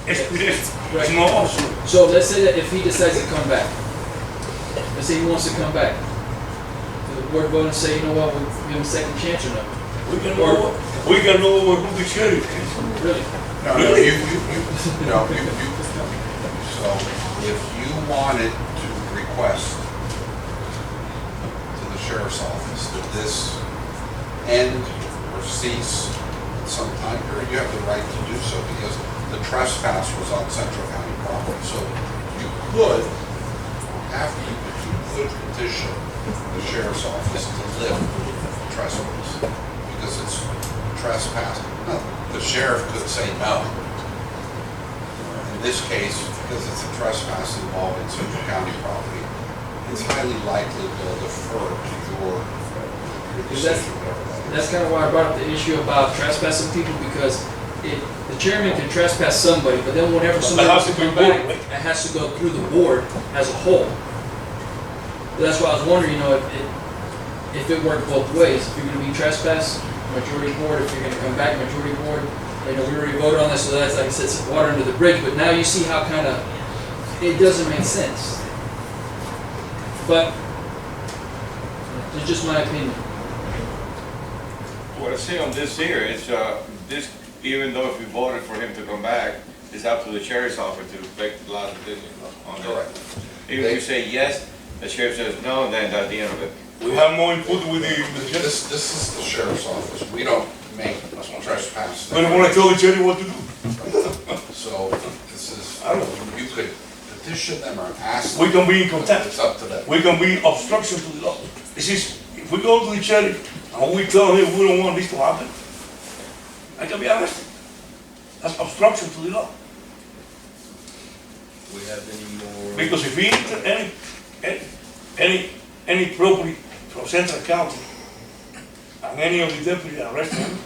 expiration. Right. It's not us. so let's say that if he decides to come back, let's say he wants to come back, we're going to say, you know what, we'll give him a second chance or not? We can know who the sheriff is. Really? No, so if you wanted to request to the sheriff's office that this end or cease at some time period, you have the right to do so, because the trespass was on Central County property. So you could, after you could keep could petition the sheriff's office to lift trespass, because it's trespass. No, the sheriff could say no. In this case, because it's a trespass involving Central County property, it's highly likely they'll defer to your decision, whatever that is. That's kind of why I brought up the issue about trespassing people, because the chairman can trespass somebody, but then whenever somebody has wants to to be come back, board, right? it has to go through the board as a whole. That's why I was wondering, if it worked both ways. If you're gonna be trespass, majority board, if you're gonna come back, majority board. We already voted on this, so that's, like I said, some water under the bridge, but now you see how kind of, it doesn't make sense. But, it's just my opinion. What I see on this here, it's, this, even though if we voted for him to come back, it's up to the sheriff's office to make the last decision on that. Correct. Even if you say yes, the sheriff says no, then that's the end of it. We have more input with the sheriff. This is the sheriff's office. We don't make trespass. We don't wanna tell the sheriff what to do. So this is, I don't know. you could petition them or ask We them. can be in contempt. It's up to them. We can be obstruction to the law. This is, if we go to the sheriff and we tell him we don't want this to happen, I can be honest, that's obstruction to the law. We have any more? Because if he enter any property from Central County and any of the deputies arrest him,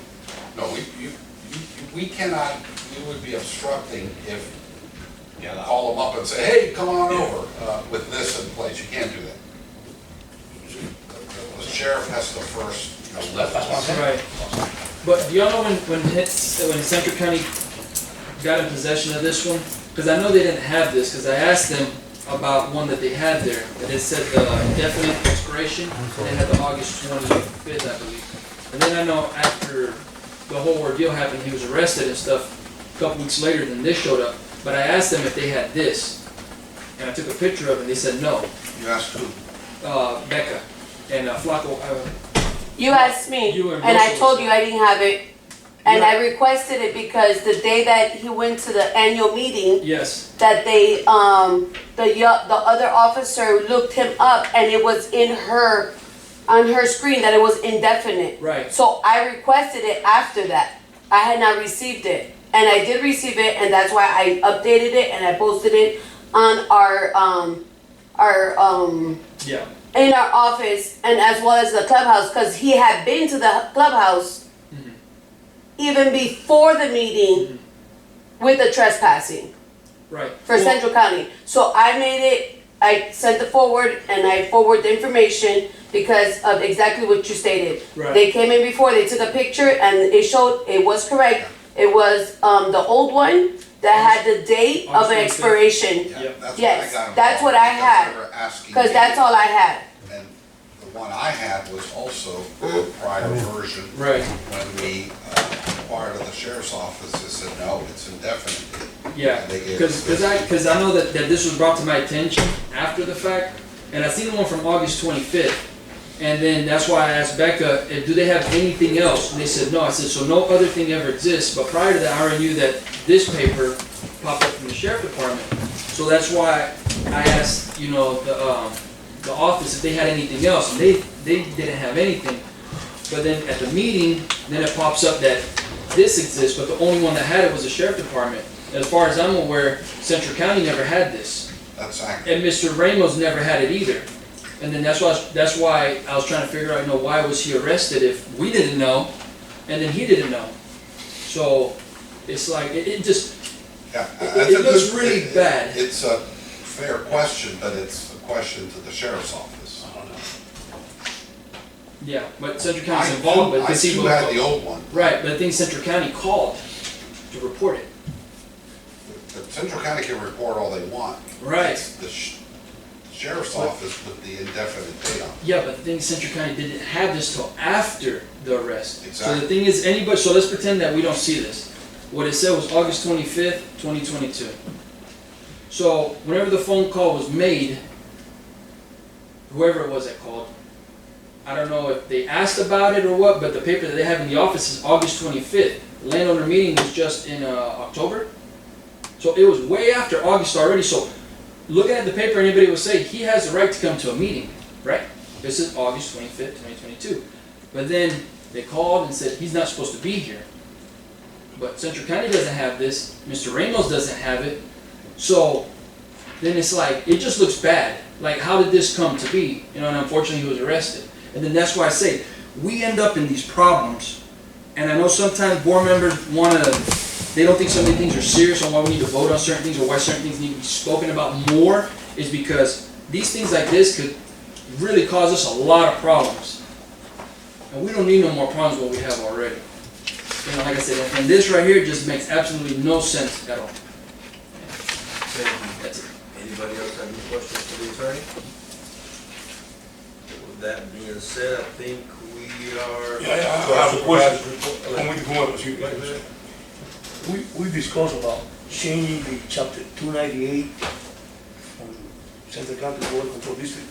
No, we cannot, you would be obstructing if you call them up and say, hey, come on over with this in place. You can't do that. The sheriff has to first lift that's what I'm it. saying. Right. But do y'all know when Central County got in possession of this one? Because I know they didn't have this, because I asked them about one that they had there, and it said the indefinite expiration, and they had the August 25th, I believe. And then I know after the whole ordeal happened, he was arrested and stuff, a couple weeks later, then this showed up. But I asked them if they had this, and I took a picture of it, and they said no. You ask who? Becca and Flaco. You asked me, You and and I Russell. told you I didn't have it. And I requested it because the day that he went to the annual meeting, Yes. that they, the other officer looked him up and it was on her screen that it was indefinite. Right. So I requested it after that. I had not received it. And I did receive it, and that's why I updated it and I posted it on Yeah. in our office and as well as the clubhouse, because he had been to the clubhouse even before the meeting with the trespassing Right. for Well, Central County. So I made it, I sent the forward and I forward the information because of exactly what you stated. Right. They came in before, they took a picture and it showed, it was correct. It was, the old one that had the date of August 25th. expiration. Yeah, Yep. that's what I Yes, got. that's what involved I had, because they were asking Cause me. that's all I had. And the one I had was also the prior version. Right. When we inquired of the sheriff's office, they said, no, it's indefinite. Yeah, They gave us because I know that this was brought to my attention after the fact, and I seen the one from August 25th, and then that's why I asked Becca, do they have anything else? And they said no. I said, so no other thing ever exists, but prior to that, I already knew that this paper popped up from the sheriff department. So that's why I asked, the office if they had anything else, and they didn't have anything. But then at the meeting, then it pops up that this exists, but the only one that had it was the sheriff department. As far as I'm aware, Central County never had this, That's accurate. and Mr. Ramos never had it either. And then that's why I was trying to figure out, why was he arrested if we didn't know, and then he didn't know. So it's like it just Yeah, it that's a looks good- really bad. It's a fair question, but it's a question to the sheriff's office. yeah. But Central County's involved, but I because he too had the old one. right. But I think Central County called to report it. The Central County can report all they want. Right. It's the sheriff's office put the indefinite date on it. Yeah, but the thing is, Central County didn't have this till after the arrest. So Exactly. the thing is, so let's pretend that we don't see this. What it said was August 25th, 2022. So whenever the phone call was made, whoever it was that called, I don't know if they asked about it or what, but the paper that they have in the office is August 25th. The landowner meeting was just in October. So it was way after August already. So looking at the paper, anybody would say he has the right to come to a meeting, right? This is August 25th, 2022. But then they called and said he's not supposed to be here. But Central County doesn't have this, Mr. Ramos doesn't have it. So then it's like, it just looks bad. Like, how did this come to be? You know, and unfortunately he was arrested. And then that's why I say, we end up in these problems. And I know sometimes board members they don't think some of these things are serious on why we need to vote on certain things or why certain things need to be spoken about more, is because these things like this could really cause us a lot of problems. And we don't need no more problems than what we have already. You know, like I said, and this right here just makes absolutely no sense at all. That's it. Anybody else have any questions for the attorney? With that being said, I think we are. Yeah, I have a question. We discussed about changing the chapter 298 from Central County Board of Control District,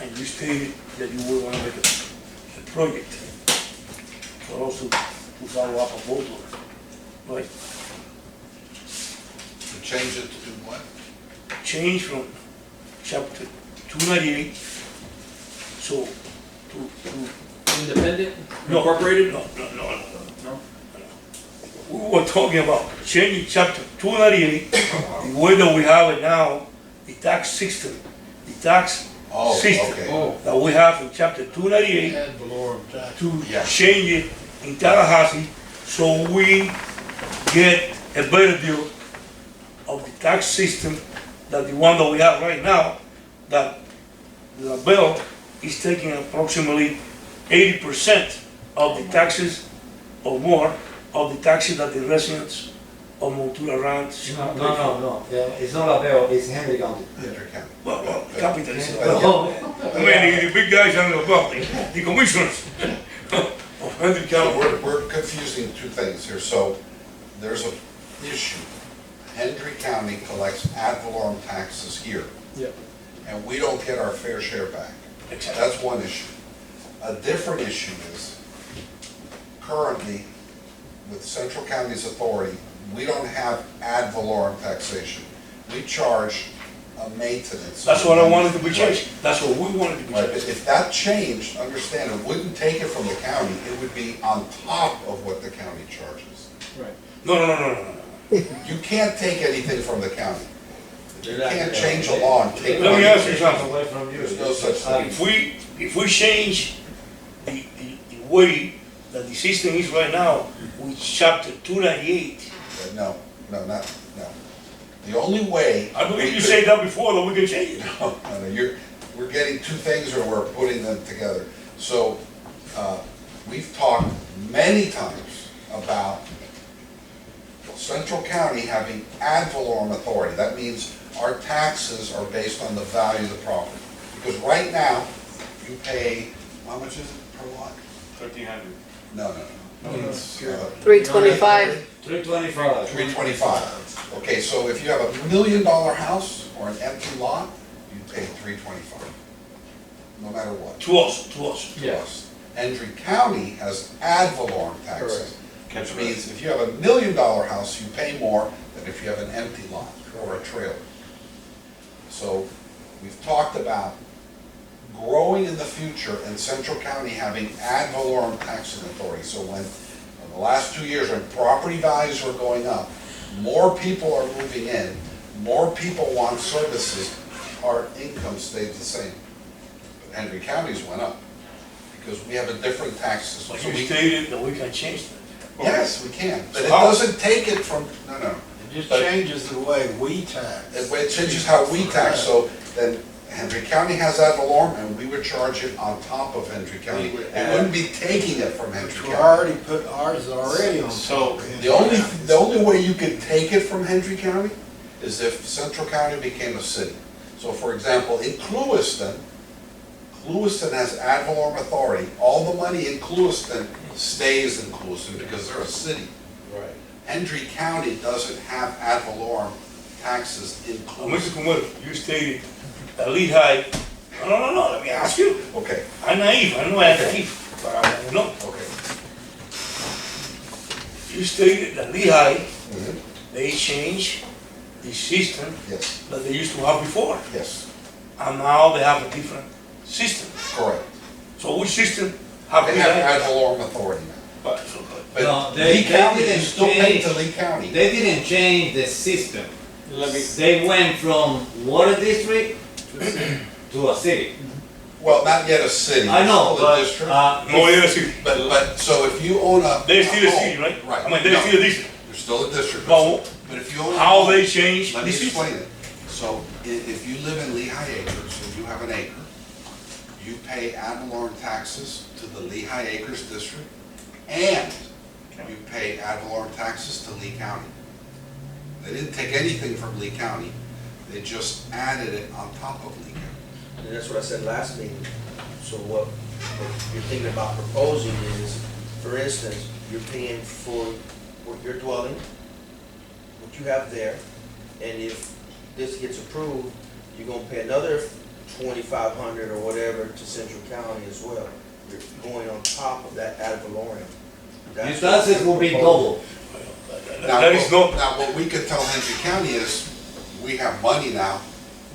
and you stated that you were gonna make a project for us to follow up on both of them, right? To change it to do what? Change from chapter 298, so to Independent, no, incorporated? No. No? We were talking about changing chapter 298, the way that we have it now, the tax system, the tax system Okay. that we have in chapter 298, Ad valorem tax. to Yeah. change it in Tallahassee, so we get a better deal of the tax system than the one that we have right now, that the bill is taking approximately 80% of the taxes or more of the taxes that the residents of Montula Ranch. No. Yeah, it's not LaBelle, it's Henry County. Hendrick County. Well, capital is. Oh. I mean, the big guys on the above, the commissioners of Hendrick So County. we're confusing two things here. So there's an issue. Hendrick County collects ad valorem taxes here. Yep. And we don't get our fair share back. Exactly. That's one issue. A different issue is, currently, with Central County's authority, we don't have ad valorem taxation. We charge a maintenance. That's what I wanted to be changed. That's what we wanted to be Right, but changed. if that changed, understand, it wouldn't take it from the county, it would be on top of what the county charges. Right. No. You can't take anything from the county. You They're not can't gonna- change a law and take Let me money. ask you something. Away from you. There's no such thing. If we change the way that the system is right now, with chapter 298, No. The only way. I believe we you could- said that before, that we can change it. No, we're getting two things or we're putting them together. So, we've talked many times about Central County having ad valorem authority. That means our taxes are based on the value of the property. Because right now, you pay, how much is it per lot? 1,300. No. It's, 325. 325. 325. Okay, so if you have $1 million house or an empty lot, you pay 325, no matter what. To us. Yes. Hendrick County has ad valorem taxes, which means if you have $1 million house, you pay more than if you have an empty lot or a trailer. So we've talked about growing in the future and Central County having ad valorem taxing authority. So when, in the last 2 years, when property values were going up, more people are moving in, more people want services, our income stayed the same. But Hendrick County's went up because we have a different tax system. But So you we- stated that we can change that. Yes, we can, but it How? doesn't take it from, no. It just changes the way we tax. It changes how we tax, so then Hendrick County has ad valorem, and we would charge it on top of Hendrick County. We would We wouldn't be taking it from Hendrick We County. already put ours already on. So, top of The only way you could take it from Hendrick County is if Central County became a city. So for example, in Clewiston has ad valorem authority. All the money in Clewiston stays in Clewiston because they're a city. Right. Hendrick County doesn't have ad valorem taxes in Mr. Clewiston. Kumar, you stated that Lehigh, no, let me ask you. Okay, I'm naive, I know I'm naive, but I want to know. okay. You stated that Lehigh, Mhm. they changed the system Yes, that they used to have before, yes, and now they have a different system. correct. So which system have They we have had? ad valorem authority now. But, But No, Lee County, you didn't still pay change. to Lee County. They didn't change the system. Let me, They went from water district to a city. Well, not yet a city. I know, still a but, district. no, yes, yes. But, so if you own a. They're still a home- city, right? Right. I mean, they're no, still a district. You're still a district. But But if you own. a how home- they change Let the me system? explain it. So if you live in Lehigh Acres and you have an acre, you pay ad valorem taxes to the Lehigh Acres district, and you pay ad valorem taxes to Lee County. They didn't take anything from Lee County, they just added it on top of Lee County. And that's what I said last meeting. So what you're thinking about proposing is, for instance, you're paying for what you're dwelling, what you have there, and if this gets approved, you're gonna pay another 2,500 or whatever to Central County as well. You're going on top of that ad valorem. These taxes will be double. Now, That is not, now, what we could tell Hendry County is, we have money now,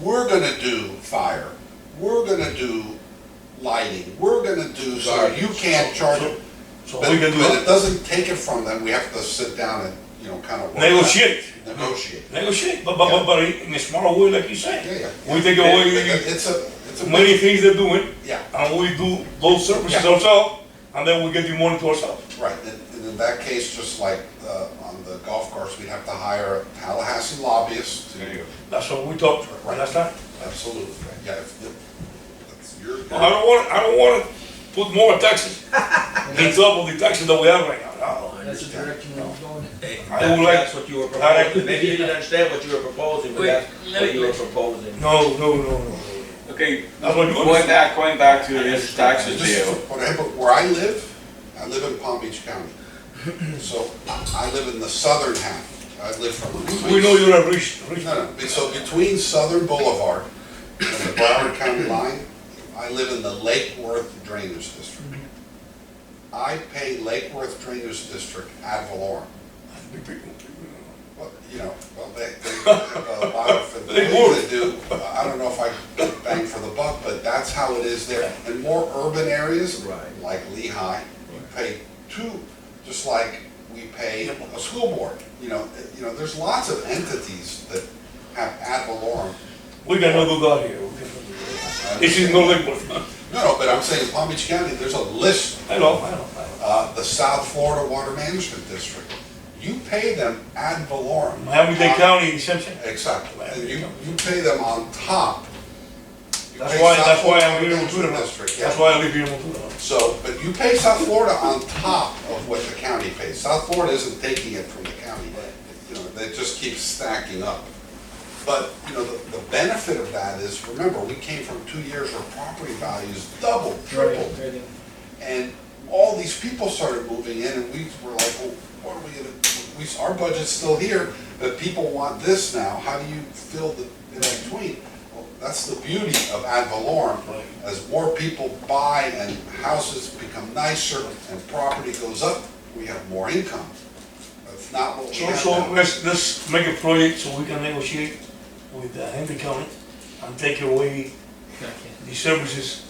we're gonna do fire, we're gonna do lighting, we're gonna do, so you can't charge it. so But we can do but it that. doesn't take it from them, we have to sit down and, kind of. work Negotiate. out- Negotiate. Negotiate, but in a smaller way, like you said. Yeah, yeah. We take But away It's a. many things they're doing, Yeah, and we do those services Yeah. ourselves, and then we get the money to ourselves. right, and in that case, just like, on the golf course, we'd have to hire a Tallahassee lobbyist to. there you go. That's what we talked Right. last time. Absolutely, yeah, that's your. I don't wanna put more taxes on top of the taxes that we have right now. That's the direction we're going. I would like- That's what you were proposing. Maybe you didn't understand what you were proposing, but Wait, that's let what me- you were proposing. No. okay, That's what you going back to this taxes Just deal. for whatever, where I live in Palm Beach County. So I live in the southern half. I live from. We know you're a rich. No, so between Southern Boulevard and the Broward County line, I live in the Lake Worth Drainage District. I pay Lake Worth Drainage District ad valorem. Well, they have a lot of things they do. I don't know if I get bang for the buck, but that's how it is there. In more urban areas, Right. like Lehigh, you pay two, just like we pay a school board. There's lots of entities that have ad valorem. We cannot do that here. This is not like, No, but I'm saying in Palm Beach County, there's a list. I know. The South Florida Water Management District, you pay them ad valorem. Miami-Dade County, same thing. Exactly, and you pay them on top. You That's pay why South I'm Florida here in Management Montura. District, yeah. That's why I live here in Montura. So, but you pay South Florida on top of what the county pays. South Florida isn't taking it from the county. They just keep stacking up. But, the benefit of that is, remember, we came from 2 years where property values doubled, tripled. And all these people started moving in, and we were like, well, what are we gonna, our budget's still here, but people want this now, how do you fill the, in between? Well, that's the beauty of ad valorem. As more people buy and houses become nicer and property goes up, we have more income. That's not what we have So now. let's make a project so we can negotiate with Henry County and take away the services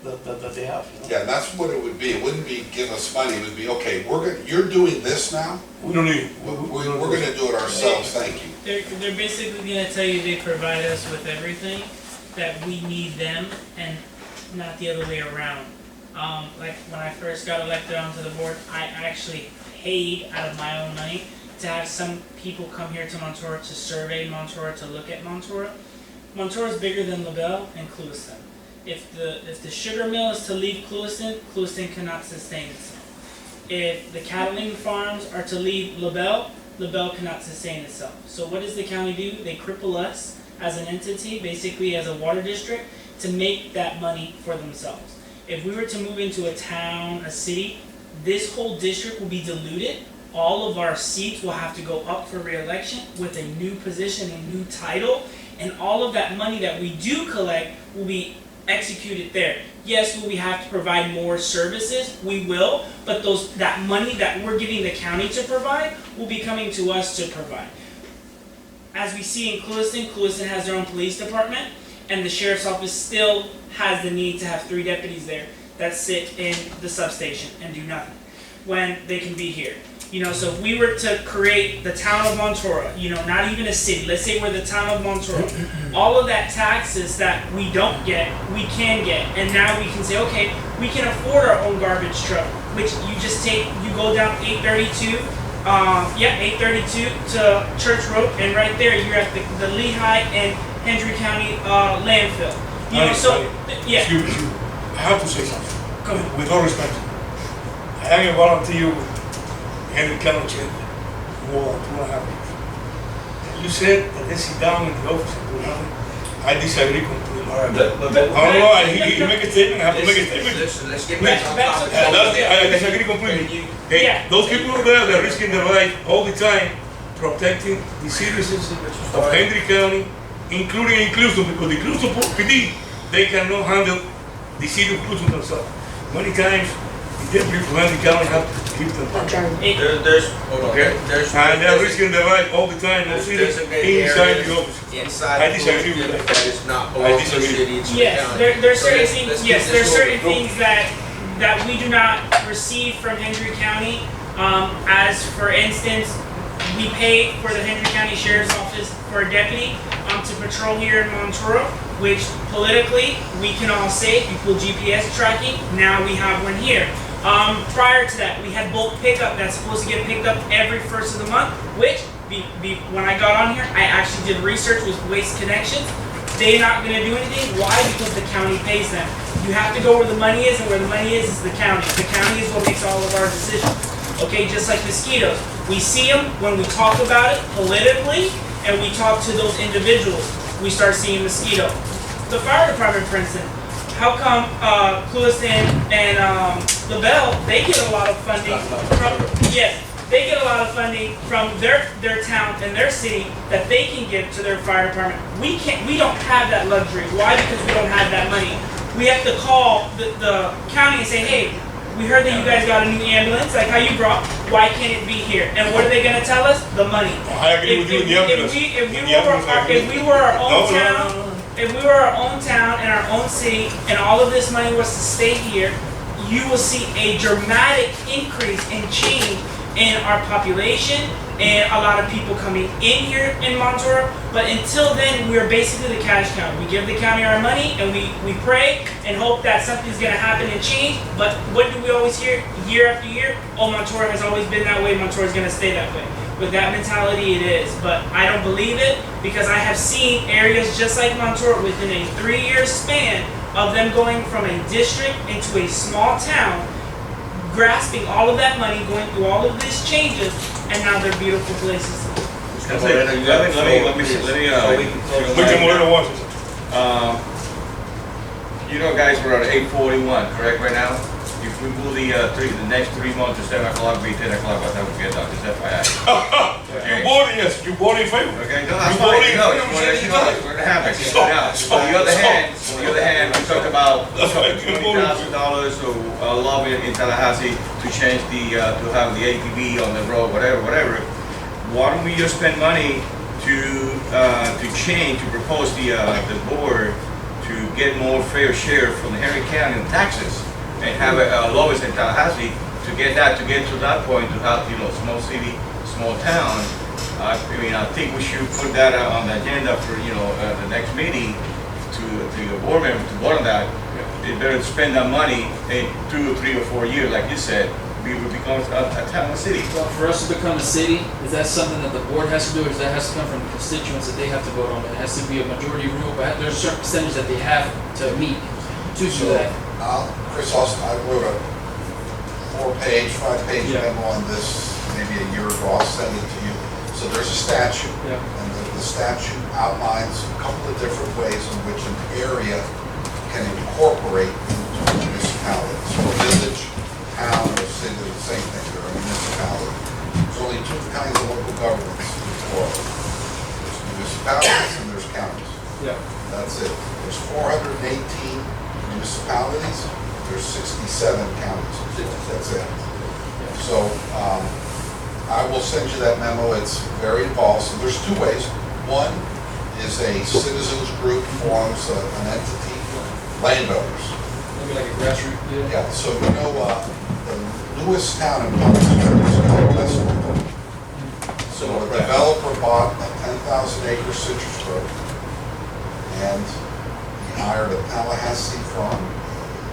that they have. Yeah, and that's what it would be. It wouldn't be give us money, it would be, okay, you're doing this now, We don't need. we're gonna do it ourselves, thank you. They're basically gonna tell you they provide us with everything, that we need them, and not the other way around. Like when I first got elected onto the board, I actually paid out of my own money to have some people come here to Montura to survey Montura, to look at Montura. Montura is bigger than LaBelle and Clewiston. If the sugar mill is to leave Clewiston, Clewiston cannot sustain itself. If the cattling farms are to leave LaBelle, LaBelle cannot sustain itself. So what does the county do? They cripple us as an entity, basically as a water district, to make that money for themselves. If we were to move into a town, a city, this whole district will be diluted. All of our seats will have to go up for re-election with a new position, a new title, and all of that money that we do collect will be executed there. Yes, will we have to provide more services? We will, but that money that we're giving the county to provide will be coming to us to provide. as we see in Clewiston, Clewiston has their own police department, and the sheriff's office still has the need to have 3 deputies there that sit in the substation and do nothing when they can be here. You know, so if we were to create the town of Montoura, you know, not even a city, let's say we're the town of Montoura, all of that taxes that we don't get, we can get, and now we can say, okay, we can afford our own garbage truck, which you just take, you go down 832, 832 to Church Road, and right there you're at the Lehigh and Hendry County landfill. You know, so, yeah. Excuse me, I have to say something. Go ahead. With all respect, I am a volunteer with Henry County Jail more than 2.5 years. And you said that they sit down in the office and do nothing. I disagree completely. He make a statement, I have to make a statement. Let's get back on topic. I disagree completely. Hey, those people over there, they're risking their life all the time, protecting the citizens of Hendry County, including in Clewiston, because the Clewiston PD, they cannot handle the city of Clewiston themselves. Many times, the deputy from Hendry County have to keep them. And they're risking their life all the time, inside the office. I disagree with that. That is not belong to the city, it's the Yes, county. there's So certain let's- things. let's Yes, get there's this certain over. things that we do not receive from Hendry County. As for instance, we pay for the Hendry County Sheriff's Office for a deputy to patrol here in Montoura, which politically we can all say equal GPS tracking. Now we have one here. Prior to that, we had bulk pickup that's supposed to get picked up every first of the month, which when I got on here, I actually did research with Waste Connections. They're not going to do anything. Why? Because the county pays them. You have to go where the money is, and where the money is the county. The county is what makes all of our decisions. Okay, just like mosquitoes. We see them when we talk about it politically, and we talk to those individuals. We start seeing mosquito. The fire department, for instance, how come Clewiston and LaBelle, they get a lot of funding from, yes, they get a lot of funding from their town and their city that they can give to their fire department. We don't have that luxury. Why? Because we don't have that money. We have to call the county and say, hey, we heard that you guys got a new ambulance, like how you brought, why can't it be here? And what are they gonna tell us? The money. I agree with you in the ambulance. If we were our own town, if we were our own town and our own city, and all of this money was to stay here, you will see a dramatic increase in change in our population and a lot of people coming in here in Montoura. But until then, we are basically the cash cow. We give the county our money and we pray and hope that something's gonna happen and change. But what do we always hear year after year? Oh, Montoura has always been that way. Montoura's gonna stay that way. With that mentality, it is. But I don't believe it because I have seen areas just like Montoura within a 3-year span of them going from a district into a small town, grasping all of that money, going through all of these changes, and now they're beautiful places. Let me Mucho Moreno wants it. You know, guys, we're at 8:41, correct, right now? If we move the next 3 months to 7 o'clock, be 10 o'clock by the time we get done, just FYI. You voted, yes, you voted in favor. Okay, no, that's You fine, voted in no, favor, it's what you know, it's what happens. So- Now, on the other hand, we talk about That's why you voted. $20,000 or lobby in Tallahassee to change to have the ATV on the road, whatever. Why don't we just spend money to change, to propose the board to get more fair share from the Henry County in taxes and have a lowest in Tallahassee to get to that point to have, small city, small town. I think we should put that on the agenda for, the next meeting to the board member to vote on that. They better spend that money in 2 or 3 or 4 years, like you said, we would become a town, a city. Well, for us to become a city, is that something that the board has to do, or does that has to come from the constituents that they have to vote on? It has to be a majority rule, but there's a certain percentage that they have to meet to do that. Chris Austin, I wrote a 5-page Yeah. memo on this maybe a year ago. I'll send it to you. So there's a statute, Yeah. and the statute outlines a couple of different ways in which an area can incorporate into a municipality. So a village, town, or city, are the same thing. They're a municipality. There's only 2 kinds of local governments in Florida. There's municipalities and there's counties. Yeah. That's it. There's 418 municipalities, there's 67 counties. That's it. So I will send you that memo. It's very involved. So there's 2 ways. One is a citizens group forms an entity, landowners. Maybe like a grassroots deal? Yeah, so you know, the newest town in Punxsutawney is called Westwood. So a developer bought a 10,000 acre citrus grove, and he hired a Tallahassee firm,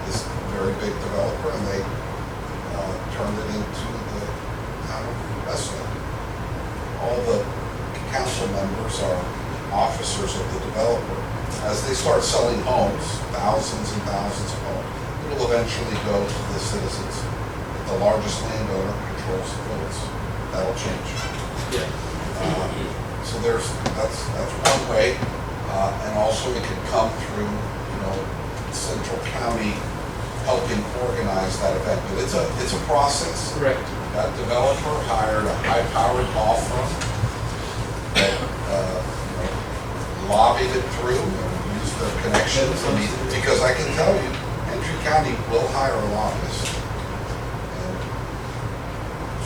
this very big developer, and they turned it into the town of Westwood. All the council members are officers of the developer. As they start selling homes, thousands and thousands of homes, it will eventually go to the citizens. The largest landowner controls the votes. That'll change. Yeah. So that's one way, and also it could come through, Central County helping organize that event. But it's a process. Correct. That developer hired a high-powered law firm that lobbied it through and used their connections. I mean, because I can tell you, Hendry County will hire a lobbyist. And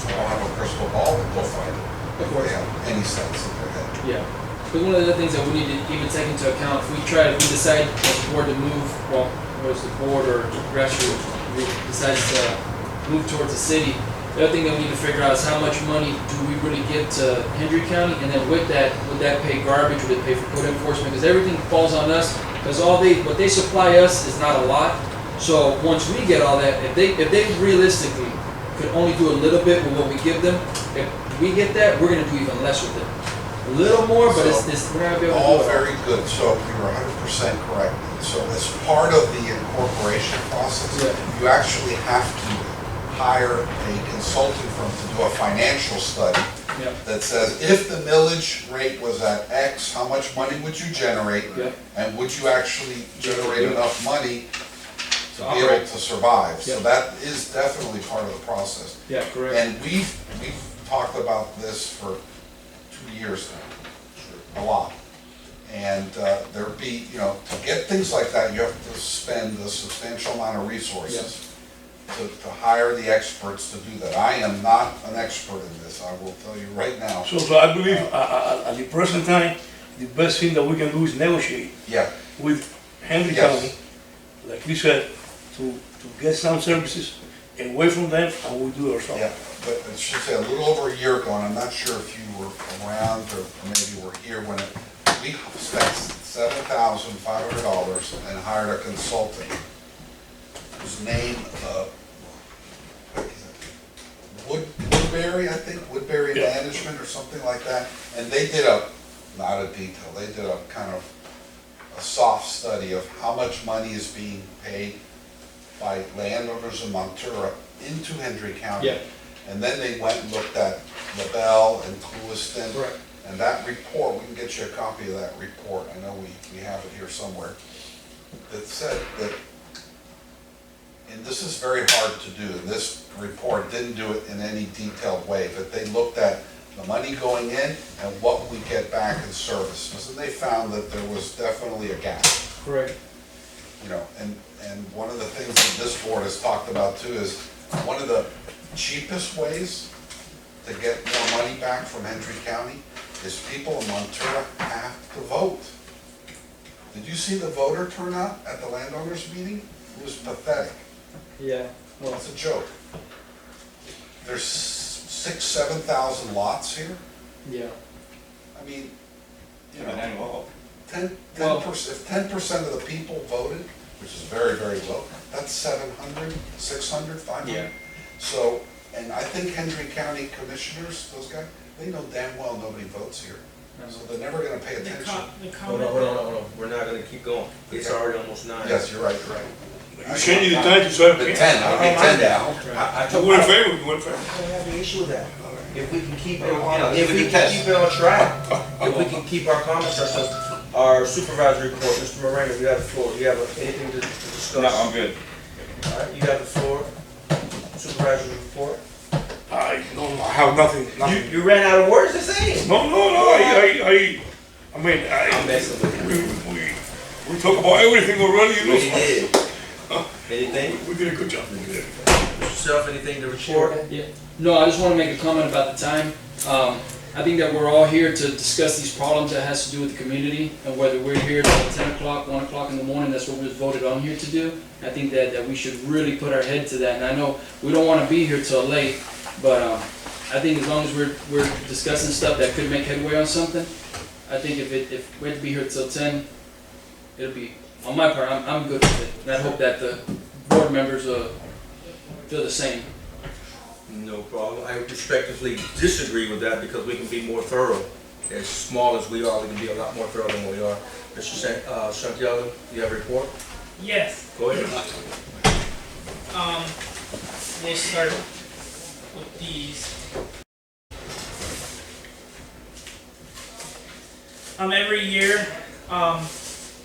so I don't have a crystal ball, but they'll find it. If they have any sense in their head. Yeah. But one of the things that we need to even take into account, if we decide as a board to move, well, whether it's the board or grassroots group decides to move towards the city, the other thing that we need to figure out is how much money do we really give to Hendry County, and then with that, would that pay garbage, would it pay for code enforcement? Because everything falls on us, because what they supply us is not a lot. So once we get all that, if they realistically could only do a little bit with what we give them, if we get that, we're gonna do even less with it. A little more, but we're not gonna be able to All do it. very good, so you're 100% correct. So as part of the incorporation process, Yeah. you actually have to hire a consulting firm to do a financial study Yeah. that says, if the millage rate was at X, how much money would you generate? Yeah. And would you actually generate Yeah. enough money to be Operate. able to survive? So Yeah. that is definitely part of the process. Yeah, correct. And we've talked about this for 2 years now, a lot. And there'd be, to get things like that, you have to spend a substantial amount of resources to hire the experts to do that. I am not an expert in this, I will tell you right now. So I believe at the present time, the best thing that we can do is negotiate Yeah, with Henry Yes. County, like we said, to get some services away from them, and we do it ourselves. yeah, but I should say a little over a year ago, and I'm not sure if you were around or maybe were here when we spent $7,500 and hired a consultant whose name, Woodbury, I think, Woodbury Yeah. Management or something like that. And they did not a detail, they did a kind of a soft study of how much money is being paid by landowners in Montura into Hendry County. Yeah. And then they went and looked at LaBelle and Clewiston. Correct. And that report, we can get you a copy of that report, I know we have it here somewhere, that said that, and this is very hard to do, and this report didn't do it in any detailed way, but they looked at the money going in and what we get back in services, and they found that there was definitely a gap. Correct. And one of the things that this board has talked about too is one of the cheapest ways to get more money back from Hendry County is people in Montura have to vote. Did you see the voter turnout at the landowners meeting? It was pathetic. Yeah. Well, it's a joke. There's 6,000, 7,000 lots here. Yeah. I mean, Well, 10%, if 10% of the people voted, which is very, very low, that's 700, 600, 500. Yeah. So, and I think Hendry County commissioners, those guys, they know damn well nobody votes here. So they're never gonna pay The attention. Hold on. We're not gonna keep going. It's already almost 9. Yes, you're right, you're right. You changing the time to 7 The p.m. 10, I'll be 10 now. We're in favor, we're in favor. I don't have an issue with that. If we can keep it Yeah, on, it's if a we good can test. keep it on track, if we can keep our comments, our supervisory report, Mr. Moreno, you have the floor. Do you have anything to discuss? No, I'm good. All right, you have the floor. Supervisory report. I have nothing. You ran out of words to say. No, I mean, I'm messing with you. we talk about everything already, you know. We did. Anything? We did a good job. Mr. Self, anything to report? Yeah. No, I just want to make a comment about the time. I think that we're all here to discuss these problems that has to do with the community, and whether we're here till 10 o'clock, 1 o'clock in the morning, that's what we was voted on here to do. I think that we should really put our head to that, and I know we don't want to be here till late, but I think as long as we're discussing stuff that could make headway on something, I think if we have to be here till 10, it'll be, on my part, I'm good with it. And I hope that the board members feel the same. No problem. I respectively disagree with that because we can be more thorough. As small as we are, we can be a lot more thorough than we are. Mr. Santiago, you have a report? Yes, Go ahead. we'll start with these. Every year,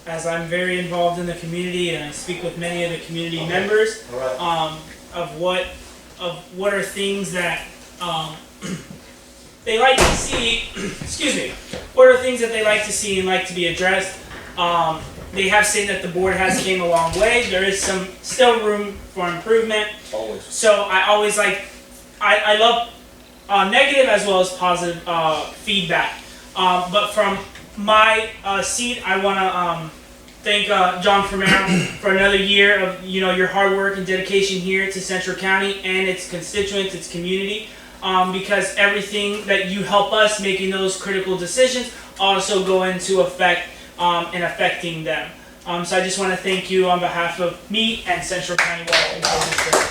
as I'm very involved in the community and I speak with many of the community members, of what are things that they like to see, excuse me, what are things that they like to see and like to be addressed. They have seen that the board has came a long way. There is still room for improvement. Always. So I always I love negative as well as positive feedback. But from my seat, I want to thank John Fermero for another year of your hard work and dedication here to Central County and its constituents, its community, because everything that you help us making those critical decisions also go into effect and affecting them. So I just want to thank you on behalf of me and Central County Water Control District.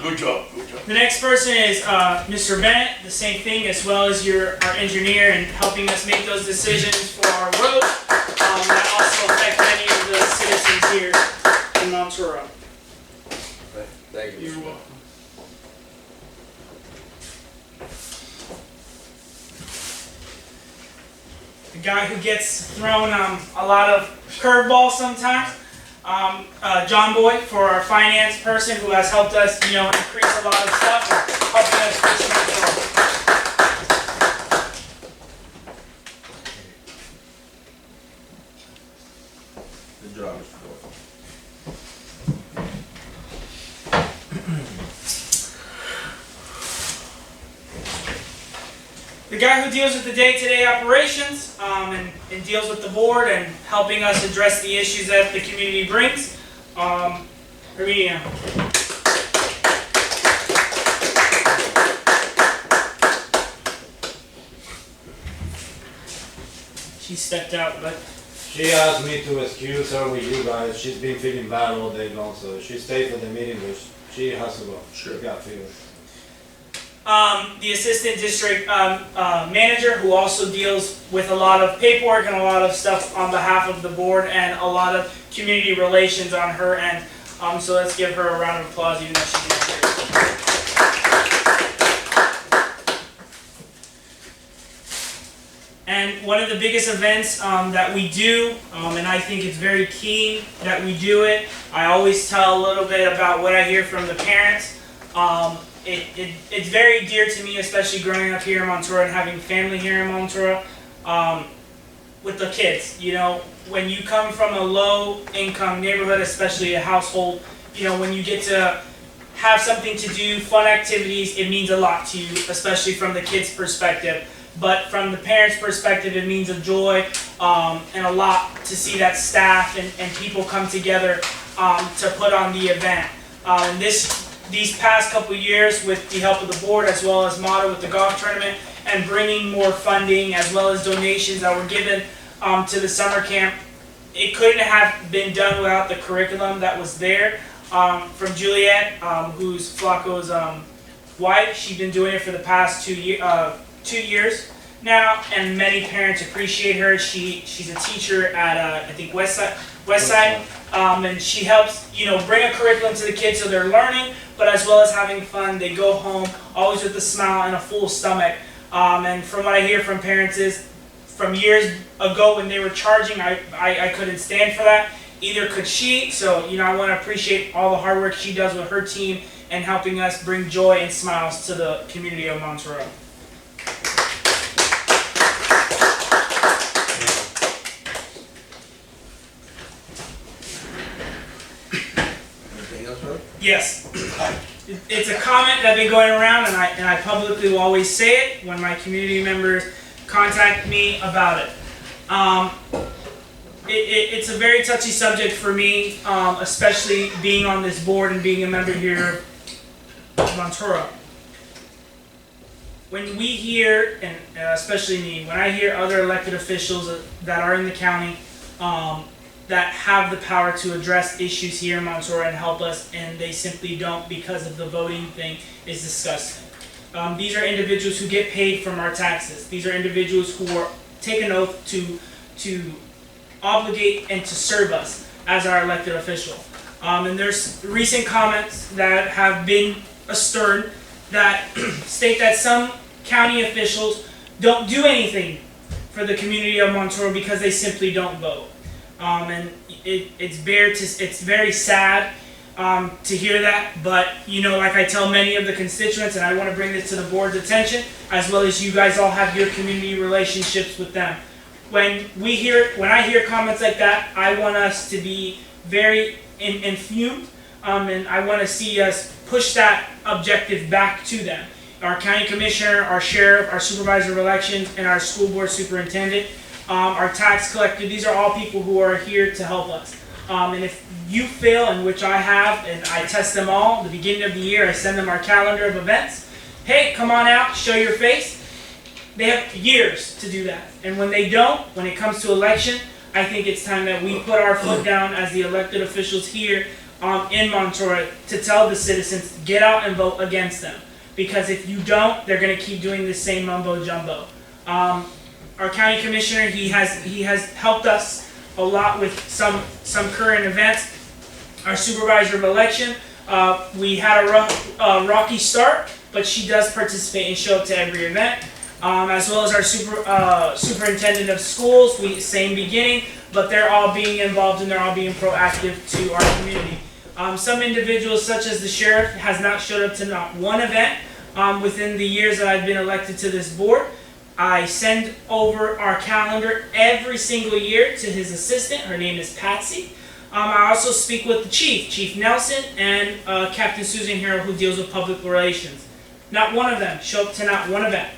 Good job. The next person is Mr. Bennett, the same thing, as well as our engineer and helping us make those decisions for our roads that also affect many of the citizens here in Montura. Thank you. You're welcome. The guy who gets thrown a lot of curveballs sometimes. John Boyd, for our finance person who has helped us, increase a lot of stuff and helping us fix control. Good job, Mr. Boyd. The guy who deals with the day-to-day operations and deals with the board and helping us address the issues that the community brings. Herminia. She stepped out, but She asked me to excuse her with you guys. She's been feeling bad all day long, so she stayed for the meeting, but she has to go. Sure. She got fever. the assistant district manager, who also deals with a lot of paperwork and a lot of stuff on behalf of the board and a lot of community relations on her end. So let's give her a round of applause, even though she's not here. And one of the biggest events that we do, and I think it's very key that we do it, I always tell a little bit about what I hear from the parents. It's very dear to me, especially growing up here in Montura and having family here in Montura, with the kids. You know, when you come from a low-income neighborhood, especially a household, you know, when you get to have something to do, fun activities, it means a lot to you, especially from the kids' perspective. But from the parents' perspective, it means a joy and a lot to see that staff and people come together to put on the event. And these past couple years, with the help of the board as well as Mata with the golf tournament and bringing more funding as well as donations that were given to the summer camp, it couldn't have been done without the curriculum that was there from Juliet, who's Flacco's wife. She's been doing it for the past 2 years now, and many parents appreciate her. She's a teacher at I think Westside, and she helps bring a curriculum to the kids so they're learning, but as well as having fun. They go home always with a smile and a full stomach. And from what I hear from parents is, from years ago when they were charging, I couldn't stand for that. Either could she. So I want to appreciate all the hard work she does with her team and helping us bring joy and smiles to the community of Montura. Yes. It's a comment that's been going around, and I publicly will always say it when my community members contact me about it. It's a very touchy subject for me, especially being on this board and being a member here of Montura. When we hear, and especially me, when I hear other elected officials that are in the county that have the power to address issues here in Montura and help us, and they simply don't because of the voting thing, is disgusting. These are individuals who get paid from our taxes. These are individuals who are take an oath to obligate and to serve us as our elected official. And there's recent comments that have been stirred that state that some county officials don't do anything for the community of Montura because they simply don't vote. And it's very sad to hear that, but you know, like I tell many of the constituents, and I want to bring this to the board's attention, as well as you guys all have your community relationships with them. When I hear comments like that, I want us to be very infumed, and I want to see us push that objective back to them. Our county commissioner, our sheriff, our supervisor of elections, and our school board superintendent, our tax collector, these are all people who are here to help us. And if you fail, in which I have, and I test them all, the beginning of the year, I send them our calendar of events. Hey, come on out, show your face. They have years to do that. And when they don't, when it comes to election, I think it's time that we put our foot down as the elected officials here in Montura to tell the citizens, get out and vote against them. Because if you don't, they're going to keep doing the same mumbo jumbo. Our county commissioner, he has helped us a lot with some current events. Our supervisor of election, we had a rocky start, but she does participate and show up to every event. As well as our superintendent of schools, same beginning, but they're all being involved and they're all being proactive to our community. Some individuals, such as the sheriff, has not showed up to not one event within the years that I've been elected to this board. I send over our calendar every single year to his assistant. Her name is Patsy. I also speak with the chief, Chief Nelson, and Captain Susan Harrell, who deals with public relations. Not one of them show up to not one event.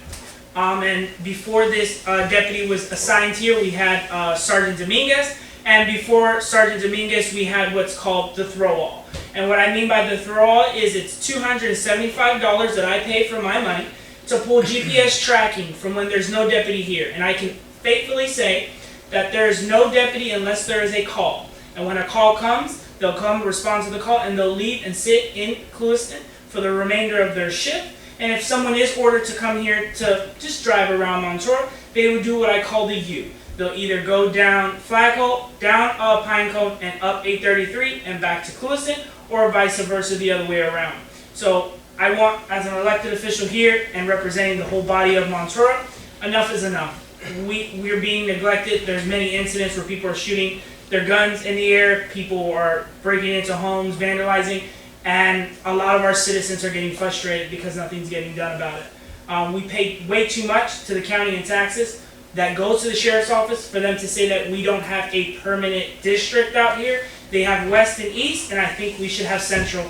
And before this deputy was assigned here, we had Sergeant Dominguez. And before Sergeant Dominguez, we had what's called the throw-all. And what I mean by the throw-all is it's $275 that I pay for my money to pull GPS tracking from when there's no deputy here. And I can faithfully say that there is no deputy unless there is a call. And when a call comes, they'll come, respond to the call, and they'll leave and sit in Clewiston for the remainder of their shift. And if someone is ordered to come here to just drive around Montura, they would do what I call the U. They'll either go down Flagpole, down Pinecone, and up 833 and back to Clewiston, or vice versa the other way around. So I want, as an elected official here and representing the whole body of Montura, enough is enough. We're being neglected. There's many incidents where people are shooting their guns in the air, people are breaking into homes, vandalizing, and a lot of our citizens are getting frustrated because nothing's getting done about it. We pay way too much to the county in taxes that goes to the sheriff's office for them to say that we don't have a permanent district out here. They have west and east, and I think we should have central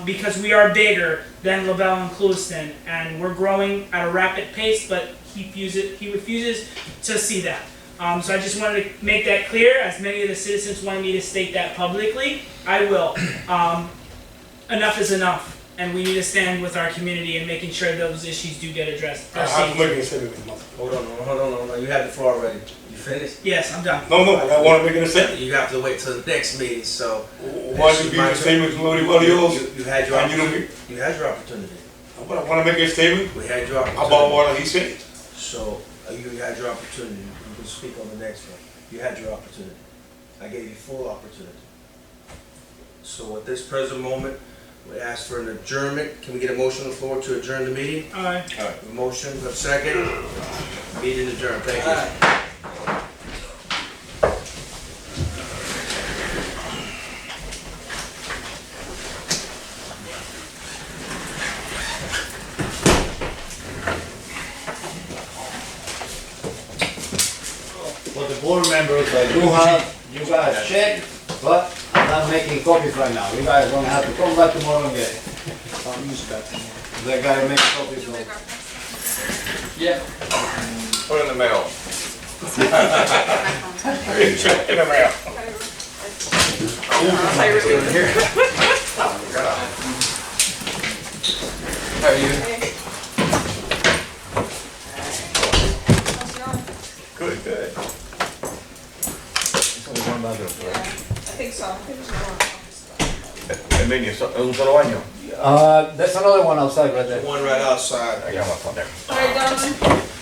because we are bigger than LaBelle and Clewiston, and we're growing at a rapid pace, but he refuses to see that. So I just wanted to make that clear. As many of the citizens wanted me to state that publicly, I will. Enough is enough, and we need to stand with our community and making sure those issues do get addressed. I'm making a statement. Hold on. You had the floor already. You finished? Yes, I'm done. No, I want to make a statement. You have to wait till the next meeting, so. Why you give a statement to anybody else? You had your And you don't opportunity. You had your opportunity. But I want to make a statement We had your opportunity. about what he said. So, you had your opportunity. You can speak on the next one. You had your opportunity. I gave you full opportunity. So at this present moment, we ask for an adjournment. Can we get a motion on the floor to adjourn the meeting? Aye. A motion, a second. Meeting adjourned. Thank you. For the board members, I do have, you guys check, but I'm making copies right now. You guys gonna have to come back tomorrow and get it. That guy makes copies. So. Yeah. Put it in the mail. In the mail. How are you? Good, good. It's only one bathroom, right? I think so. I think And then es un solo baño. There's another one outside right there. One right outside. I got one from there. All right, gentlemen,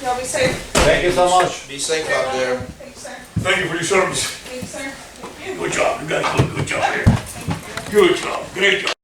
y'all be safe. Thank you so much. Be safe out there. Thank you, sir. Thank you for your service. Thank you, sir. Thank you. Good job, you guys did a good job here. Good job, great job.